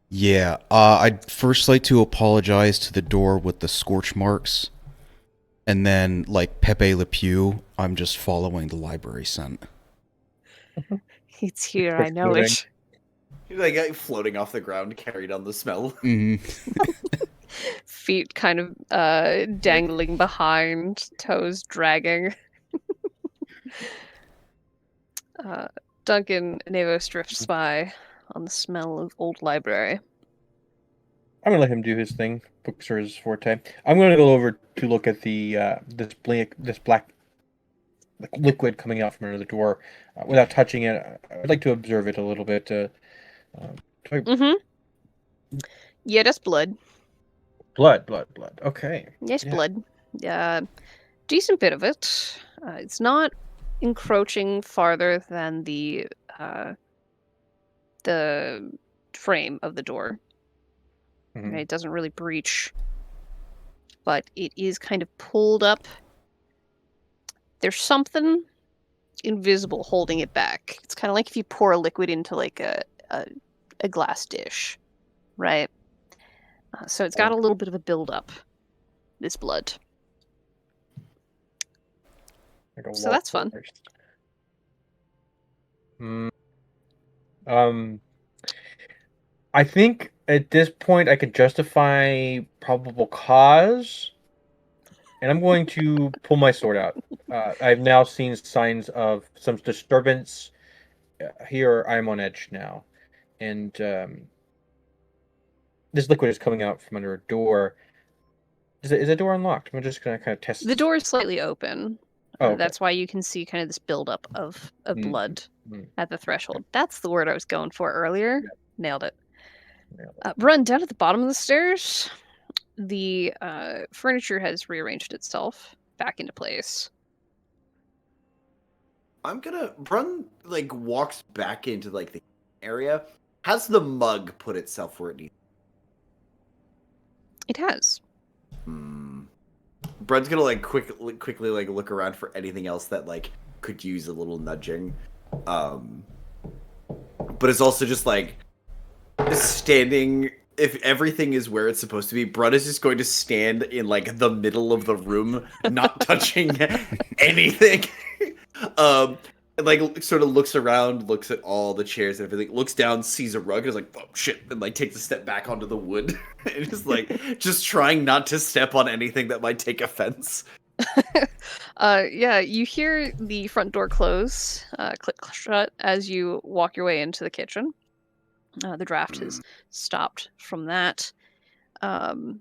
Yeah, I'd first like to apologize to the door with the scorch marks. And then, like Pepe Le Pew, I'm just following the library scent. It's here, I know it. He's like floating off the ground, carried on the smell. Mm-hmm. Feet kind of dangling behind, toes dragging. Duncan Nevos drifts by on the smell of old library. I'm gonna let him do his thing. Books are his forte. I'm gonna go over to look at the this black liquid coming out from under the door without touching it. I'd like to observe it a little bit. Yeah, that's blood. Blood. Okay. Yes, Yeah. blood. Decent bit of it. It's not encroaching farther than the frame of the door. Mhm. Okay, it doesn't really breach, but it is kind of pulled up. There's something invisible holding it back. It's kind of like if you pour a liquid into like a glass dish, right? So it's got a little bit of a build-up, this blood. So that's fun. I think at this point I could justify probable cause, and I'm going to pull my sword out. I've now seen signs of some disturbance. Here I'm on edge now, and this liquid is coming out from under a door. Is the door unlocked? I'm just gonna kind of test. The door is slightly open. Oh, okay. That's why you can see kind of this buildup of blood Mm. at the threshold. That's the word I was going for earlier. Yeah. Nailed it. Run down at the bottom of the stairs. The furniture has rearranged itself back into place. I'm gonna run like walks back into like the area. Has the mug put itself where it needs? It has. Brent's gonna like quickly like look around for anything else that like could use a little nudging. But it's also just like standing. If everything is where it's supposed to be, Brent is just going to stand in like the middle of the room, not touching anything. And like sort of looks around, looks at all the chairs and everything, looks down, sees a rug, and is like, "Oh shit!" and like takes a step back onto the wood, and is like just trying not to step on anything that might take offense. Yeah, you hear the front door close, click shut as you walk your way into the kitchen. The draft has stopped from that. The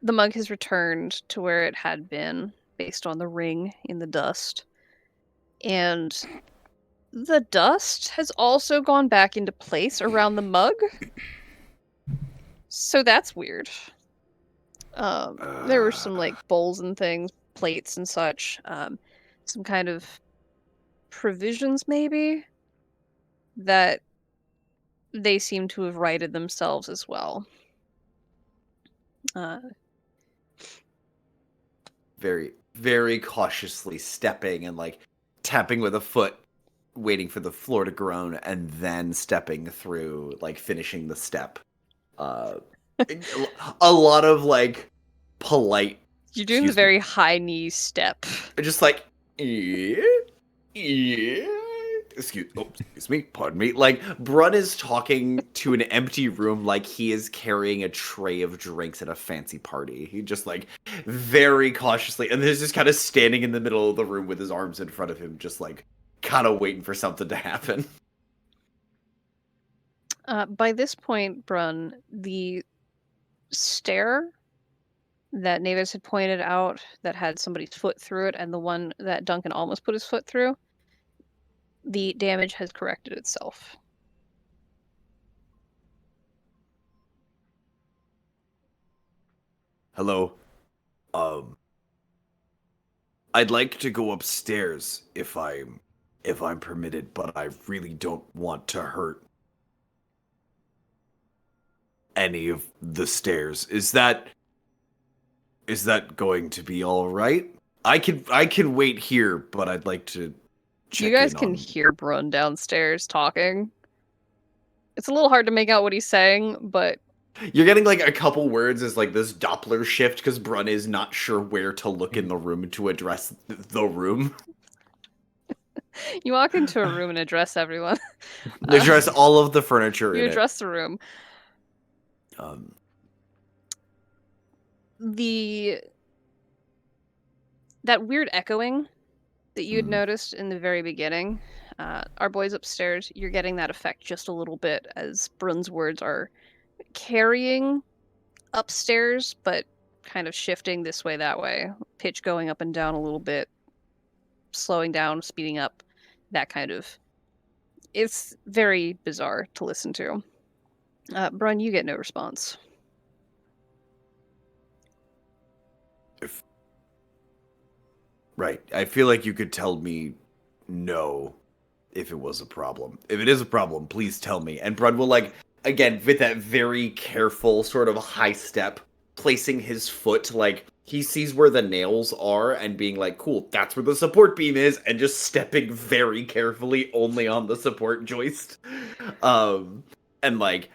mug has returned to where it had been, based on the ring in the dust. And the dust has also gone back into place around the mug. So that's weird. There were some like bowls and things, plates and such. Some kind of provisions maybe that they seem to have righted themselves as well. Very, very cautiously stepping and like tapping with a foot, waiting for the floor to groan, and then stepping through, like finishing the step. A lot of like polite You're doing the Excuse me. very high knee step. Just like, excuse me, pardon me. Like, Brun is talking to an empty room like he is carrying a tray of drinks at a fancy party. He just, like, very cautiously, and he's just kind of standing in the middle of the room with his arms in front of him, just, like, kind of waiting for something to happen. By this point, Brun, the stair that Navis had pointed out that had somebody's foot through it, and the one that Duncan almost put his foot through, the damage has corrected itself. Hello. I'd like to go upstairs if I'm permitted, but I really don't want to hurt any of the stairs. Is that going to be all right? I can wait here, but I'd like to check You guys in can on- hear Brun downstairs talking. It's a little hard to make out what he's saying, but You're getting like a couple words as like this Doppler shift because Brun is not sure where to look in the room to address the room. you walk into a room and address everyone. Address all of the furniture You in address the room. it. That weird echoing that you had Mhm. noticed in the very beginning, our boys upstairs, you're getting that effect just a little bit as Brun's words are carrying upstairs, but kind of shifting this way, that way. Pitch going up and down a little bit, slowing down, speeding up, that kind of. It's very bizarre to listen to. Brun, you get no response. Right. I feel like you could tell me no if it was a problem. If it is a problem, please tell me. And Brun will, like, again, with that very careful sort of high step, placing his foot, like, he sees where the nails are and being like, cool, that's where the support beam is, and just stepping very carefully only on the support joist. And, like,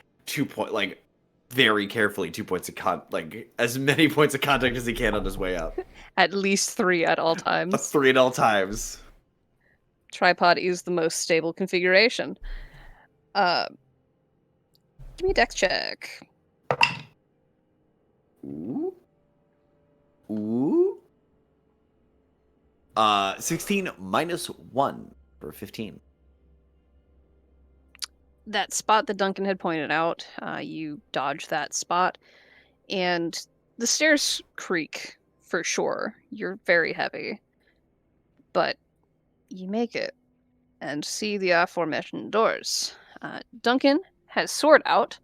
very carefully 2 points of as many points of contact as he can on his way up. At least 3 at all times. 3 at all times. Tripod is the most stable configuration. Give me a dex check. Ooh. 16 minus 1 for 15. That spot that Duncan had pointed out, you dodge that spot, and the stairs creak for sure. You're very heavy, but you make it and see the aforementioned doors. Duncan has sword out.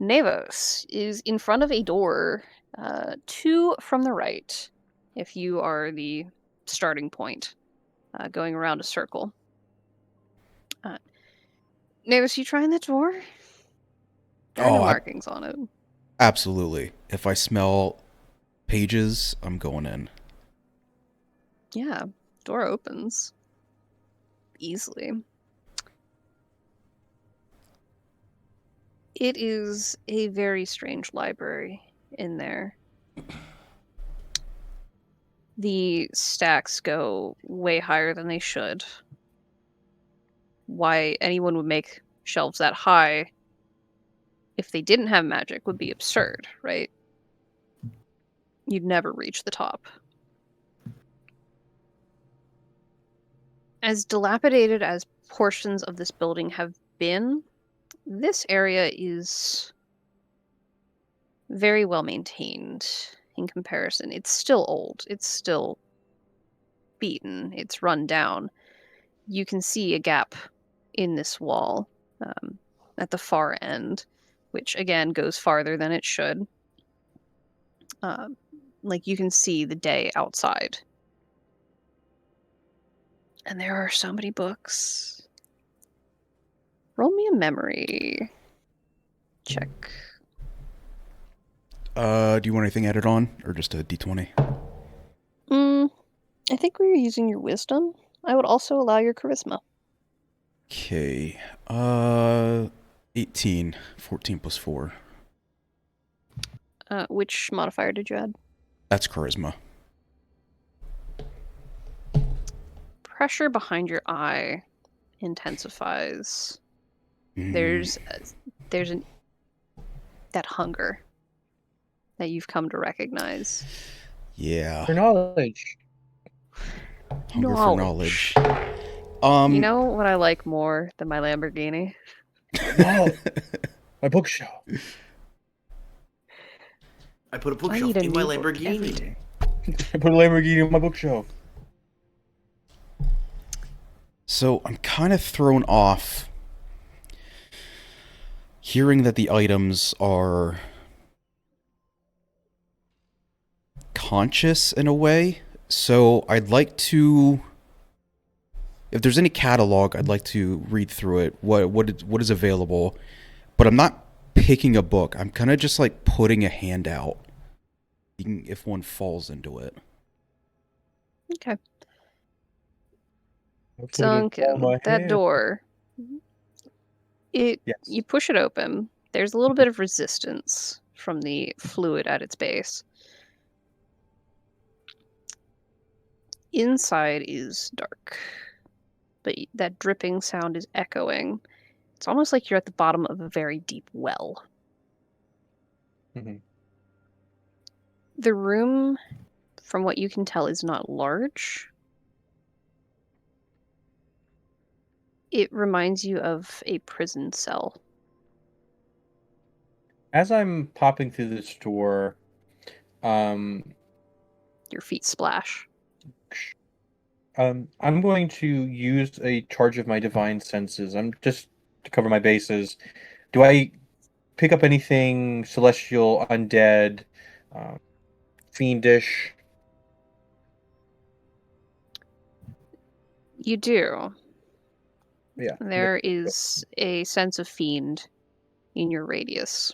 Nevos is in front of a door, 2 from the right, if you are the starting point, going around a circle. Nevos, you trying that door? There are no Oh, markings on it. absolutely. If I smell pages, I'm going in. Yeah, door opens easily. It is a very strange library in there. The stacks go way higher than they should. Why anyone would make shelves that high if they didn't have magic would be absurd, right? You'd never reach the top. As dilapidated as portions of this building have been, this area is very well maintained in comparison. It's still old. It's still beaten. It's run down. You can see a gap in this wall at the far end, which again goes farther than it should. Like you can see the day outside. And there are so many books. Roll me a memory check. Do you want anything added on, or just a d20? I think we were using your wisdom. I would also allow your charisma. Okay. 18. 14 plus 4. Which modifier did you add? That's charisma. pressure behind your eye intensifies. Mm, There's that hunger that you've come to recognize. yeah. For knowledge. Hunger for knowledge. You know what I like more than my Lamborghini? No. My bookshelf. I put a I bookshelf need a in my new book every Lamborghini. day. I put a Lamborghini in my bookshelf. So I'm kind of thrown off hearing that the items are conscious in a way. So I'd like to, if there's any catalog, I'd like to read through it. What is available? But I'm not picking a book. I'm kind of just like putting a hand out, if one falls into it. Okay. Hopefully they fall Duncan, my that hand. door. Yes. You push it open. There's a little bit of resistance from the fluid at its base. Inside is dark, but that dripping sound is echoing. It's almost like you're at the bottom of a very deep well. Mhm. The room, from what you can tell, is not large. It reminds you of a prison cell. As I'm popping through this door, Your feet splash. I'm going to use a charge of my divine senses. I'm just to cover my bases. Do I pick up anything celestial, undead, fiendish? You do. Yeah. There is a sense of fiend in your radius.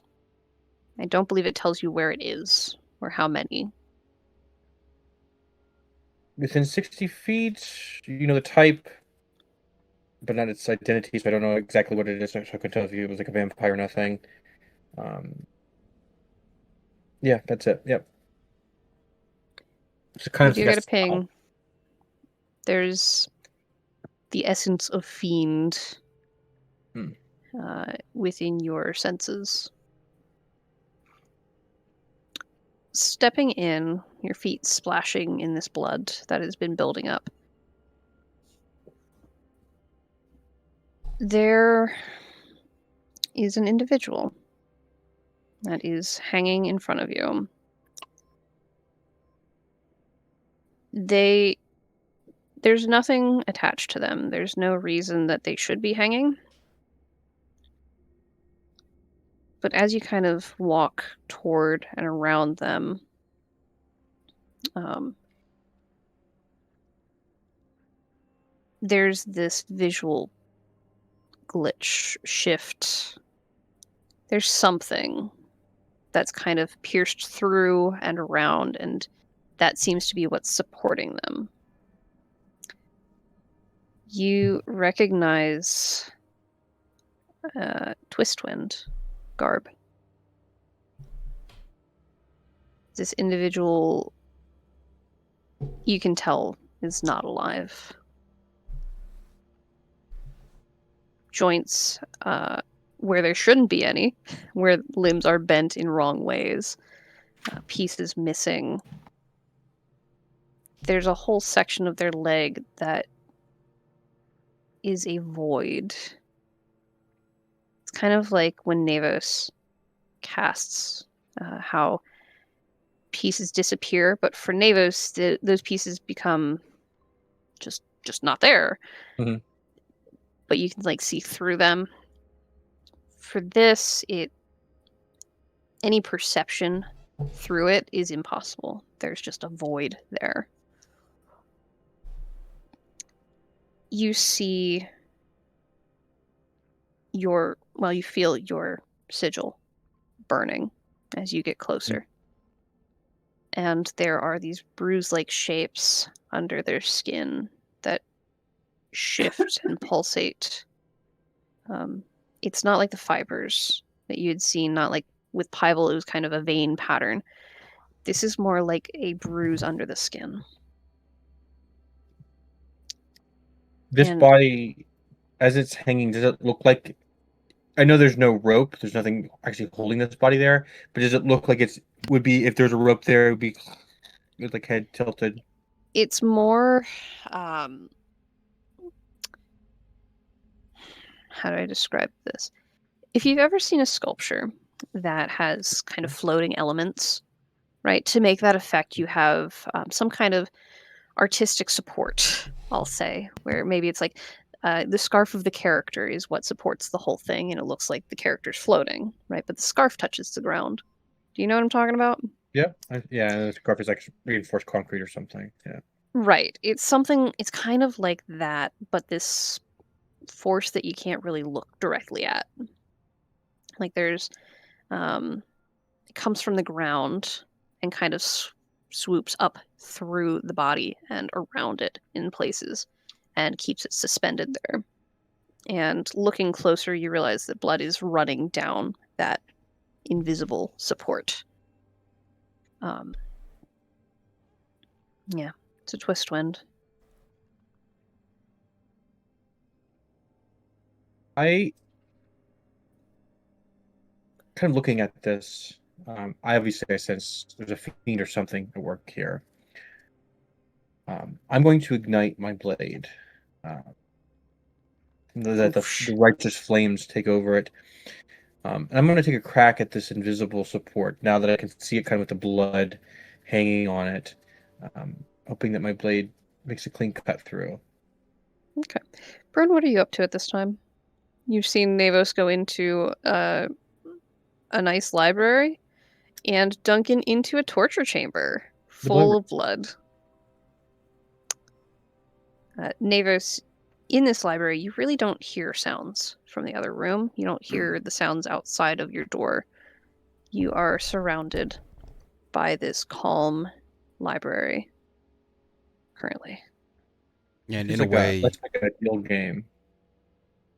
I don't believe it tells you where it is or how many. Within 60 feet, you know the type, but not its identity, so I don't know exactly what it is. So I couldn't tell if it was like a vampire or nothing. Yeah, that's it. Yep. It's kind You of do get a suggests- ping. There's the essence of fiend Hmm. within your senses. Stepping in, your feet splashing in this blood that has been building up. There is an individual that is hanging in front of you. There's nothing attached to them. There's no reason that they should be hanging. But as you kind of walk toward and around them, there's this visual glitch shift. There's something that's kind of pierced through and around, and that seems to be what's supporting them. You recognize Twistwind garb. This individual, you can tell, is not alive. Joints where there shouldn't be any, where limbs are bent in wrong ways, pieces missing. There's a whole section of their leg that is a void. It's kind of like when Navos casts how pieces disappear, but for Navos, those pieces become just not there. Mhm. But you can like see through them. For this, any perception through it is impossible. There's just a void there. You see you feel your sigil burning as you get closer. And there are these bruise-like shapes under their skin that shift and pulsate. It's not like the fibers that you had seen, not like with Pivel, it was kind of a vein pattern. This is more like a bruise under the skin. This And- body, as it's hanging, does it look like? I know there's no rope. There's nothing actually holding this body there. But does it look like would be if there's a rope there? It would be with like head tilted. It's more, um, how do I describe this? If you've ever seen a sculpture that has kind of floating elements, right? To make that effect, you have some kind of artistic support, I'll say, where maybe it's like the scarf of the character is what supports the whole thing, and it looks like the character's floating, right? But the scarf touches the ground. Do you know what I'm talking about? Yeah, yeah. And the scarf is like reinforced concrete or something. Yeah. Right. It's something, it's kind of like that, but this force that you can't really look directly at. Like there's, it comes from the ground and kind of swoops up through the body and around it in places and keeps it suspended there. And looking closer, you realize that blood is running down that invisible support. Yeah, it's a twist wind. I kind of looking at this. I obviously sense there's a fiend or something at work here. I'm going to ignite my blade. Let the righteous flames take over it. And I'm going to take a crack at this invisible support now that I can see it kind of with the blood hanging on it. Hoping that my blade makes a clean cut through. Okay. Bern, what are you up to at this time? You've seen Navos go into a nice library and Duncan into a torture chamber full of blood. Navos, in this library, you really don't hear sounds from the other room. You don't hear the sounds outside of your door. You are surrounded by this calm library currently. And It's in a like way, let's make it a deal game.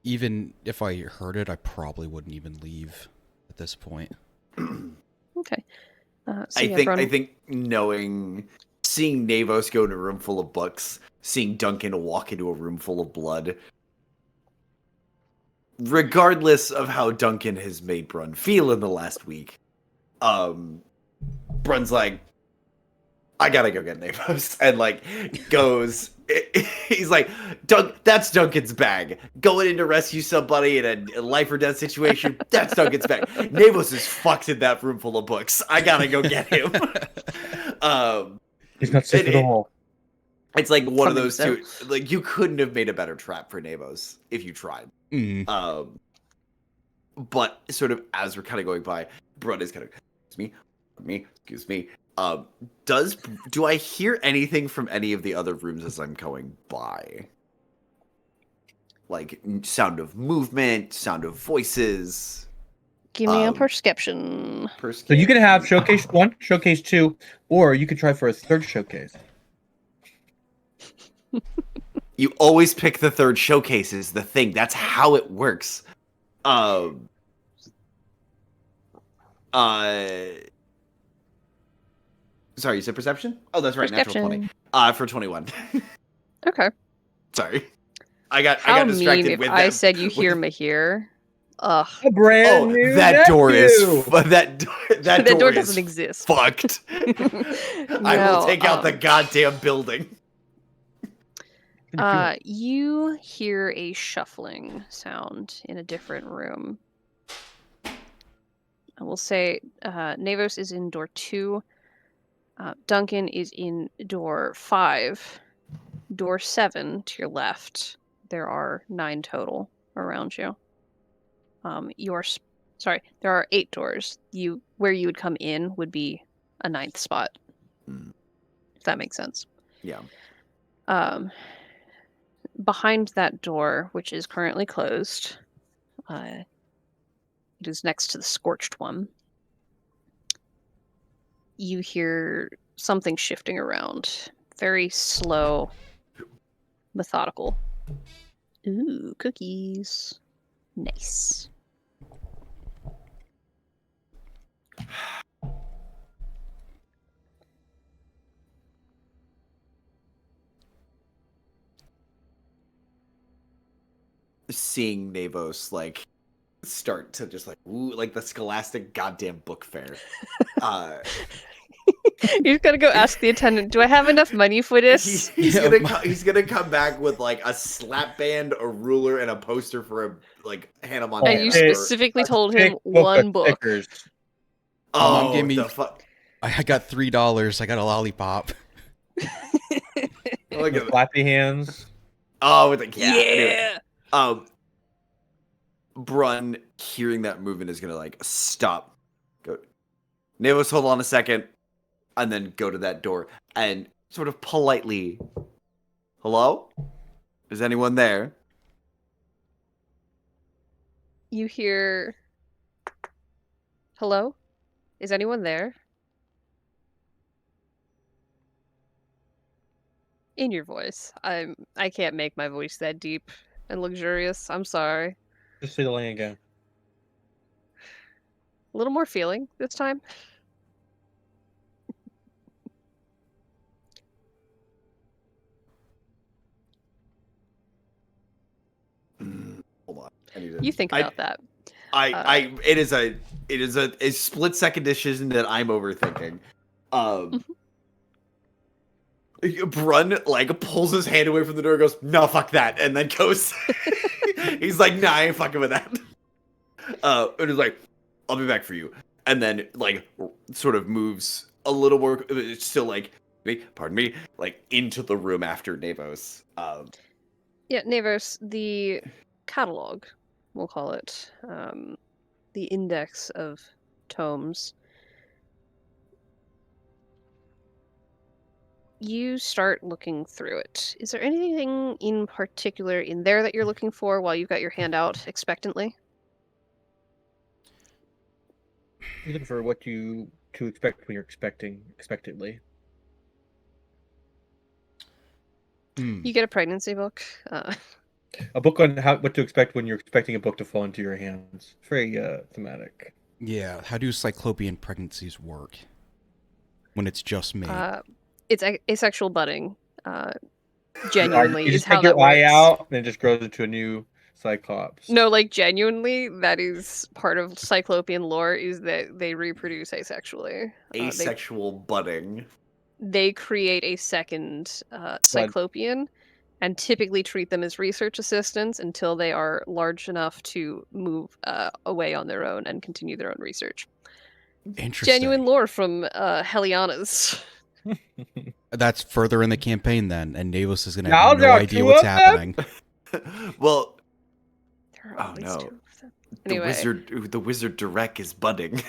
even if I heard it, I probably wouldn't even leave at this point. Okay. I think seeing Navos go in a room full of books, seeing Duncan walk into a room full of blood, regardless of how Duncan has made Brun feel in the last week, Brun's like, I gotta go get Navos, and like goes. He's like, that's Duncan's bag. Going in to rescue somebody in a life or death situation, that's Duncan's bag. Navos is fucked in that room full of books. I gotta go get him. He's not safe at all. It's like one of From those two. himself. Like you couldn't have made a better trap for Navos if you tried. Mm. But sort of as we're kind of going by, Brun is kind of excuse me. Do I hear anything from any of the other rooms as I'm going by? Like sound of movement, sound of voices. Give me a perception. So you could have showcase 1, showcase 2, or you could try for a third showcase. You always pick the third showcase is the thing. That's how it works. Sorry, you said perception? Oh, that's right, natural 20. For 21. Okay. Sorry. I got How distracted mean if with I that. said you hear Mahir? Ugh. A brand new that door is nephew! that door is doesn't exist. fucked. I will No, take out the goddamn building. You hear a shuffling sound in a different room. I will say Navos is in door 2. Duncan is in door 5. Door 7 to your left. There are 9 total around you. There are 8 doors. Where you would come in would be a 9th spot. If that makes sense. Yeah. Behind that door, which is currently closed, it is next to the scorched one. You hear something shifting around. Very slow, methodical. Ooh, cookies. Nice. seeing Navos like start to just like ooh, like the Scholastic goddamn book fair. You've got to go ask the attendant, do I have enough money for this? He's Yeah, he's gonna come back with like a slap band, a ruler, and a poster for a like Hannah And Montana. you Hey, specifically a told him thick book one of book. stickers. Mom Oh, gave me- the fuck! I got $3. I got a lollipop. Like With flappy hands. oh, with the yeah. Yeah. Anyway, Brun hearing that movement is gonna like stop. Go, Navos, hold on a second, and then go to that door and sort of politely, hello, is anyone there? You hear, hello? Is anyone there? In your voice. I can't make my voice that deep and luxurious. I'm sorry. Just say the line again. A little more feeling this time. Hold on, I need to. You think about that. It is a split second decision that I'm overthinking. Brun like pulls his hand away from the door, and goes, "No, fuck that," and then goes. He's like, "Nah, I ain't fucking with that." And he's like, "I'll be back for you," and then like sort of moves a little more. It's still like, pardon me, like into the room after Navos. Yeah, Navos, the catalog, we'll call it, the index of tomes. You start looking through it. Is there anything in particular in there that you're looking for while you've got your hand out expectantly? You're looking for what to expect when you're expectantly. You get a pregnancy book. A book on what to expect when you're expecting a book to fall into your hands. It's very thematic. Yeah, how do cyclopean pregnancies work when it's just me? It's asexual budding. Genuinely You is just how take that your eye works. out, and it just grows into a new Cyclops. No, like genuinely, that is part of cyclopean lore. Is that they reproduce asexually. Asexual budding. They create a second cyclopean, and typically treat them as research assistants until they are large enough to move away on their own and continue their own research. Interesting. Genuine lore from Helianas. That's further in the campaign then, and Navos is gonna Now have no there are idea two what's of them? happening. Well, There are oh always no, two of them. Anyway. the wizard Durek is budding.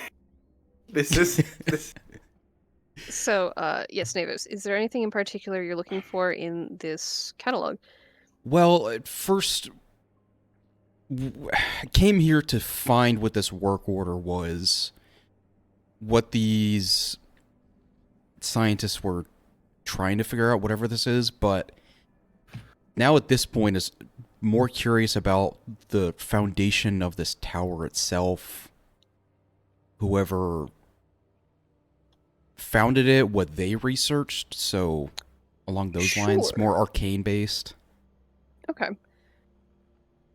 this. So, yes, Navos, is there anything in particular you're looking for in this catalog? Well, at first, I came here to find what this work order was, what these scientists were trying to figure out, whatever this is, but now at this point is more curious about the foundation of this tower itself, whoever founded it, what they researched, so along those lines, Sure. more arcane based. Okay.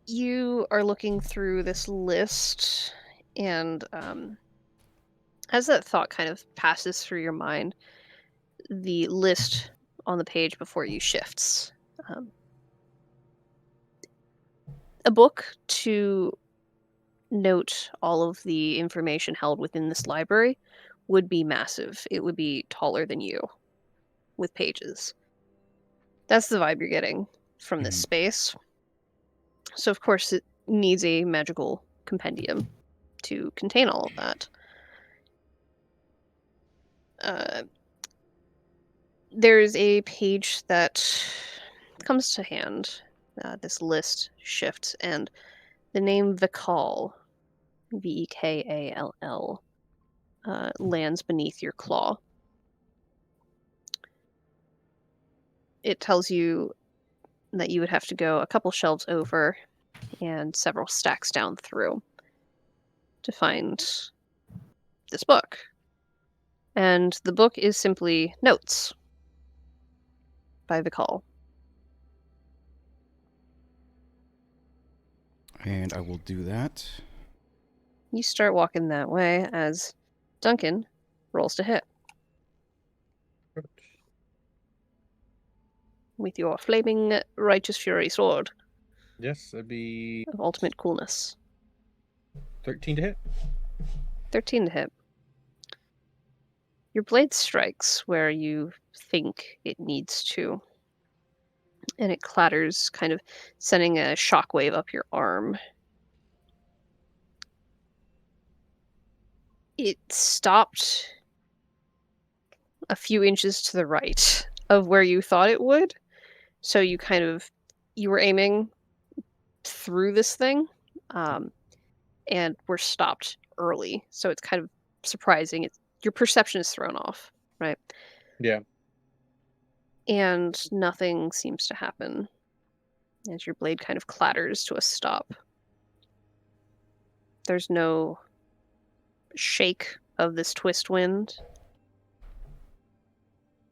You are looking through this list, and as that thought kind of passes through your mind, the list on the page before you shifts. A book to note all of the information held within this library would be massive. It would be taller than you with pages. That's the vibe you're getting from this Mhm. space. So, of course, it needs a magical compendium to contain all of that. There's a page that comes to hand. This list shifts, and the name Vikal, Vekall, lands beneath your claw. It tells you that you would have to go a couple shelves over and several stacks down through to find this book. And the book is simply Notes by Vikal. And I will do that. You start walking that way as Duncan rolls to hit with your flaming righteous fury sword Yes, that'd be of ultimate coolness. 13 to hit. 13 to hit. Your blade strikes where you think it needs to, and it clatters, kind of sending a shockwave up your arm. It stopped a few inches to the right of where you thought it would, so you were aiming through this thing, and were stopped early, so it's kind of surprising. Your perception is thrown off, right? Yeah. And nothing seems to happen as your blade kind of clatters to a stop. There's no shake of this twist wind.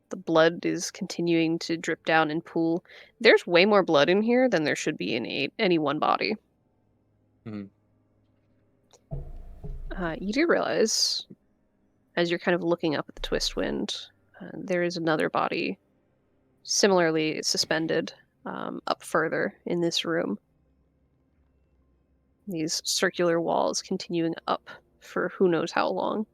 The blood is continuing to drip down and pool. There's way more blood in here than there should be in any one body. Mhm. You do realize, as you're kind of looking up at the twist wind, there is another body similarly suspended up further in this room. These circular walls continuing up for who knows how long.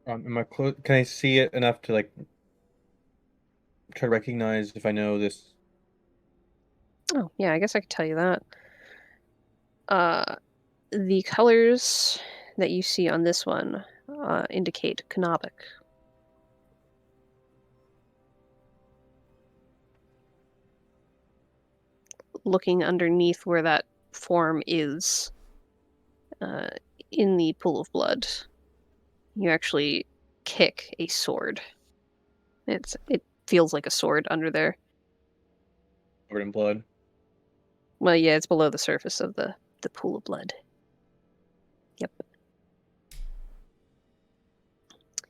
Am I close? Can I see it enough to like try to recognize if I know this? Oh, yeah, I guess I could tell you that. The colors that you see on this one indicate Canobic. Looking underneath where that form is, in the pool of blood, you actually kick a sword. It feels like a sword under there. Covered in blood. Well, yeah, it's below the surface of the pool of blood. Yep.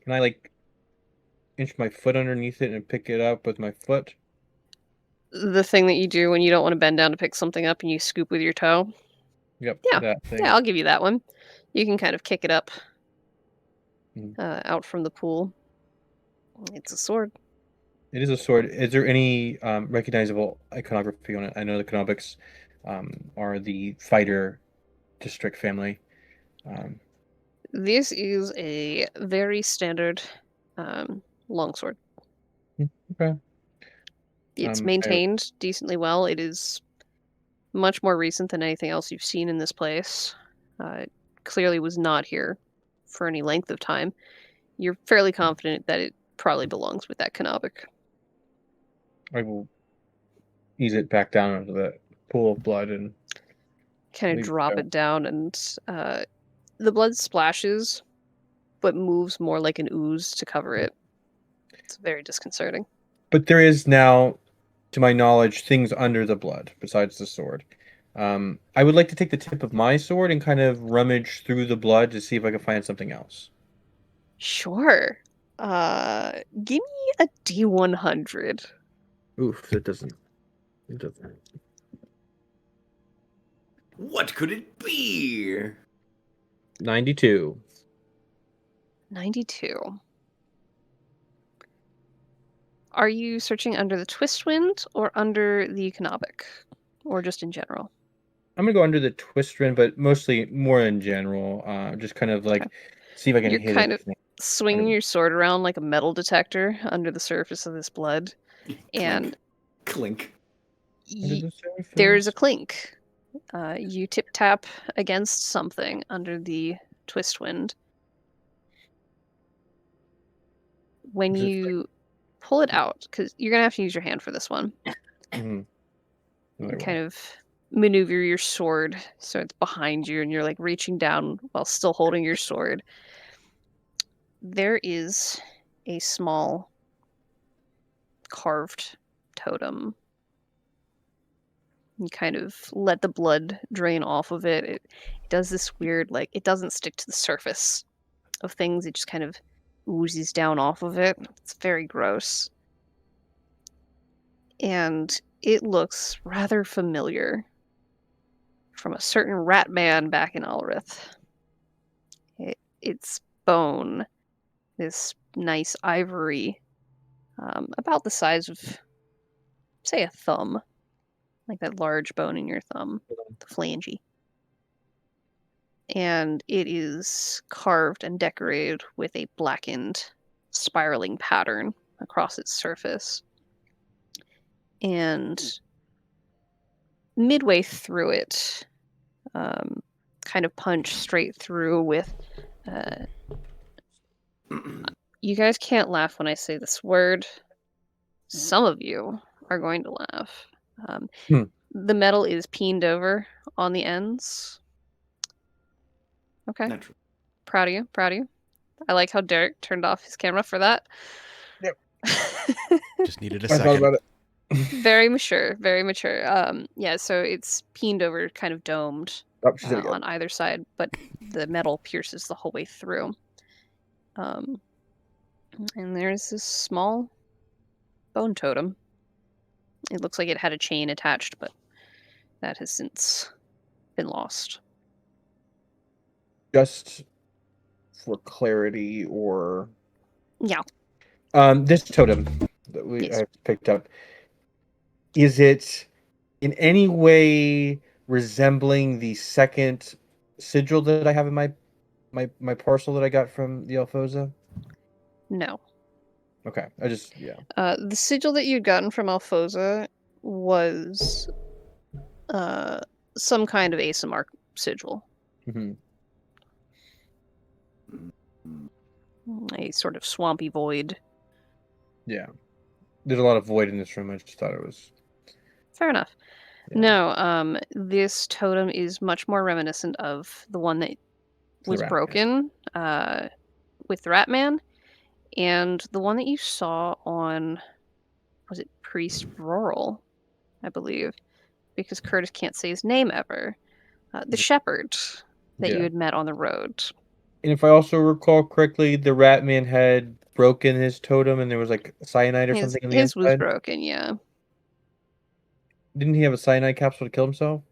Can I like inch my foot underneath it and pick it up with my foot? The thing that you do when you don't want to bend down to pick something up and you scoop with your toe. Yep. Yeah. That thing. Yeah, I'll give you that one. You can kind of kick it up Mhm. out from the pool. It's a sword. It is a sword. Is there any recognizable iconography on it? I know the Canobics are the fighter district family. This is a very standard longsword. Okay. It's I- maintained decently well. It is much more recent than anything else you've seen in this place. It clearly was not here for any length of time. You're fairly confident that it probably belongs with that Canobic. I will ease it back down into the pool of blood and Kind of leave it drop go. it down, and the blood splashes, but moves more like an ooze to cover it. It's very disconcerting. But there is now, to my knowledge, things under the blood besides the sword. I would like to take the tip of my sword and kind of rummage through the blood to see if I can find something else. Sure. Give me a D100. Oof, that doesn't. It doesn't. What could it be? 92. 92. Are you searching under the twist wind or under the Canobic? Or just in general? I'm gonna go under the twist wind, but mostly more in general. Just kind of like Okay. see if I can You're hit kind of anything. swinging your sword around like a metal detector under the surface of this blood, and Clink. Under y- the surface. there's a clink. You tip tap against something under the twist wind. When Is it you pull it out, because you're gonna have to use your hand for this one, Mhm. No, I and will. kind of maneuver your sword so it's behind you, and you're like reaching down while still holding your sword. There is a small carved totem. You kind of let the blood drain off of it. It does this weird, like, it doesn't stick to the surface of things. It just kind of oozes down off of it. It's very gross. And it looks rather familiar from a certain rat man back in Alrith. Its bone, this nice ivory, about the size of, say, a thumb, like that large bone in your thumb, the phalange. And it is carved and decorated with a blackened, spiraling pattern across its surface. And midway through it, kind of punched straight through with. You guys can't laugh when I say this word. Some of you are going to laugh. The metal is peened over on the ends. Okay. Natural. Proud of you. Proud of you. I like how Derek turned off his camera for that. Yep. Just needed a I thought second. about it. Very mature. Very mature. Yeah, so it's peened over, kind of domed Oh, she said it again. on either side, but the metal pierces the whole way through. And there's this small bone totem. It looks like it had a chain attached, but that has since been lost. Just for clarity, or Yeah. this totem that Yes. I picked up, is it in any way resembling the second sigil that I have in my parcel that I got from the Alfoza? No. Okay, I just The sigil that you'd gotten from Alfoza was some kind of Asimar sigil. Mhm. A sort of swampy void. Yeah. There's a lot of void in this room. I just thought it was Fair enough. Yeah. No, this totem is much more reminiscent of the one that The was Rat Man. broken with the Rat Man, and the one that you saw on, was it Priest Rural, I believe, because Curtis can't say his name ever. The shepherd that you Yeah. had met on the road. And if I also recall correctly, the Rat Man had broken his totem, and there was like cyanide or something on the His was inside. broken, yeah. Didn't he have a cyanide capsule to kill himself?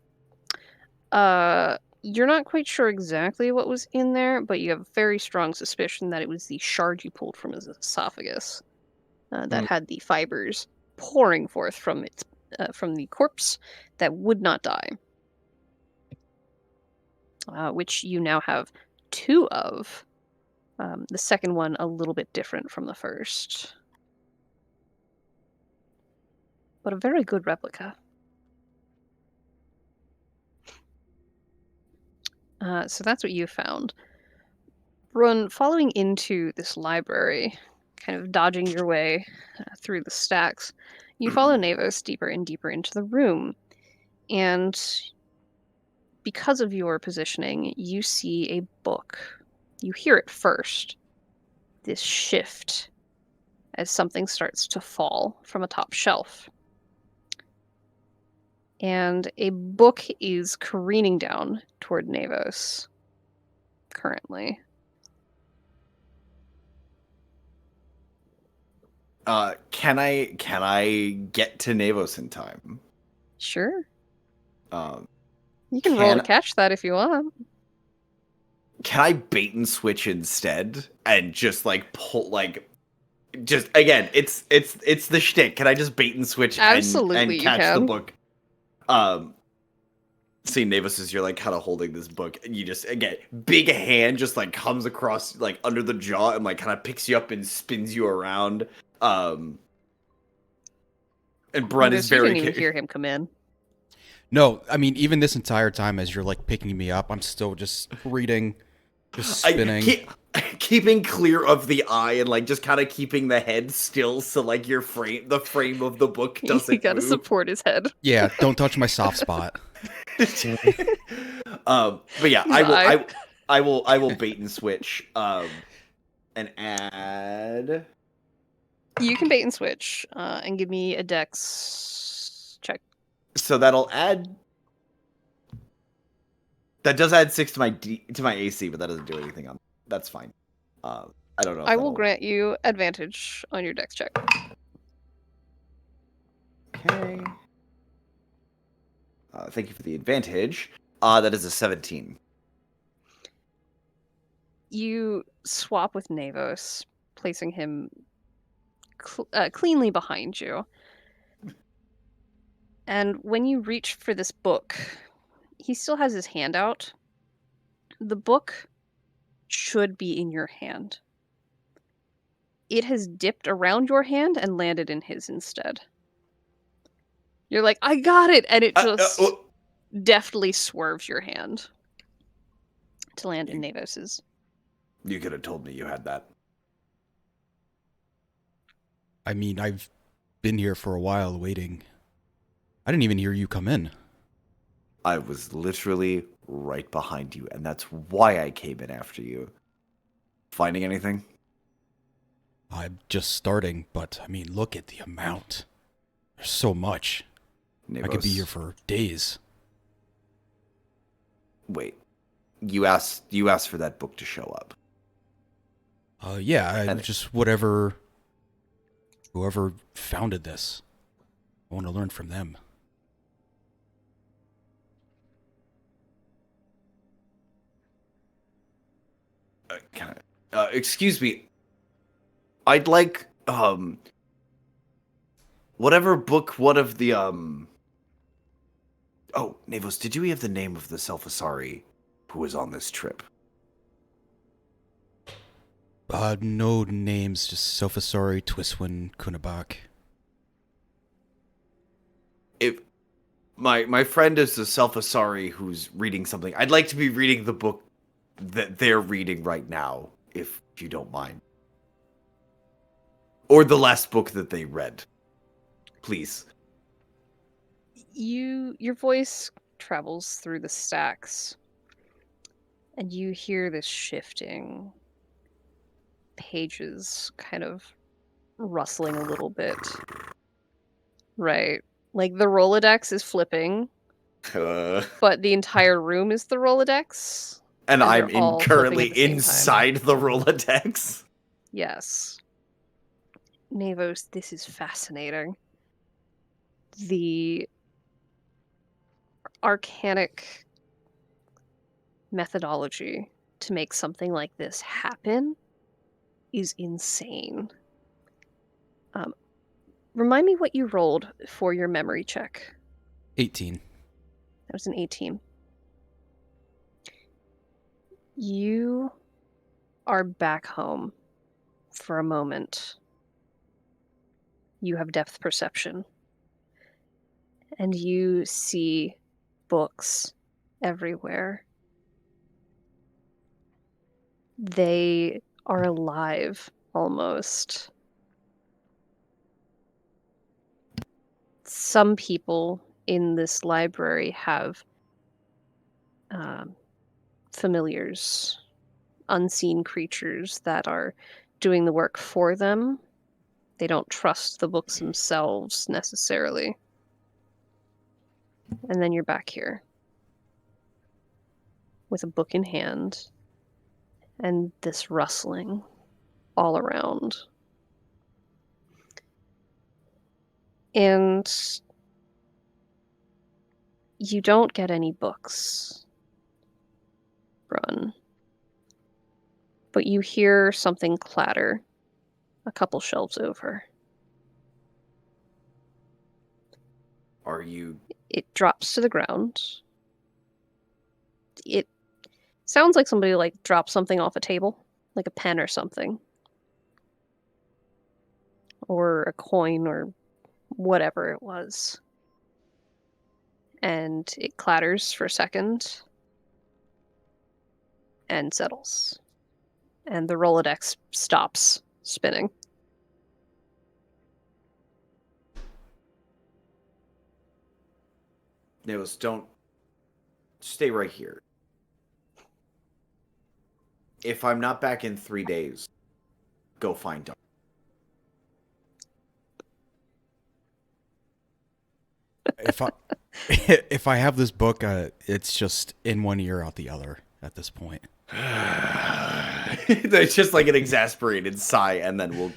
You're not quite sure exactly what was in there, but you have a very strong suspicion that it was the shard you pulled from his esophagus that had the fibers pouring forth from its from the corpse that would not die, which you now have 2 of. The second one a little bit different from the first, but a very good replica. So that's what you found. Brun, following into this library, kind of dodging your way through the stacks, you follow Navos deeper and deeper into the room. And because of your positioning, you see a book. You hear it first. This shift as something starts to fall from a top shelf. And a book is careening down toward Navos currently. Can I get to Navos in time? Sure. Um, You can roll to Can- catch that if you want. can I bait and switch instead and just like pull like just again it's the shtick. Can I just bait and switch Absolutely, and you catch the can. book? See Navos as you're like kind of holding this book, and you just again big hand just like comes across like under the jaw and like kind of picks you up and spins you around. And Brun is You very didn't even hear him come in. No, I mean, even this entire time as you're like picking me up, I'm still just reading, just spinning. Keeping clear of the eye and like just kind of keeping the head still so like the frame of the book doesn't You gotta move. support his head. Yeah, don't touch my soft spot. But yeah, His I will bait and switch and add. You can bait and switch and give me a dex check. So that'll add. That does add 6 to my AC, but that doesn't do anything on. That's fine. I don't know. If I will that'll- grant you advantage on your dex check. Okay. Thank you for the advantage. That is a 17. You swap with Navos, placing him cleanly behind you. And when you reach for this book, he still has his hand out. The book should be in your hand. It has dipped around your hand and landed in his instead. You're like, I got it! And it just deftly swerves your hand to land in Navos's. You could have told me you had that. I mean, I've been here for a while waiting. I didn't even hear you come in. I was literally right behind you, and that's why I came in after you. Finding anything? I'm just starting, but I mean, look at the amount. There's so much. I could be Navos, here for days. Wait. You asked for that book to show up. Yeah, And- just whoever founded this. I want to learn from them. Excuse me. I'd like whatever book one of the Oh, Navos, did you have the name of the Selfasari who was on this trip? No names, just Sofasari, Twiswin, Kunabak. If my friend is the Selfasari who's reading something, I'd like to be reading the book that they're reading right now, if you don't mind. Or the last book that they read. Please. Your voice travels through the stacks, and you hear this shifting, pages kind of rustling a little bit. Right. Like the Rolodex is flipping, but the entire room is the Rolodex. And And I'm they're all currently flipping at the same time. inside the Rolodex. Yes. Navos, this is fascinating. The arcanic methodology to make something like this happen is insane. Remind me what you rolled for your memory check. 18. That was an 18. You are back home for a moment. You have depth perception. And you see books everywhere. They are alive, almost. Some people in this library have familiars, unseen creatures that are doing the work for them. They don't trust the books themselves necessarily. And then you're back here with a book in hand and this rustling all around. And you don't get any books, Brun. But you hear something clatter a couple shelves over. Are you... It drops to the ground. It sounds like somebody dropped something off a table, like a pen or something. Or a coin or whatever it was. And it clatters for a second and settles. And the Rolodex stops spinning. Navos, don't... Stay right here. If I'm not back in 3 days, go find Doc. If I have this book, it's just in one ear out the other at this point. It's just like an exasperated sigh, and then we'll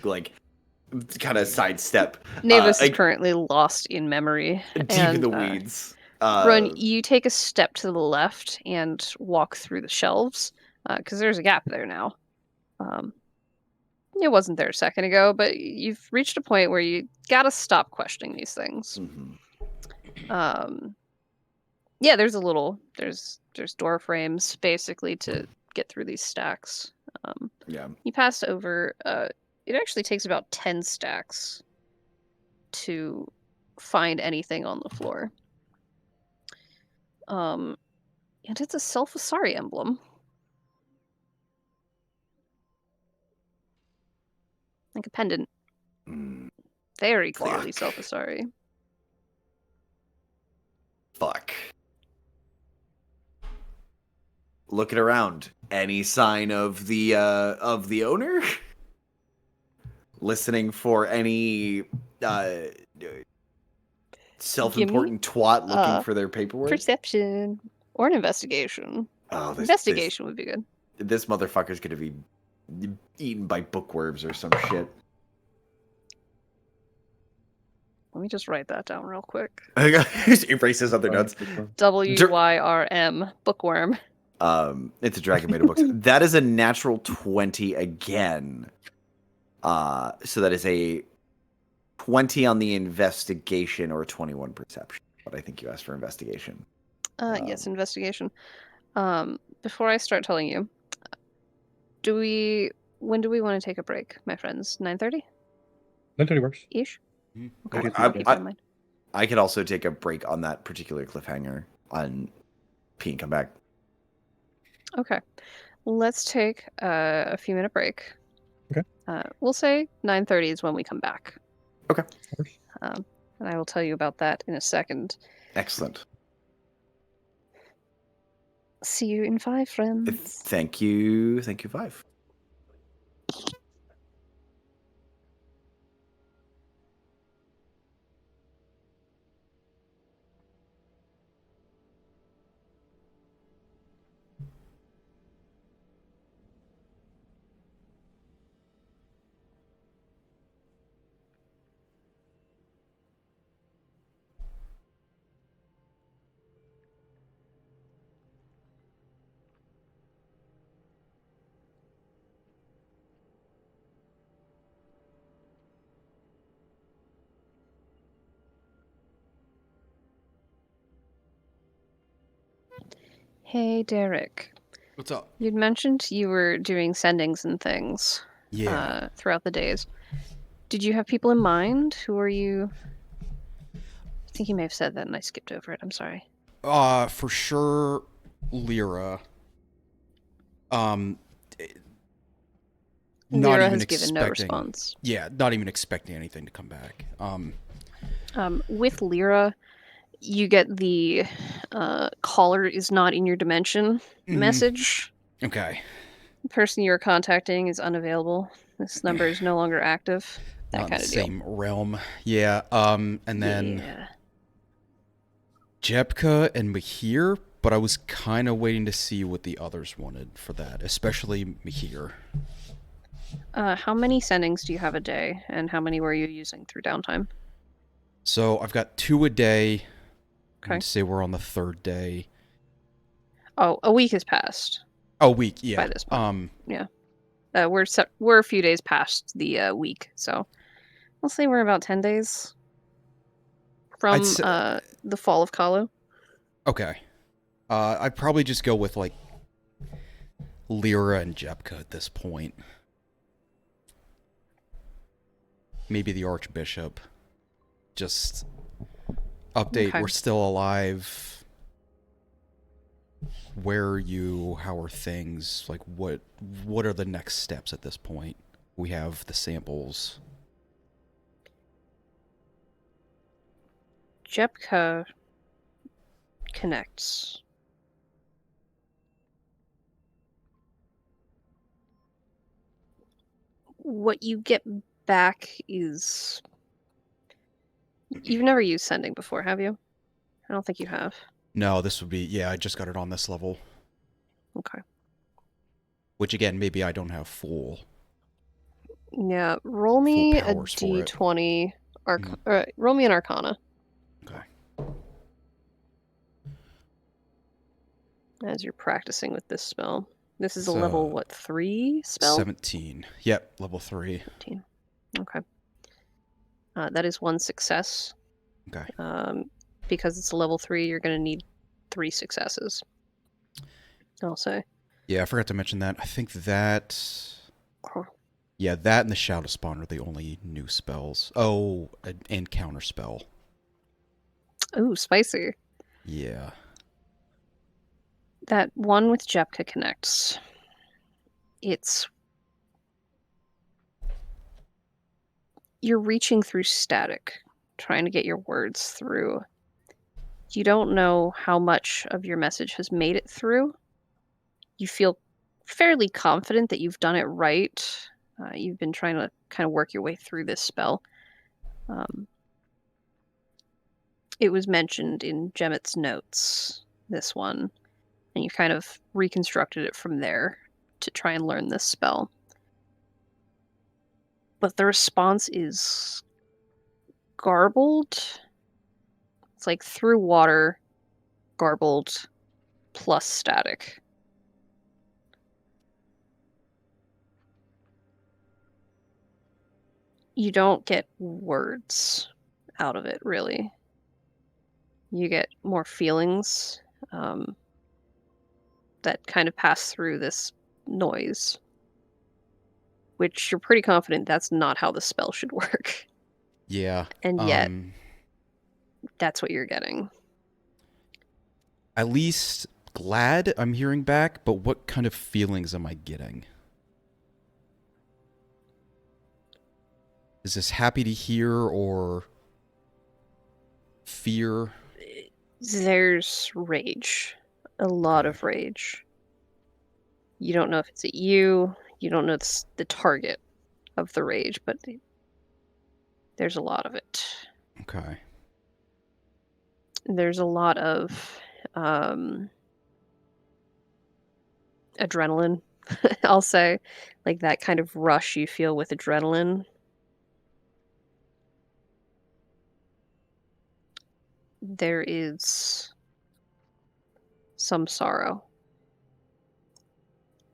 kind of sidestep. Navis is currently lost in memory. Deep and, in the weeds. Run, you take a step to the left and walk through the shelves, because there's a gap there now. It wasn't there a second ago, but you've reached a point where you gotta stop questioning these things. Yeah, there's door frames basically to get through these stacks. Yeah. You pass over. It actually takes about 10 stacks to find anything on the floor. And it's a Self-Asari emblem. Like a pendant. Mm, Very clearly Fuck. Self-Asari. fuck. Looking around. Any sign of the owner? Listening for any self-important twat looking for their paperwork? Perception. Or an investigation. Oh, Investigation would be good. This motherfucker's gonna be eaten by bookworms or some shit. Let me just write that down real quick. Erase his other notes. WYRM. Bookworm. It's a Dragon Maid of Books. That is a natural 20 again. So that is a 20 on the investigation or 21 perception. But I think you asked for investigation. Yes, investigation. Before I start telling you, when do we want to take a break, my friends? 9:30? 9:30 works. Ish? Okay, I'll I- keep that in mind. I could also take a break on that particular cliffhanger on P and come back. Okay. Let's take a few minute break. Okay. We'll say 9:30 is when we come back. Okay. Works. And I will tell you about that in a second. Excellent. See you in 5, friends. Thank you. Thank you, Vive. Hey, Derek. What's up? You'd mentioned you were doing sendings and things Yeah. throughout the days. Did you have people in mind? Who are you? I think you may have said that and I skipped over it. I'm sorry. For sure, Lyra. Not Lyra even has given no expecting- response. Yeah, not even expecting anything to come back. With Lyra, you get the caller is not in your dimension message. Okay. The person you're contacting is unavailable. This number is no longer active. That Not in kind the of deal. same realm. Yeah. And then Yeah. Jepka and Mahir, but I was kind of waiting to see what the others wanted for that, especially Mahir. How many sendings do you have a day, and how many were you using through downtime? So I've got 2 a day. Okay. I'd say we're on the 3rd day. Oh, a week has passed. Oh, week, yeah. By this point. We're a few days past the week, so I'll say we're about 10 days from I'd say- the fall of Kalu. Okay. I'd probably just go with, like, Lyra and Jepka at this point. Maybe the Archbishop. Just update, Okay. we're still alive. Where are you? How are things? Like, what are the next steps at this point? We have the samples. Jepka connects. What you get back is... You've never used sending before, have you? I don't think you have. No, this would be, yeah, I just got it on this level. Okay. Which, again, maybe I don't have full. Yeah, roll me a powers for it. d20. Roll me an Arcana. Okay. as you're practicing with this spell. This is a It's, level, what, 3 spell? 17. Yep, level 3. 17. Okay. That is 1 success. Okay. Because it's a level 3, you're going to need 3 successes. I'll say. Yeah, I forgot to mention that. I think that... Huh. Yeah, that and the Shadow Spawn are the only new spells. Oh, an encounter spell. Ooh, spicy. Yeah. That one with Jepka connects. You're reaching through static, trying to get your words through. You don't know how much of your message has made it through. You feel fairly confident that you've done it right. You've been trying to kind of work your way through this spell. It was mentioned in Gemmet's notes, this one, and you kind of reconstructed it from there to try and learn this spell. But the response is garbled. It's like through water, garbled, plus static. You don't get words out of it, really. You get more feelings that kind of pass through this noise, which you're pretty confident that's not how the spell should work. Yeah. And yet, that's what you're getting. At least glad I'm hearing back, but what kind of feelings am I getting? Is this happy to hear or fear? There's rage. A lot of rage. You don't know if it's at you. You don't know the target of the rage, but there's a lot of it. Okay. There's a lot of adrenaline, I'll say. Like that kind of rush you feel with adrenaline. There is some sorrow.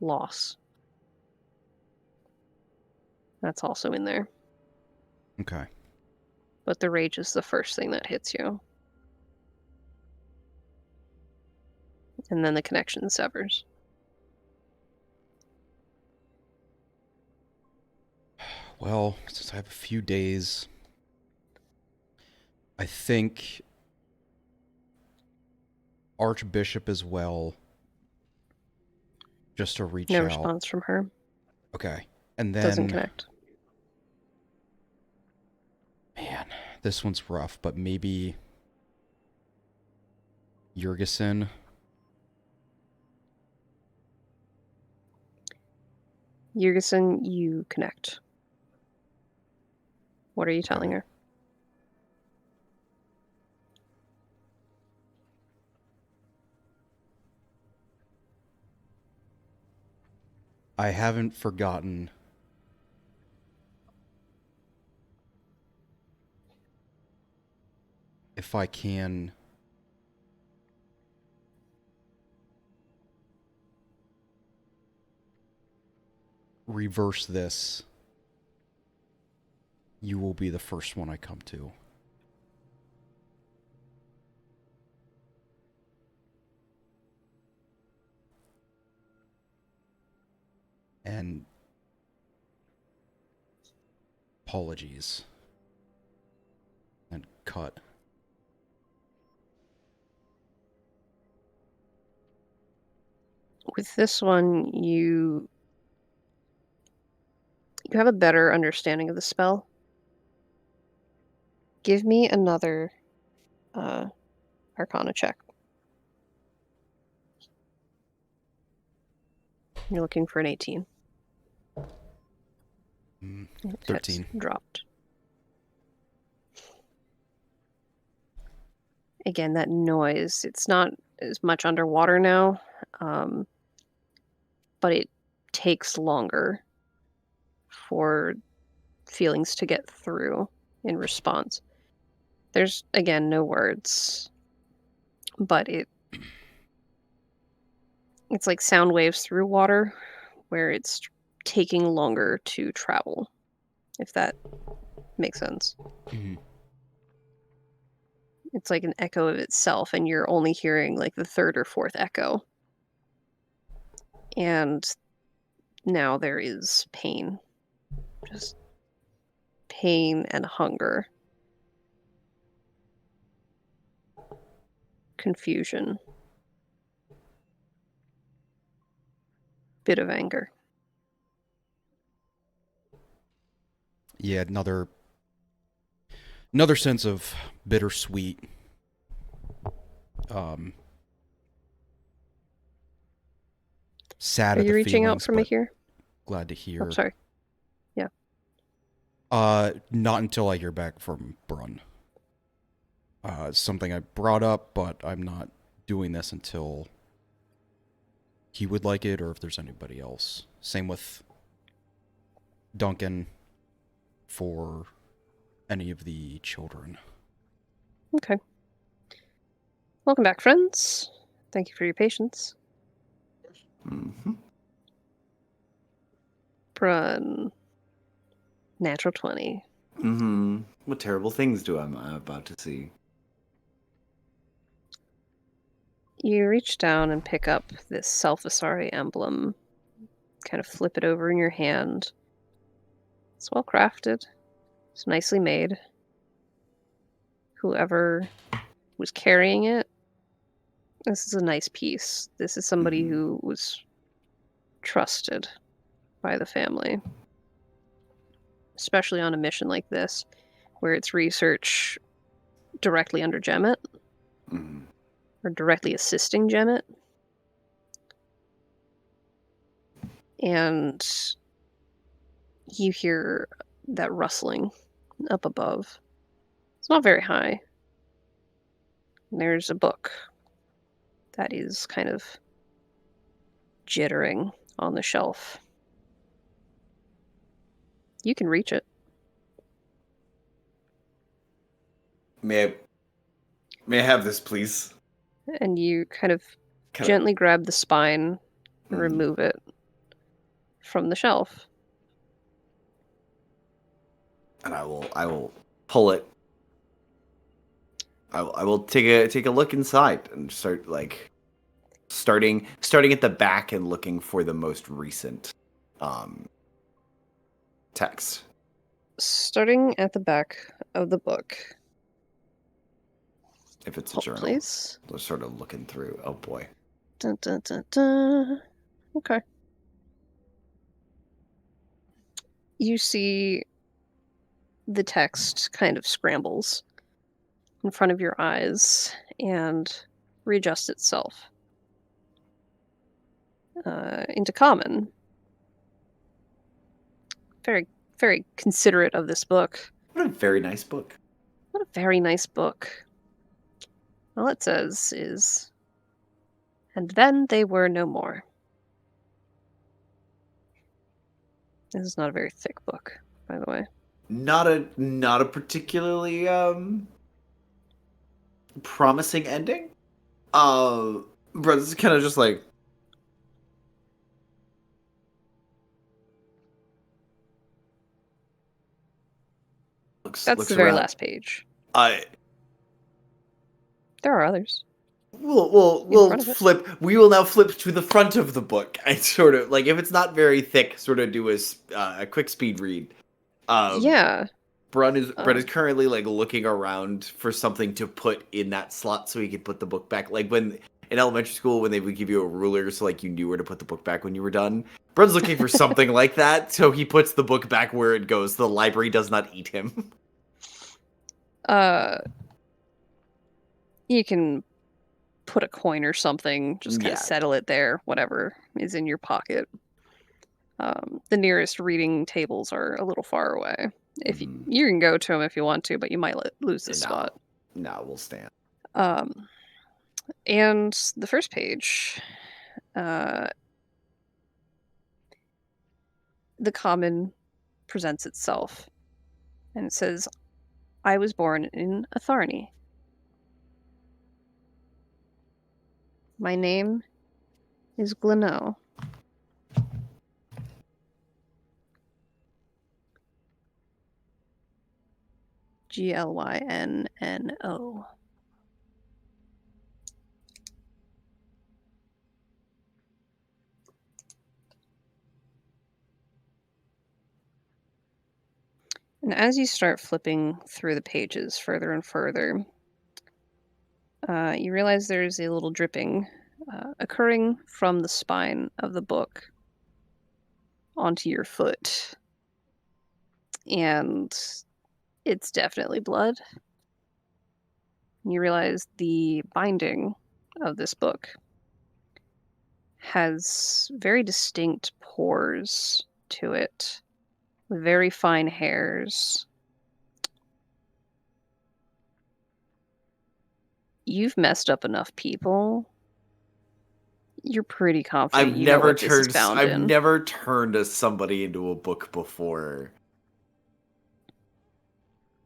Loss. That's also in there. Okay. But the rage is the first thing that hits you. And then the connection severs. Well, since I have a few days, I think Archbishop as well, just to reach No out. response from her. Okay. And then... Doesn't connect. Man, this one's rough, but maybe... Jurgensen. Jurgensen, you connect. What are you telling her? I haven't forgotten if I can reverse this, you will be the first one I come to. And apologies. And cut. With this one, you have a better understanding of the spell. Give me another Arcana check. You're looking for an 18. 13. That's dropped. Again, that noise, it's not as much underwater now, but it takes longer for feelings to get through in response. There's, again, no words, but It's like sound waves through water, where it's taking longer to travel, if that makes sense. Mhm. It's like an echo of itself, and you're only hearing like the third or fourth echo. And now there is pain. Just pain and hunger. Confusion. Bit of anger. Yeah, another sense of bittersweet. Sad Are at you the reaching out feelings, for me but here? glad to hear. Oh, sorry. Not until I hear back from Brun. It's something I brought up, but I'm not doing this until he would like it, or if there's anybody else. Same with Duncan for any of the children. Okay. Welcome back, friends. Thank you for your patience. Mhm. Brun. Natural 20. What terrible things do I'm about to see? You reach down and pick up this Self-Asari emblem. Kind of flip it over in your hand. It's well crafted. It's nicely made. Whoever was carrying it, this is a nice piece. This is somebody who was trusted by the family. Especially on a mission like this, where it's research directly under Gemmet, Mhm. or directly assisting Gemmet. And you hear that rustling up above. It's not very high. And there's a book that is kind of jittering on the shelf. You can reach it. May I have this, please? And you kind of Can I- gently grab the spine and Mhm. remove it from the shelf. And I will pull it. I will take a look inside and start starting at the back and looking for the most recent text. Starting at the back of the book. If it's a Hold, journal, please. just sort of looking through. Oh boy. Dun, dun, dun, dun. Okay. You see the text kind of scrambles in front of your eyes and readjusts itself into common. Very, very considerate of this book. What a very nice book. What a very nice book. All it says is, and then they were no more. This is not a very thick book, by the way. Not a particularly promising ending. But it's kind of just like That's looks the very around. last page. I There are others. we'll front of it. flip. We will now flip to the front of the book. I sort of like if it's not very thick, sort of do a quick speed read. Yeah. Brun is currently like looking around for something to put in that slot so he could put the book back. Like when in elementary school when they would give you a ruler so like you knew where to put the book back when you were done. Brun's looking for something like that, so he puts the book back where it goes. The library does not eat him. You can put a coin or something, just kind Yeah. of settle it there, whatever is in your pocket. The nearest reading tables are a little far away. If you can go to them if you want to, but you might lose the spot. No, we'll stand. And the first page, the common presents itself, and it says, "I was born in Atharni. My name is Glenno. Glynno. And as you start flipping through the pages further and further, you realize there's a little dripping occurring from the spine of the book onto your foot. And it's definitely blood. You realize the binding of this book has very distinct pores to it, with very fine hairs. You've messed up enough people. You're pretty confident you know what this is bound I've in. never turned somebody into a book before.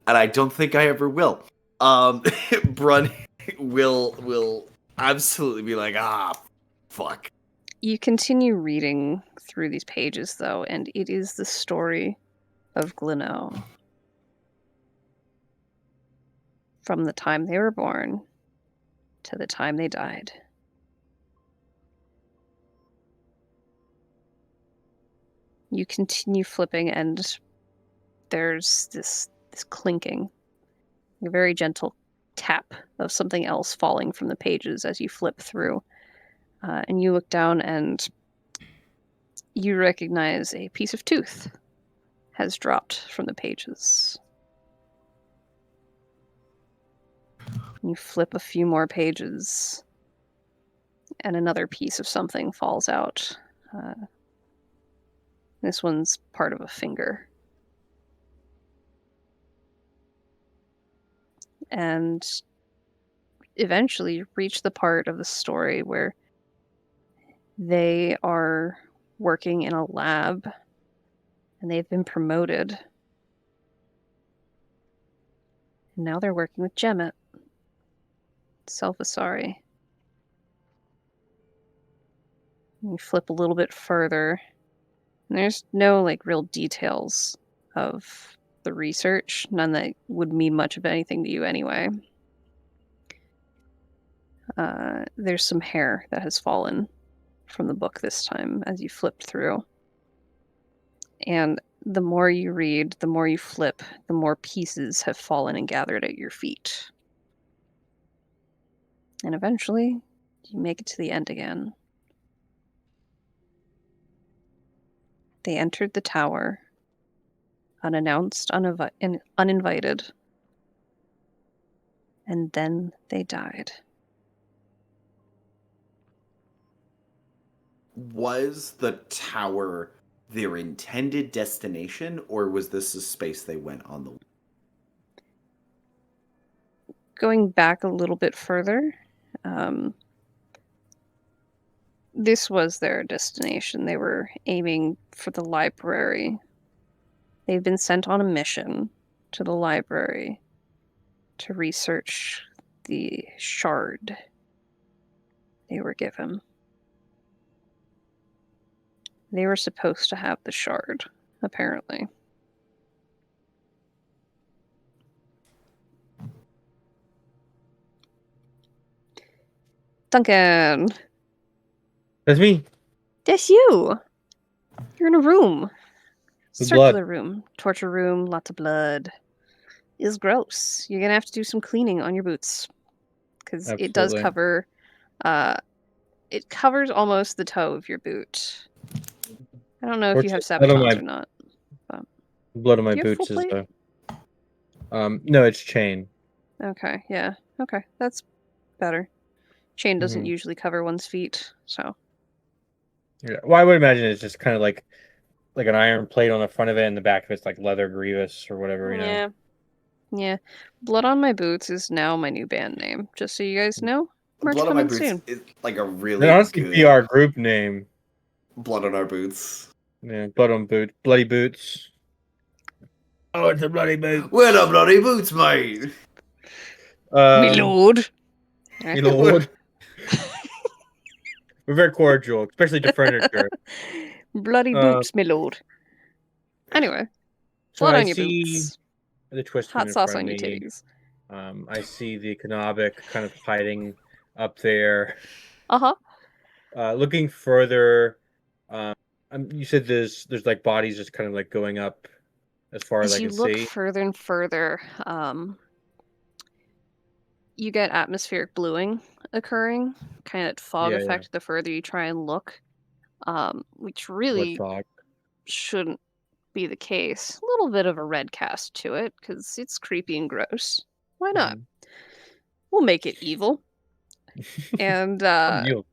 And I don't think I ever will. Brun will absolutely be like, fuck. You continue reading through these pages, though, and it is the story of Glenno. From the time they were born to the time they died. You continue flipping, and there's this clinking, a very gentle tap of something else falling from the pages as you flip through. And you look down, and you recognize a piece of tooth has dropped from the pages. You flip a few more pages, and another piece of something falls out. This one's part of a finger. And eventually reach the part of the story where they are working in a lab and they've been promoted. And now they're working with Gemmet. Self-Asari. You flip a little bit further, and there's no real details of the research, none that would mean much of anything to you anyway. There's some hair that has fallen from the book this time as you flipped through. And the more you read, the more you flip, the more pieces have fallen and gathered at your feet. And eventually, you make it to the end again. They entered the tower, unannounced, uninvited, and then they died. Was the tower their intended destination, or was this a space they went on the... Going back a little bit further, this was their destination. They were aiming for the library. They've been sent on a mission to the library to research the shard they were given. They were supposed to have the shard, apparently. Duncan! That's me. That's you! You're in a room. With Circular blood. room. Torture room, lots of blood. It's gross. You're gonna have to do some cleaning on your boots. Because it does Absolutely. cover... it covers almost the toe of your boot. I don't know if you have Fortunately, I don't sabotons have- or not. Blood on my Do you have boots full is plate? no, it's chain. Okay, yeah. Okay, that's better. Chain doesn't Mhm. usually cover one's feet, so... Yeah. Well, I would imagine it's just kind of like an iron plate on the front of it, and the back of it's like leather Grievous or whatever, you know. Yeah. Yeah. Blood on My Boots is now my new band name, just so you guys know. Merch Blood on My coming Boots soon. is like a really It'd honestly good... be our group name. Blood on Our Boots. Yeah, blood on boot, bloody boots. Oh, it's a bloody boot. Where the bloody boots, mate? Me lord! Me lord. We're very cordial, especially to furniture. Bloody Uh, boots, my lord. Anyway, So blood I on your see boots. the twist Hot in sauce front on of your me. titties. I see the Kanabik kind of hiding up there. Uh-huh. Looking further, um, you said there's like bodies just kind of like going up as far as As I you can look see. further and further, you get atmospheric bluing occurring, kind of fog Yeah, effect the further you try and look, which blood really fog. shouldn't be the case. A little bit of a red cast to it, because it's creepy and gross. Why not? We'll make it evil. And Some deal.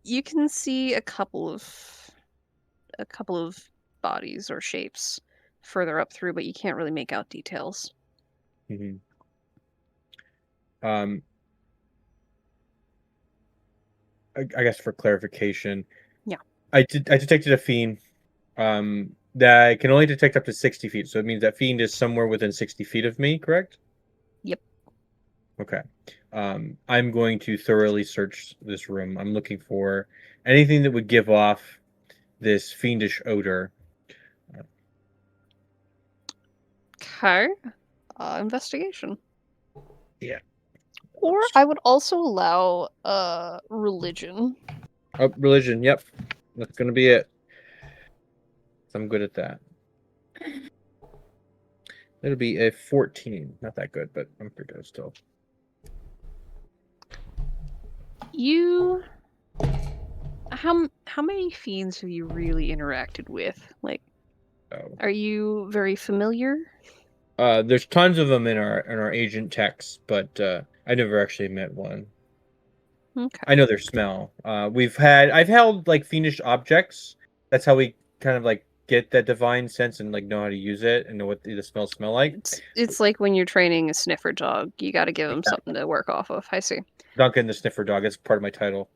you can see a couple of bodies or shapes further up through, but you can't really make out details. Mhm. Um, I guess for clarification, Yeah. I detected a fiend. That I can only detect up to 60 feet, so it means that fiend is somewhere within 60 feet of me, correct? Yep. Okay. I'm going to thoroughly search this room. I'm looking for anything that would give off this fiendish odor. Okay. Investigation. Yeah. Or I would also allow religion. Oh, religion. Yep. That's going to be it. I'm good at that. It'll be a 14. Not that good, but I'm pretty good still. You how many fiends have you really interacted with? Like, So, are you very familiar? there's tons of them in our agent text, but I never actually met one. Okay. I know their smell. I've held like fiendish objects. That's how we kind of like get that divine sense and like know how to use it and know what the smells smell like. It's like when you're training a sniffer dog. You got to give them something to work off of. I see. Duncan the Sniffer Dog. It's part of my title.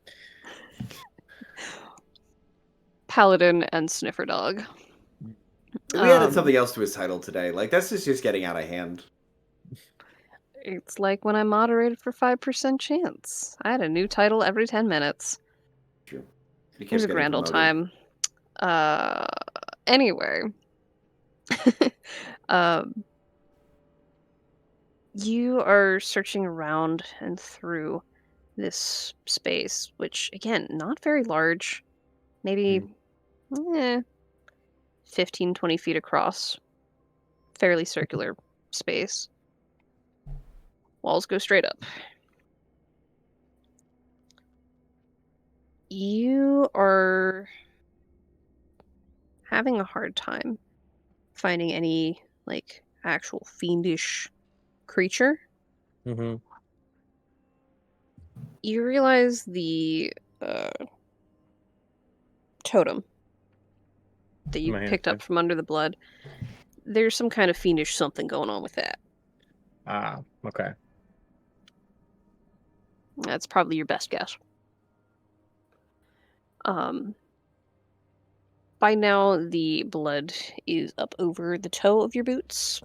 Paladin and sniffer dog. We added something else to his title today. Like that's just getting out of hand. It's like when I moderated for 5% chance. I had a new title every 10 minutes. True. He It kept was a getting grand old promoted. time. Anyway. You are searching around and through this space, which, again, not very large. Maybe 15, 20 feet across. Fairly circular space. Walls go straight up. You are having a hard time finding any, like, actual fiendish creature. Mm-hmm. You realize the totem that you My hand, picked up from under the blood. There's some kind of fiendish something going on with that. Ah, okay. That's probably your best guess. By now, the blood is up over the toe of your boots.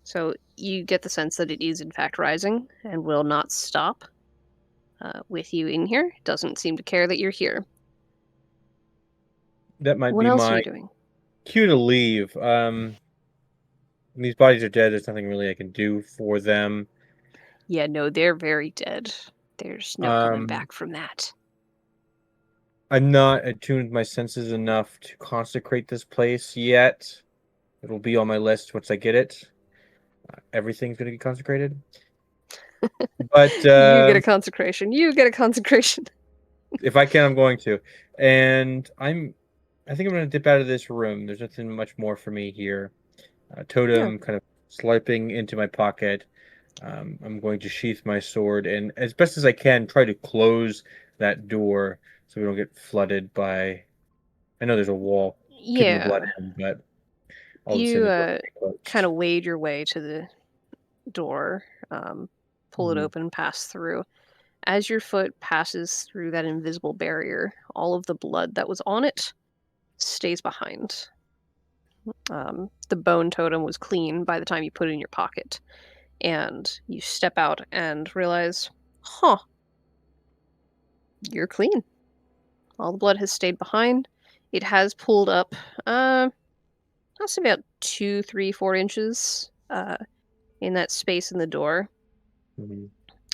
So you get the sense that it is in fact rising and will not stop with you in here. It doesn't seem to care that you're here. That might What be else are my you doing? cue to leave. These bodies are dead. There's nothing really I can do for them. Yeah, no, they're very dead. There's no coming back from that. I'm not attuned my senses enough to consecrate this place yet. It'll be on my list once I get it. Everything's going to get consecrated. But You get a consecration. You get a consecration. if I can, I'm going to. And I think I'm going to dip out of this room. There's nothing much more for me here. Totem kind of slipping into my pocket. I'm going to sheath my sword and, as best as I can, try to close that door so we don't get flooded by. I know there's a wall keeping the blood in, but all of a sudden, You kind of wade your way to the door, pull it open, pass through. As your foot passes through that invisible barrier, all of the blood that was on it stays behind. The bone totem was clean by the time you put it in your pocket. And you step out and realize, huh, You're clean. All the blood has stayed behind. It has pulled up, I'll say about 2, 3, 4 inches in that space in the door. Mhm.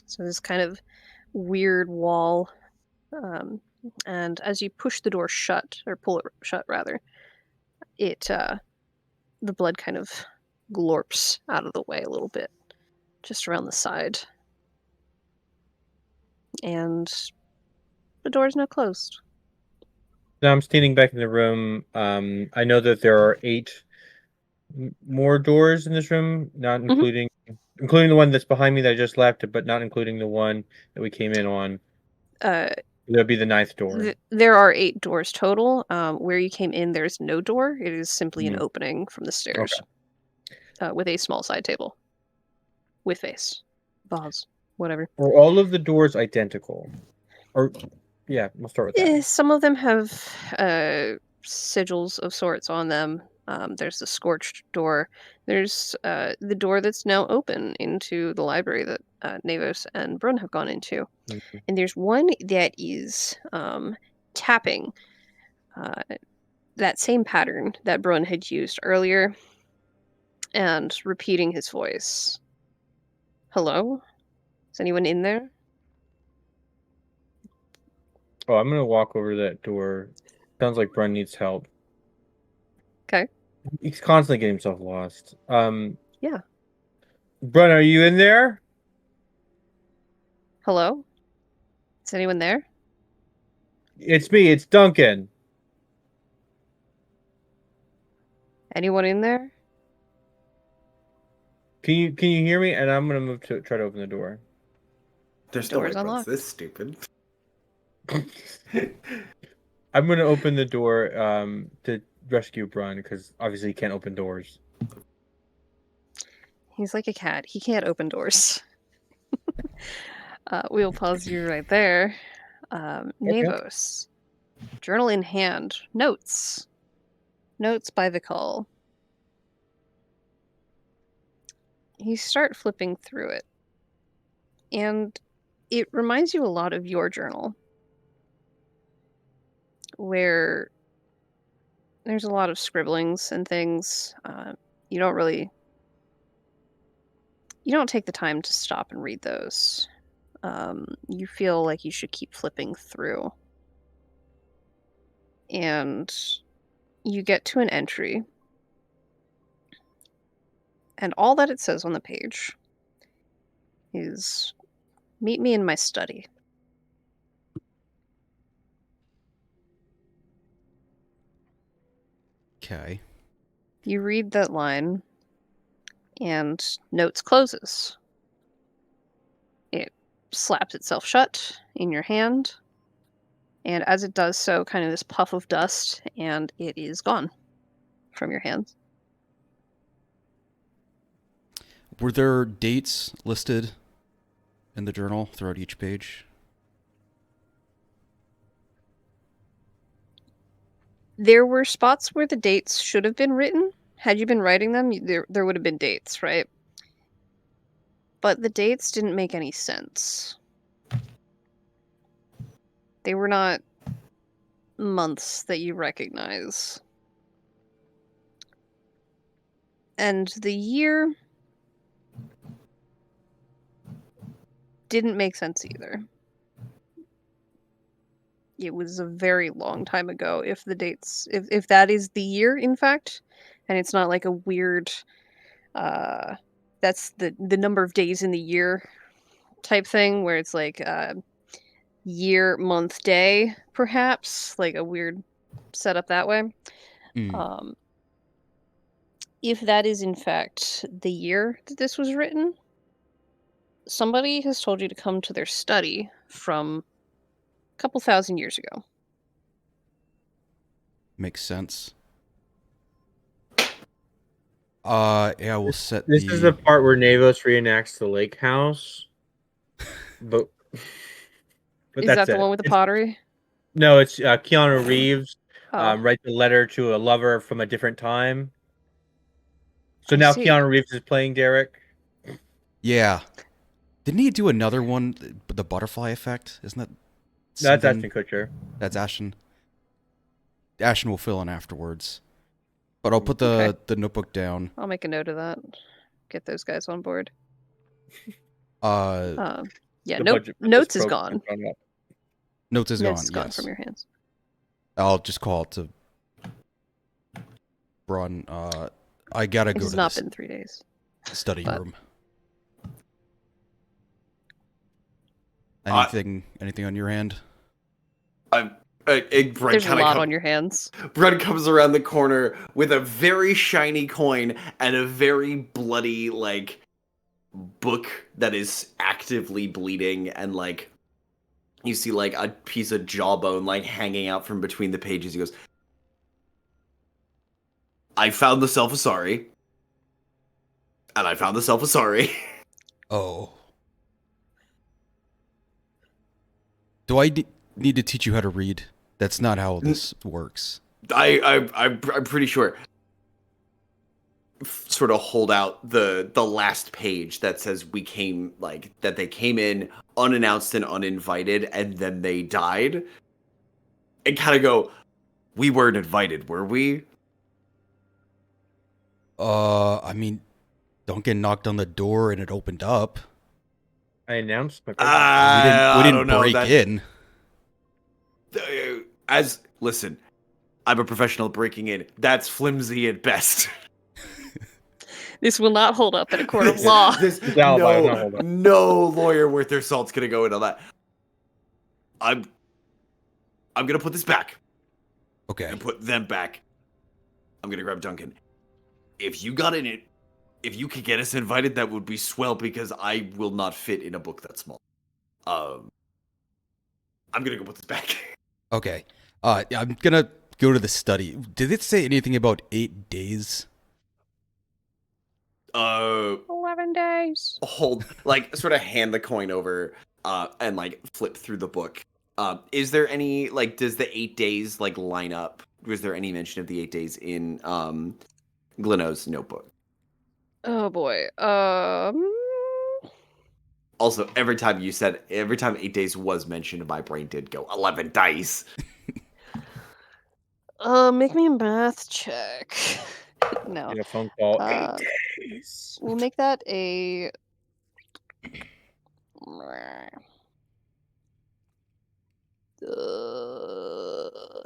So this kind of weird wall. And as you push the door shut, or pull it shut rather, the blood kind of glorps out of the way a little bit, just around the side. And the door's now closed. Now I'm standing back in the room. I know that there are 8 more doors in this room, not including the one that's behind me that I just left, but not including the one that we came in on. Uh, There'll be the 9th door. there are 8 doors total. Where you came in, there's no door. It is simply an opening from the stairs with a small side table with vase, vase, whatever. Are all of the doors identical? Or, yeah, we'll start with that. Some of them have sigils of sorts on them. There's the scorched door. There's the door that's now open into the library that Navos and Brun have gone into. Mhm. And there's one that is tapping that same pattern that Brun had used earlier and repeating his voice. Hello? Is anyone in there? Oh, I'm gonna walk over to that door. Sounds like Brun needs help. Okay. He's constantly getting himself lost. Yeah. Brun, are you in there? Hello? Is anyone there? It's me. It's Duncan. Anyone in there? Can you hear me? And I'm gonna move to try to open the door. There's no way Door's Brun's unlocked. this stupid. I'm gonna open the door to rescue Brun because obviously he can't open doors. He's like a cat. He can't open doors. We'll pause you right there. Navos. Journal in hand. Notes. Notes by Vikal. You start flipping through it. And it reminds you a lot of your journal. Where there's a lot of scribblings and things. You don't take the time to stop and read those. You feel like you should keep flipping through. And you get to an entry. And all that it says on the page is, meet me in my study. Okay. You read that line, and Notes closes. It slaps itself shut in your hand, and as it does so, kind of this puff of dust, and it is gone from your hands. Were there dates listed in the journal throughout each page? There were spots where the dates should have been written. Had you been writing them, there would have been dates, right? But the dates didn't make any sense. They were not months that you recognize. And the year didn't make sense either. It was a very long time ago if the dates if that is the year in fact, and it's not like a weird that's the number of days in the year type thing where it's like year, month, day, perhaps, like a weird setup that way. If that is in fact the year that this was written, somebody has told you to come to their study from a couple thousand years ago. Makes sense. Yeah, we'll set This is the part where Navos reenacts the lake house. But Is that's that the it. one with the pottery? No, it's Keanu Reeves Oh. writes a letter to a lover from a different time. So I now see. Keanu Reeves is playing Derek. Yeah. Didn't he do another one, the butterfly effect? Isn't that That's something- Ashton Kutcher. That's Ashton. Ashton will fill in afterwards. But I'll put Okay. the notebook down. I'll make a note of that. Get those guys on board. Uh, Yeah, The nope. budget for this Notes is program gone. gone up. notes is Notes gone. is gone Yes. from your hands. I'll just call it to Braun. I gotta It go has to not the been 3 days. study but- room. Anything on your hand? Brent There's a kind lot of on your hands. Brent comes around the corner with a very shiny coin and a very bloody like book that is actively bleeding, and like you see like a piece of jawbone like hanging out from between the pages. He goes, "I found the Self-Asari, and I found the Self-Asari." Oh. Do I need to teach you how to read? That's not how this works. I'm pretty sure. Sort of hold out the last page that says we came, like that they came in unannounced and uninvited, and then they died. And kind of go, we weren't invited, were we? I mean, Duncan knocked on the door and it opened up. I announced my We I didn't don't know, break that- in. Listen, I'm a professional at breaking in. That's flimsy at best. This will not hold up in a court of law. This, alibi will not hold up. no lawyer worth their salt's gonna go into that. I'm gonna put this back Okay. and put them back. I'm gonna grab Duncan. If you got in it, if you could get us invited, that would be swell, because I will not fit in a book that small. I'm gonna go put this back. Okay. I'm gonna go to the study. Did it say anything about 8 days? 11 days. Hold, like, sort of hand the coin over, and like flip through the book. Is there any, like, does the 8 days like line up? Was there any mention of the 8 days in Gleno's notebook? Oh boy. Also, every time 8 days was mentioned, my brain did go 11 dice. Make me a math check. No. Get a phone call. Uh, 8 days. We'll make that a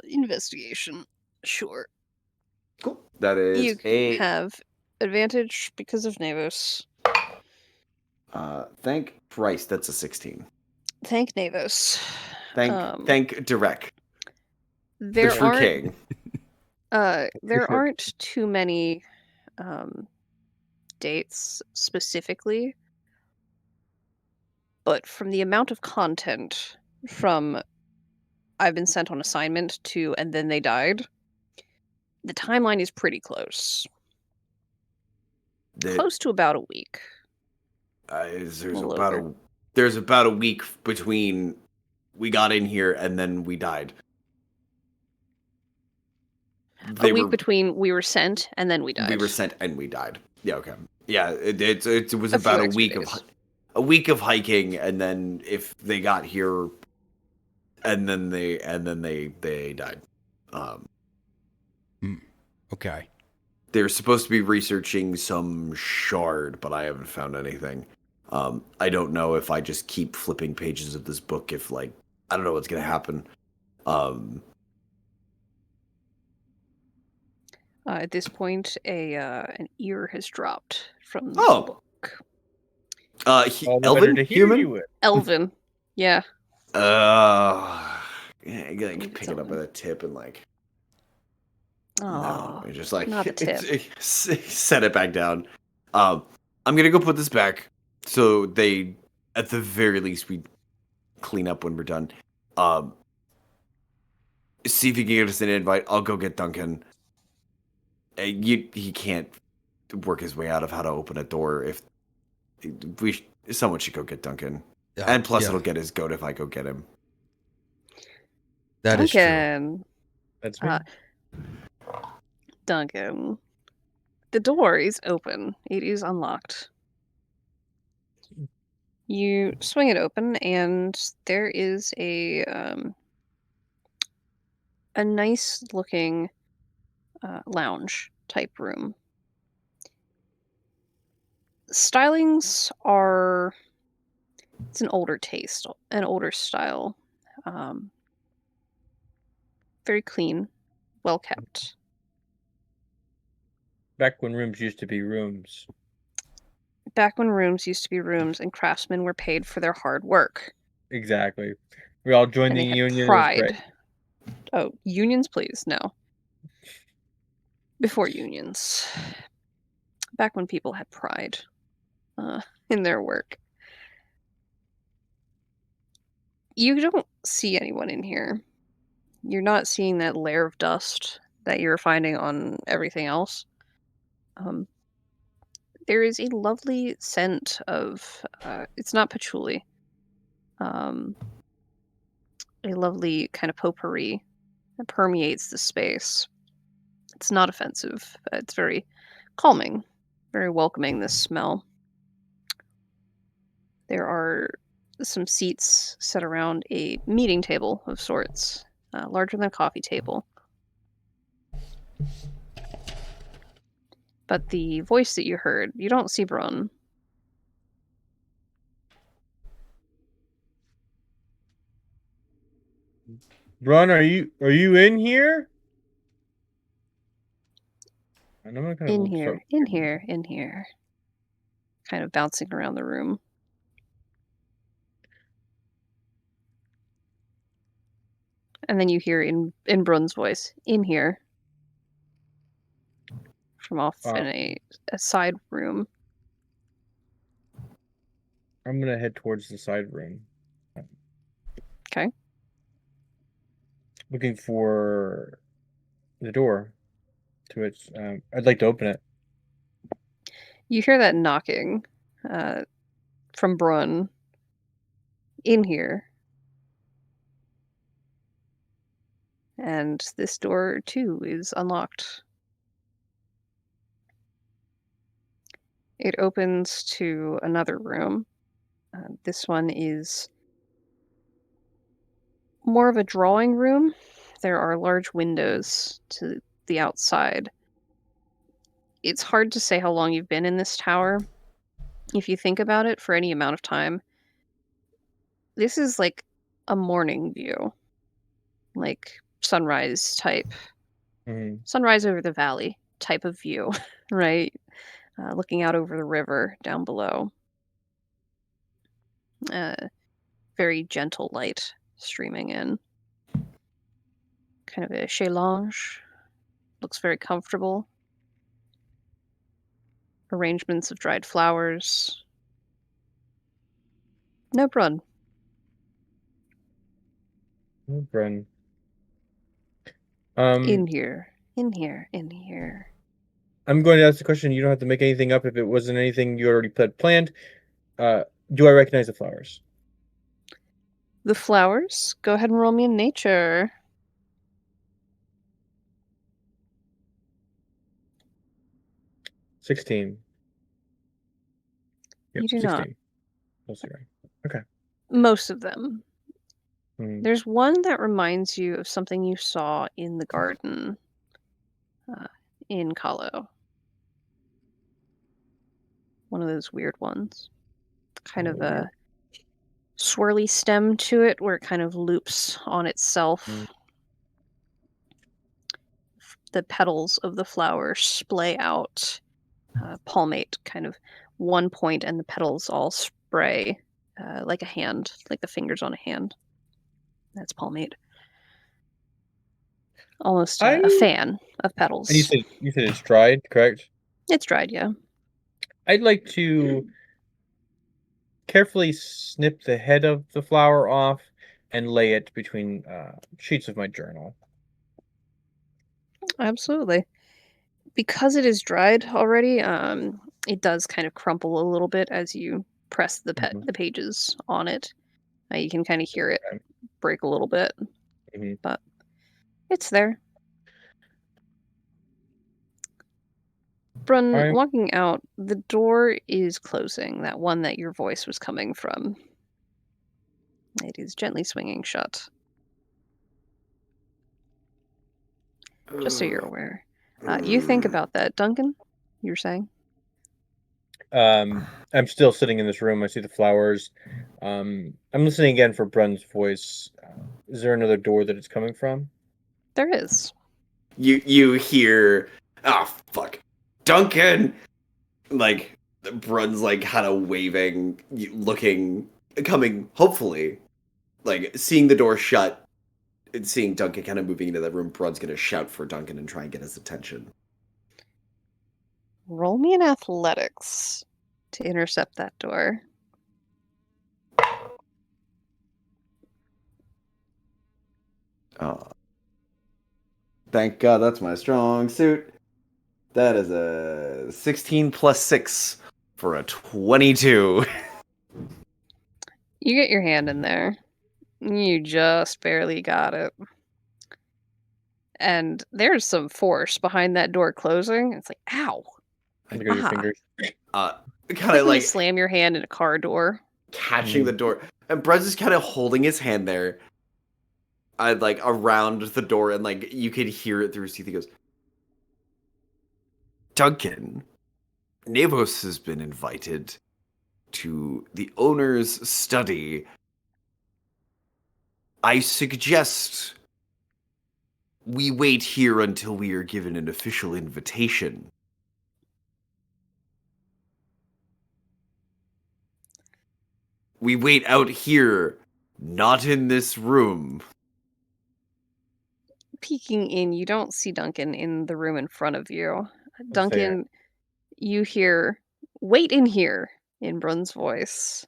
investigation. Sure. Cool. That is You a have advantage because of Navos. thank Christ, that's a 16. Thank Navos. Thank Direct. There the true aren't king. there aren't too many dates specifically, but from the amount of content from I've been sent on assignment to and then they died, the timeline is pretty close. Close to about a week. There's little about over. a week between we got in here and then we died. A week between we were sent and then we died. We were sent and we died. Yeah, okay. Yeah, it was A few about a extra week days. a week of hiking, and then if they got here, and then they died. Okay. They're supposed to be researching some shard, but I haven't found anything. I don't know if I just keep flipping pages of this book, if like I don't know what's gonna happen. At this point, an ear has dropped from the Oh. book. All the better Elvin, to hear human. you with. Elvin. Yeah. Yeah, like Maybe pick it's it up Elvin. with a tip and like Oh. no, just like not a tip. set it back down. I'm gonna go put this back, so they, at the very least, we clean up when we're done. See if you can get us an invite. I'll go get Duncan. He can't work his way out of how to open a door. If someone should go get Duncan, and plus yeah, it'll get his goat if I go get him. that is true. Duncan. That's me. Uh, Duncan. The door is open. It is unlocked. You swing it open, and there is a nice looking lounge type room. Stylings are it's an older taste, an older style. Um, very clean, well kept. Back when rooms used to be rooms. Back when rooms used to be rooms and craftsmen were paid for their hard work. Exactly. We all joined And the they had union. pride. It was great. Oh, unions, please. No. Before unions. Back when people had pride in their work. You don't see anyone in here. You're not seeing that layer of dust that you're finding on everything else. There is a lovely scent of, it's not patchouli, a lovely kind of potpourri that permeates the space. It's not offensive. It's very calming, very welcoming, this smell. There are some seats set around a meeting table of sorts, larger than a coffee table. But the voice that you heard, you don't see Brun. Brun, are you in here? And I'm gonna kind of In start- here. Kind of bouncing around the room. And then you hear in Brun's voice, in here. From off in a side room. I'm gonna head towards the side room. Okay. Looking for the door to it. I'd like to open it. You hear that knocking from Brun in here. And this door, too, is unlocked. It opens to another room. This one is more of a drawing room. There are large windows to the outside. It's hard to say how long you've been in this tower. If you think about it for any amount of time, this is like a morning view. Like sunrise type. Mhm. Sunrise over the valley type of view, right? Looking out over the river down below. Very gentle light streaming in. Kind of a chaise lounge. Looks very comfortable. Arrangements of dried flowers. No Brun. Oh, Brun. In here. I'm going to ask the question. You don't have to make anything up if it wasn't anything you already planned. Do I recognize the flowers? The flowers? Go ahead and roll me in nature. 16. Yep, You do 16. not. Mostly right. Okay. Most of them. Hmm. There's one that reminds you of something you saw in the garden in Kahlo. One of those weird ones. Kind of a swirly stem to it where it kind of loops on itself. Mm. The petals of the flower splay out, palmate, kind of one point, and the petals all spray like a hand, like the fingers on a hand. That's palmate. Almost a fan of petals. And you said it's dried, correct? It's dried, yeah. I'd like to carefully snip the head of the flower off and lay it between sheets of my journal. Absolutely. Because it is dried already, it does kind of crumple a little bit as you press the pages on it. You can kind of hear it break a little bit, but it's there. Brun, I'm- walking out, the door is closing, that one that your voice was coming from. It is gently swinging shut, just so you're aware. You think about that. Duncan, you were saying? I'm still sitting in this room. I see the flowers. I'm listening again for Brun's voice. Is there another door that it's coming from? There is. You hear, oh fuck, Duncan, like Brun's like kind of waving, looking, coming, hopefully, like seeing the door shut and seeing Duncan kind of moving into the room. Brun's gonna shout for Duncan and try and get his attention. Roll me an athletics to intercept that door. Oh, thank God that's my strong suit. That is a 16 plus 6 for a 22. You get your hand in there. You just barely got it. And there's some force behind that door closing. It's like, ow. Look at your Ah. fingers. Kind Like of when you like slam your hand in a car door. catching the door. And Brun's just kind of holding his hand there. Like around the door, and like you could hear it through his teeth. He goes, Duncan, Navos has been invited to the owner's study. I suggest we wait here until we are given an official invitation. We wait out here, not in this room. Peeking in, you don't see Duncan in the room in front of you. fair. Duncan, you hear, wait in here, in Brun's voice.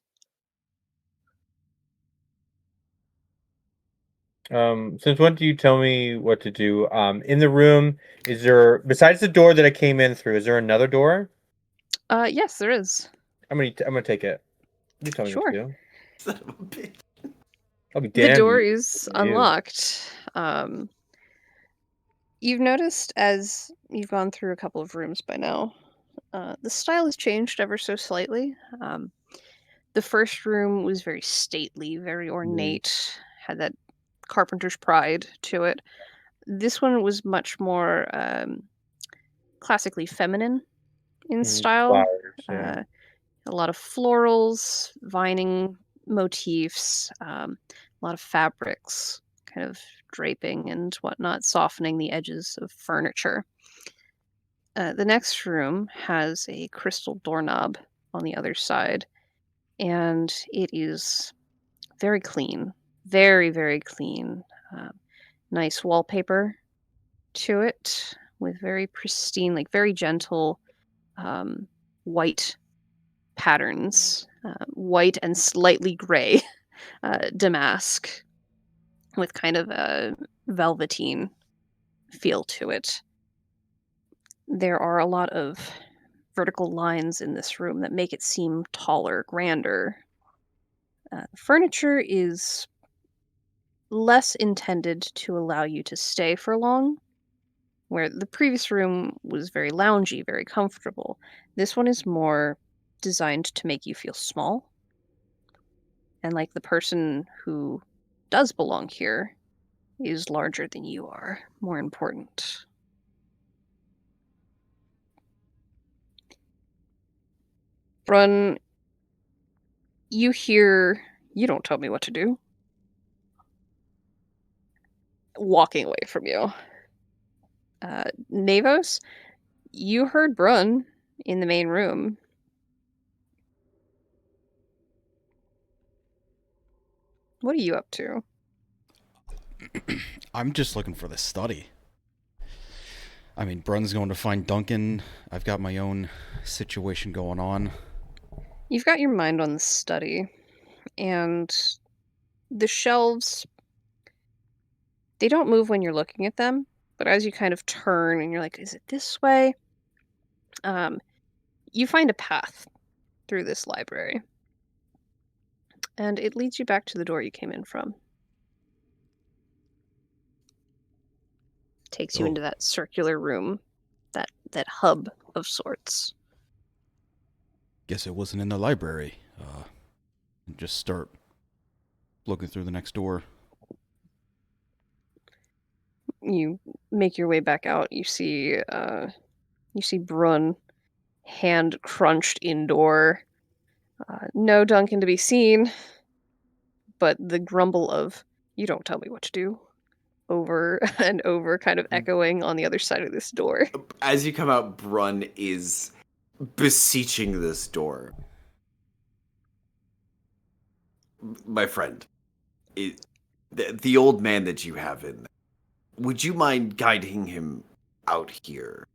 Since when do you tell me what to do? In the room, is there, besides the door that I came in through, is there another door? Yes, there is. I'm gonna take it. You tell me what to do. Son of a bitch. I'll be The damned. door you- is you. unlocked. You've noticed as you've gone through a couple of rooms by now, the style has changed ever so slightly. The first room was very stately, very ornate, had that carpenter's pride to it. This one was much more classically feminine in style. Flowers, yeah. A lot of florals, vining motifs, a lot of fabrics, kind of draping and whatnot, softening the edges of furniture. The next room has a crystal doorknob on the other side, and it is very clean, very, very clean. Nice wallpaper to it with very pristine, like very gentle white patterns, white and slightly gray damask with kind of a velveteen feel to it. There are a lot of vertical lines in this room that make it seem taller, grander. Furniture is less intended to allow you to stay for long, where the previous room was very loungy, very comfortable. This one is more designed to make you feel small and like the person who does belong here is larger than you are, more important. Brun, you hear, you don't tell me what to do, walking away from you. Navos, you heard Brun in the main room. What are you up to? I'm just looking for the study. I mean, Brun's going to find Duncan. I've got my own situation going on. You've got your mind on the study, and the shelves, they don't move when you're looking at them, but as you kind of turn and you're like, is it this way? You find a path through this library, and it leads you back to the door you came in from. Takes you Oh. into that circular room that that hub of sorts. Guess it wasn't in the library. Just start looking through the next door. You make your way back out. You see Brun, hand crunched indoor. No Duncan to be seen, but the grumble of "You don't tell me what to do" over and over, kind of echoing on the other side of this door. As you come out, Brun is beseeching this door. My friend, the old man that you have in there, would you mind guiding him out here?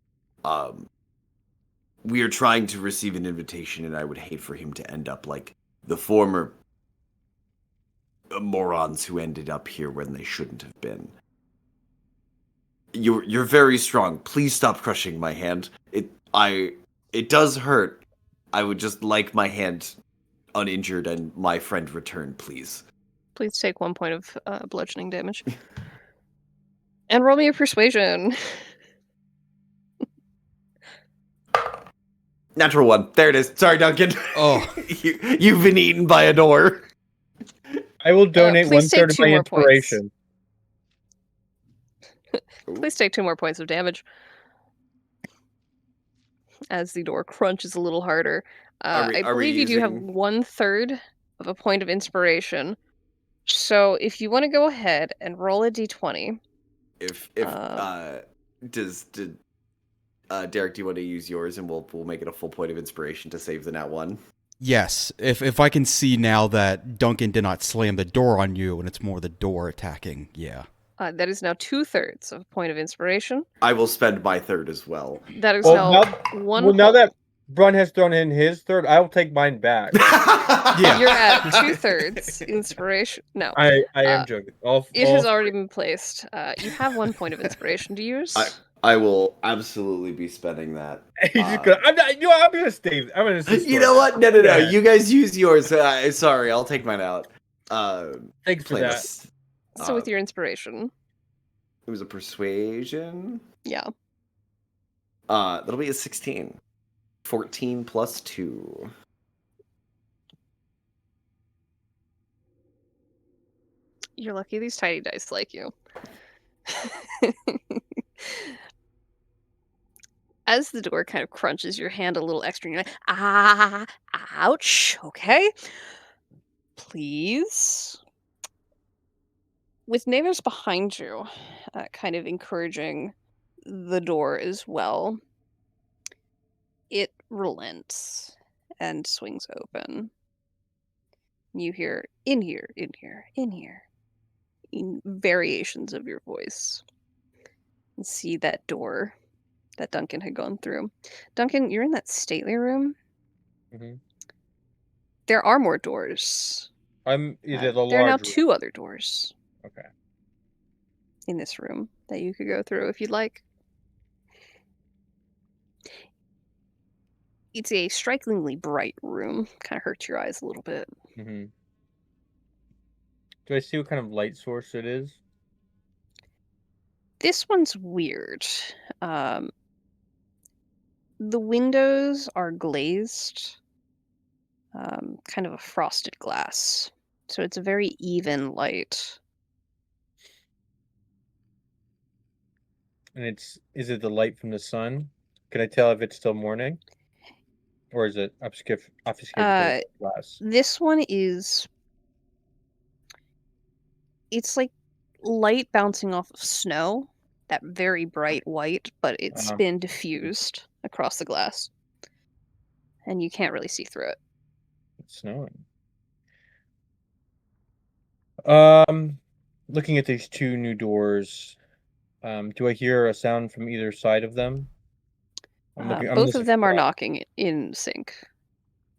We are trying to receive an invitation, and I would hate for him to end up like the former morons who ended up here when they shouldn't have been. You're very strong. Please stop crushing my hand. It does hurt. I would just like my hand uninjured and my friend returned, please. Please take 1 point of bludgeoning damage. And roll me a persuasion. Natural one. There it is. Sorry, Duncan. Oh. You've been eaten by a door. I will donate please take 1/3 of 2 my more points. inspiration. Please take 2 more points of damage. As the door crunches a little harder. Are we I believe you do have using- 1/3 of a point of inspiration. So if you want to go ahead and roll a d20. If did Derek, do you want to use yours and we'll make it a full point of inspiration to save the nat one? Yes, if I can see now that Duncan did not slam the door on you and it's more the door attacking, yeah. That is now 2/3 of a point of inspiration. I will spend my third as well. That is Well, now one. Well, now that Brun has thrown in his third, I will take mine back. Yeah. You're at 2/3 inspiration. No, I am joking. it has already been placed. You have 1 point of inspiration to use. I will absolutely be spending that. I'm not. You know, I'm gonna stay. I'm gonna. You know what? No. Yeah. You guys use yours. Sorry, I'll take mine out. Thanks for that. Plaintiffs. So with your inspiration, It was a persuasion. yeah. That'll be a 16. 14 plus 2. You're lucky these tiny dice like you. As the door kind of crunches your hand a little extra, and you're like, ouch, okay. Please. With neighbors behind you, kind of encouraging the door as well, it relents and swings open. You hear, in here, in here, in here, in variations of your voice. And see that door that Duncan had gone through. Duncan, you're in that stately room. Mhm. There are more doors. Is it a There are now large? 2 other doors Okay. in this room that you could go through if you'd like. It's a strikingly bright room. Kind of hurts your eyes a little bit. Mm-hmm. Do I see what kind of light source it is? This one's weird. The windows are glazed, kind of a frosted glass. So it's a very even light. And is it the light from the sun? Can I tell if it's still morning? Or is it obscured by the glass? This one is... It's like light bouncing off of snow. That very bright white, but it's been diffused across the glass. And you can't really see through it. It's snowing. Looking at these 2 new doors, do I hear a sound from either side of them? I'm Both listening of them for are that. knocking in sync.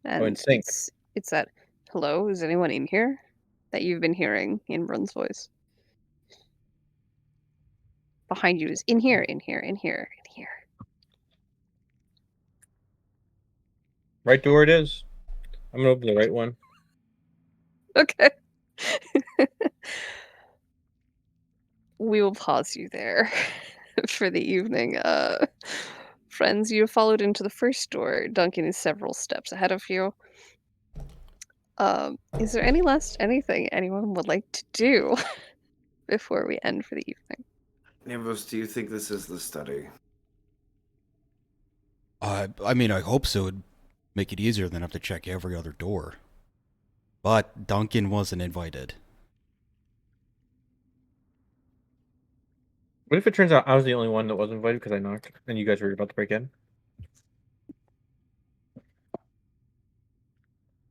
And in sync. It's that, hello, is anyone in here? That you've been hearing in Brun's voice. Behind you is in here, in here, in here, in here. Right door it is. I'm gonna open the right one. Okay. We will pause you there for the evening. Friends, you have followed into the first door. Duncan is several steps ahead of you. Is there anything anyone would like to do before we end for the evening? Nimbus, do you think this is the study? I mean, I hope so. It'd make it easier than have to check every other door. But Duncan wasn't invited. What if it turns out I was the only one that was invited because I knocked and you guys were about to break in?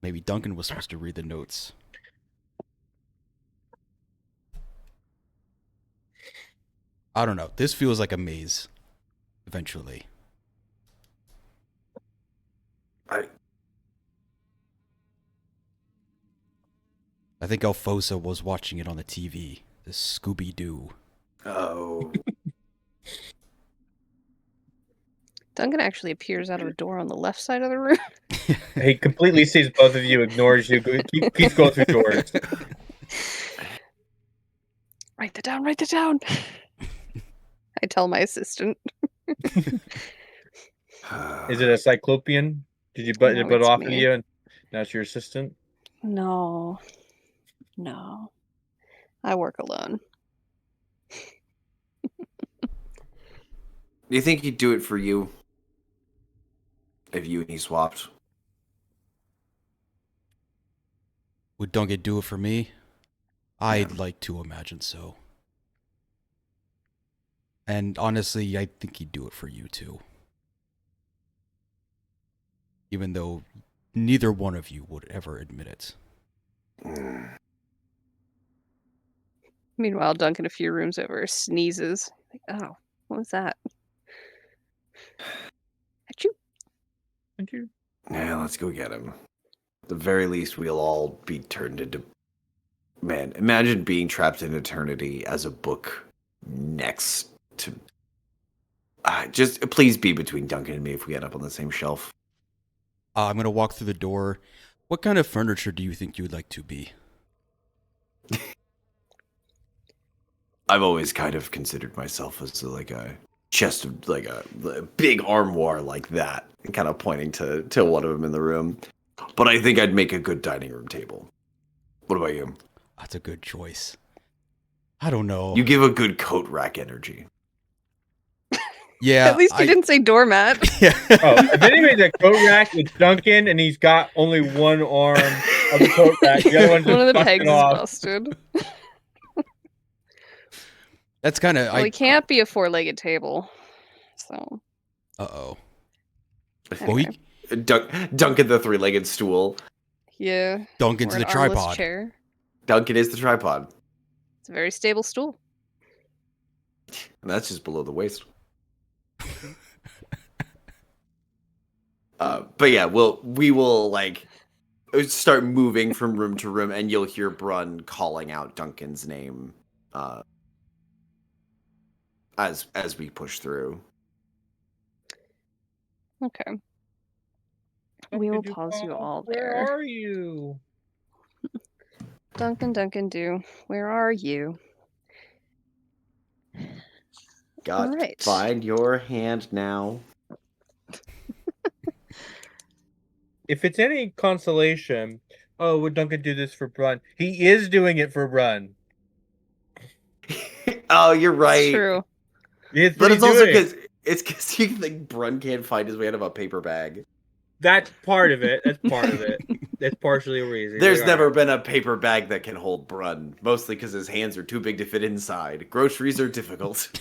Maybe Duncan was supposed to read the notes. I don't know. This feels like a maze. Eventually. I think Alfosa was watching it on the TV. The Scooby-Doo. Oh. Duncan actually appears out of a door on the left side of the room. He completely sees both of you, ignores you, keeps going through doors. Write that down, write that down. I tell my assistant. Is it a cyclopean? Did you butt No, it it's off me. of you and now it's your assistant? No. I work alone. Do you think he'd do it for you? If you and he swapped? Would Duncan do it for me? I'd like to imagine so. And honestly, I think he'd do it for you too. Even though neither one of you would ever admit it. Meanwhile, Duncan, a few rooms over, sneezes. Like, oh, what was that? Achoo. Thank you. Yeah, let's go get him. At the very least, we'll all be turned into... Man, imagine being trapped in eternity as a book next to... just please be between Duncan and me if we end up on the same shelf. I'm going to walk through the door. What kind of furniture do you think you would like to be? I've always kind of considered myself as like a chest of like a big armoire like that, and kind of pointing to one of them in the room. But I think I'd make a good dining room table. What about you? That's a good choice. I don't know. You give a good coat rack energy. Yeah. At least you didn't say doormat. Yeah. Oh, if anybody's a coat rack, it's Duncan, and he's got only one arm of the coat rack. The other one's One of just the busted pegs is off. busted. That's kind of... Well, it can't be a four-legged table. So. Uh-oh. Anyway. Well, Duncan the three-legged stool. Yeah. Duncan's or the an armless tripod. chair. Duncan is the tripod. It's a very stable stool. And that's just below the waist. But yeah, we will like start moving from room to room, and you'll hear Brun calling out Duncan's name as we push through. Okay. How We will could you pause you call? all Where there. are you? Duncan, do. Where are you? Got All right. to find your hand now. If it's any consolation, oh, would Duncan do this for Brun? He is doing it for Brun. Oh, you're right. It's true. It's But what it's he's also doing. because you think Brun can't find his way out of a paper bag. That's part of it. That's part of it. That's partially a reason. There's Like, never alright. been a paper bag that can hold Brun, mostly because his hands are too big to fit inside. Groceries are difficult.